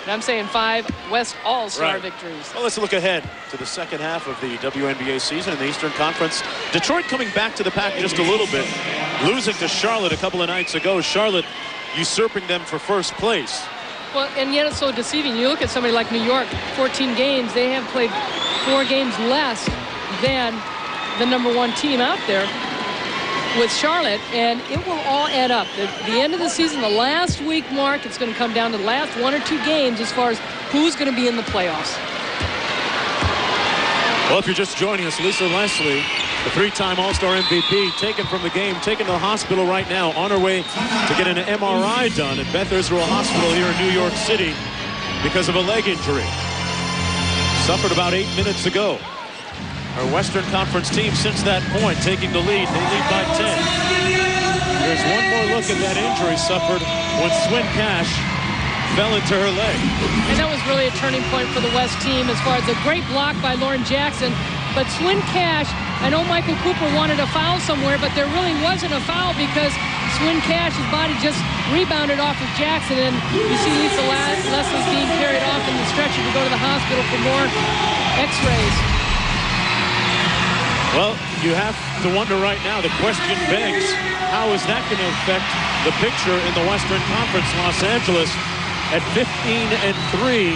And I'm saying 5 West All-Star victories. Well, let's look ahead to the second half of the WNBA season in the Eastern Conference. Detroit coming back to the pack just a little bit, losing to Charlotte a couple of nights ago. Charlotte usurping them for first place. Well, and yet it's so deceiving. You look at somebody like New York, 14 games. They have played 4 games less than the #1 team out there with Charlotte, and it will all add up. The end of the season, the last week mark, it's going to come down to the last 1 or 2 games as far as who's going to be in the playoffs. Well, if you're just joining us, Lisa Leslie, the 3-time All-Star MVP, taken from the game, taken to the hospital right now, on her way to get an MRI done at Beth Israel Hospital here in New York City because of a leg injury. Suffered about 8 minutes ago. Our Western Conference team since that point taking the lead. They lead by 10. Here's one more look at that injury suffered when Swin Cash fell into her leg. And that was really a turning point for the West team as far as a great block by Lauren Jackson. But Swin Cash, I know Michael Cooper wanted a foul somewhere, but there really wasn't a foul because Swin Cash's body just rebounded off of Jackson. And you see Lisa Leslie's being carried off in the stretcher to go to the hospital for more x-rays. Well, you have to wonder right now, the question begs, how is that going to affect the picture in the Western Conference? Los Angeles at 15-3,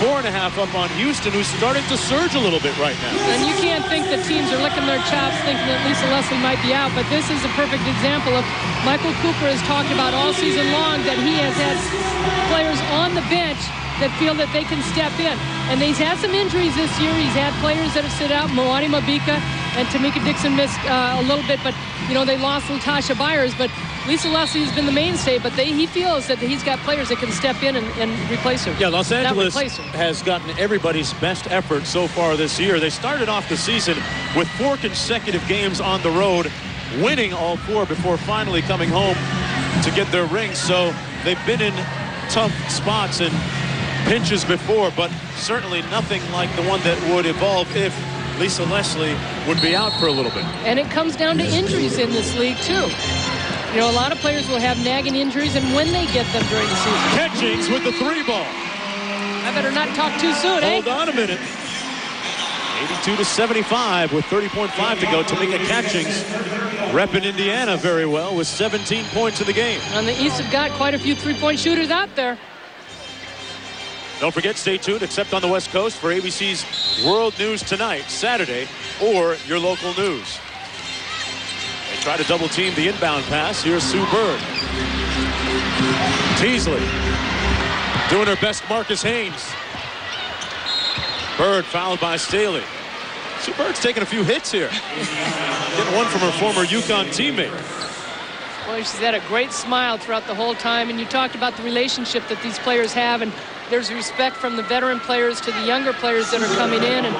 4.5 up on Houston, who's starting to surge a little bit right now. And you can't think that teams are licking their chops thinking that Lisa Leslie might be out, but this is a perfect example of Michael Cooper has talked about all season long that he has had players on the bench that feel that they can step in. And he's had some injuries this year. He's had players that have sit out. Moani Mabika and Tamika Dixon missed a little bit, but, you know, they lost Latasha Byers. But Lisa Leslie has been the mainstay, but he feels that he's got players that can step in and replace her. Yeah, Los Angeles has gotten everybody's best effort so far this year. They started off the season with 4 consecutive games on the road, winning all 4 before finally coming home to get their rings. So they've been in tough spots and pinches before, but certainly nothing like the one that would evolve if Lisa Leslie would be out for a little bit. And it comes down to injuries in this league, too. You know, a lot of players will have nagging injuries, and when they get them during the season. Catchings with the 3 ball. I better not talk too soon, Hold on a minute. 82-75 with 30.5 to go. Tamika Catchings repping Indiana very well with 17 points in the game. On the East have got quite a few three-point shooters out there. Don't forget, stay tuned, except on the West Coast, for ABC's World News Tonight, Saturday, or your local news. They try to double team the inbound pass. Here's Sue Bird. Teasley doing her best Marcus Haynes. Bird fouled by Staley. Sue Bird's taking a few hits here. Getting one from her former UConn teammate. Well, she's had a great smile throughout the whole time, and you talked about the relationship that these players have, and there's respect from the veteran players to the younger players that are coming in. And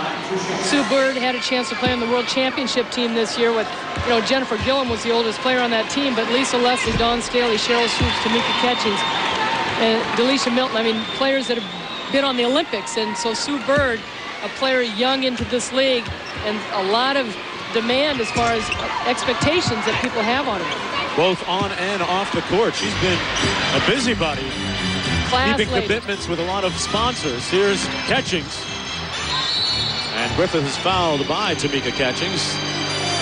Sue Bird had a chance to play on the World Championship team this year with, you know, Jennifer Gillum was the oldest player on that team, but Lisa Leslie, Dawn Staley, Cheryl Swoopes, Tamika Catchings, and Delisha Milton, I mean, players that have been on the Olympics. And so Sue Bird, a player young into this league, and a lot of demand as far as expectations that people have on her. Both on and off the court. She's been a busybody. Keeping commitments with a lot of sponsors. Here's Catchings. And Griffith is fouled by Tamika Catchings.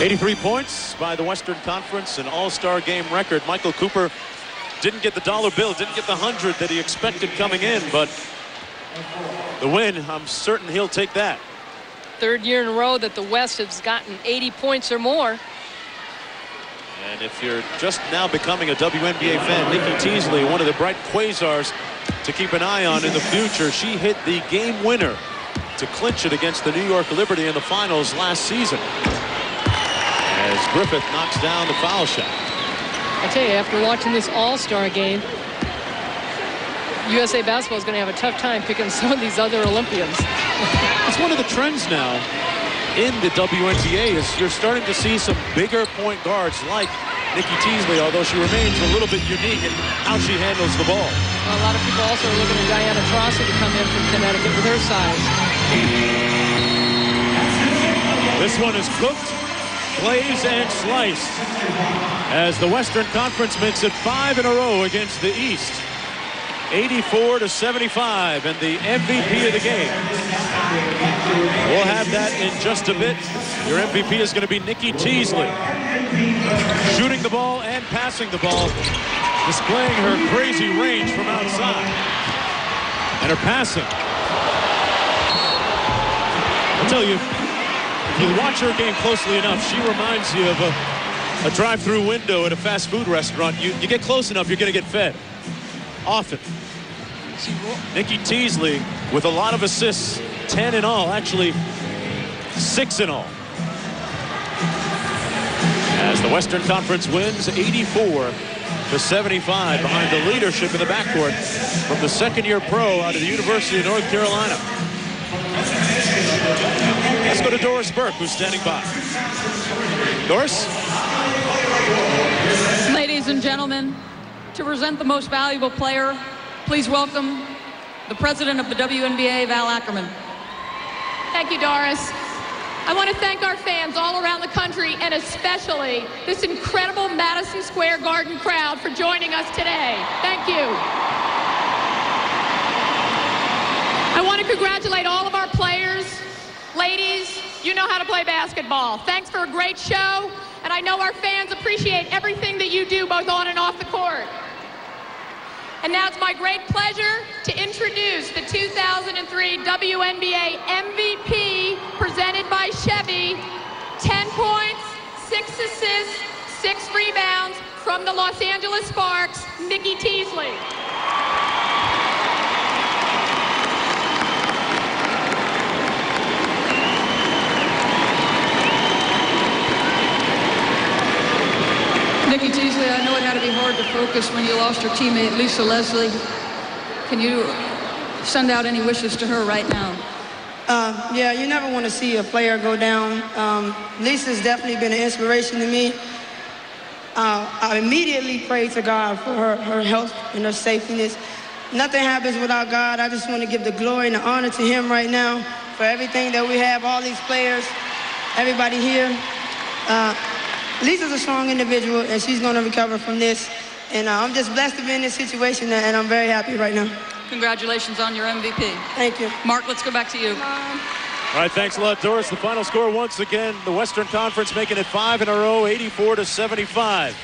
83 points by the Western Conference, an all-star game record. Michael Cooper didn't get the dollar bill, didn't get the 100 that he expected coming in, but the win, I'm certain he'll take that. Third year in a row that the West has gotten 80 points or more. And if you're just now becoming a WNBA fan, Nikki Teasley, one of the bright quasars to keep an eye on in the future. She hit the game winner to clinch it against the New York Liberty in the finals last season, as Griffith knocks down the foul shot. I tell you, after watching this all-star game, USA Basketball is going to have a tough time picking some of these other Olympians. It's one of the trends now in the WNBA is you're starting to see some bigger point guards like Nikki Teasley, although she remains a little bit unique in how she handles the ball. Well, a lot of people also are looking at Diana Taurasi to come in from Connecticut with her size. This one is cooked, glazed, and sliced as the Western Conference makes it 5 in a row against the East. 84-75, and the MVP of the game. We'll have that in just a bit. Your MVP is going to be Nikki Teasley. Shooting the ball and passing the ball, displaying her crazy range from outside. And her passing. I'll tell you, if you watch her game closely enough, she reminds you of a drive-through window at a fast food restaurant. You get close enough, you're going to get fed. Often. Nikki Teasley with a lot of assists, 10 in all, actually 6 in all. As the Western Conference wins 84-75 behind the leadership in the backcourt from the second-year pro out of the University of North Carolina. Let's go to Doris Burke, who's standing by. Doris? Ladies ladies and gentlemen, to present the most valuable player, please welcome the president of the WNBA, Val Ackerman. Thank you, Doris. I want to thank our fans all around the country and especially this incredible Madison Square Garden crowd for joining us today. Thank you. I want to congratulate all of our players. Ladies, you know how to play basketball. Thanks for a great show, and I know our fans appreciate everything that you do both on and off the court. And now it's my great pleasure to introduce the 2003 WNBA MVP presented by Chevy. 10 points, 6 assists, 6 rebounds from the Los Angeles Sparks, Nikki Teasley. Nikki Teasley, I know it had to be hard to focus when you lost your teammate, Lisa Leslie. Can you send out any wishes to her right now? Yeah, you never want to see a player go down. Lisa's definitely been an inspiration to me. I immediately pray to God for her health and her safetyness. Nothing happens without God. I just want to give the glory and the honor to him right now for everything that we have, all these players, everybody here. Lisa's a strong individual, and she's going to recover from this. And I'm just blessed to be in this situation, and I'm very happy right now. Congratulations on your MVP. Thank you. Mark, let's go back to you. All right, thanks a lot, Doris. The final score once again, the Western Conference making it 5 in a row, 84-75.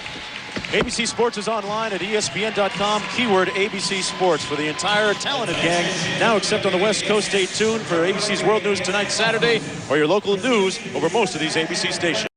ABC Sports is online at ESPN.com, keyword ABC Sports. For the entire talented gang, now except on the West Coast, stay tuned for ABC's World News Tonight, Saturday, or your local news over most of these ABC stations.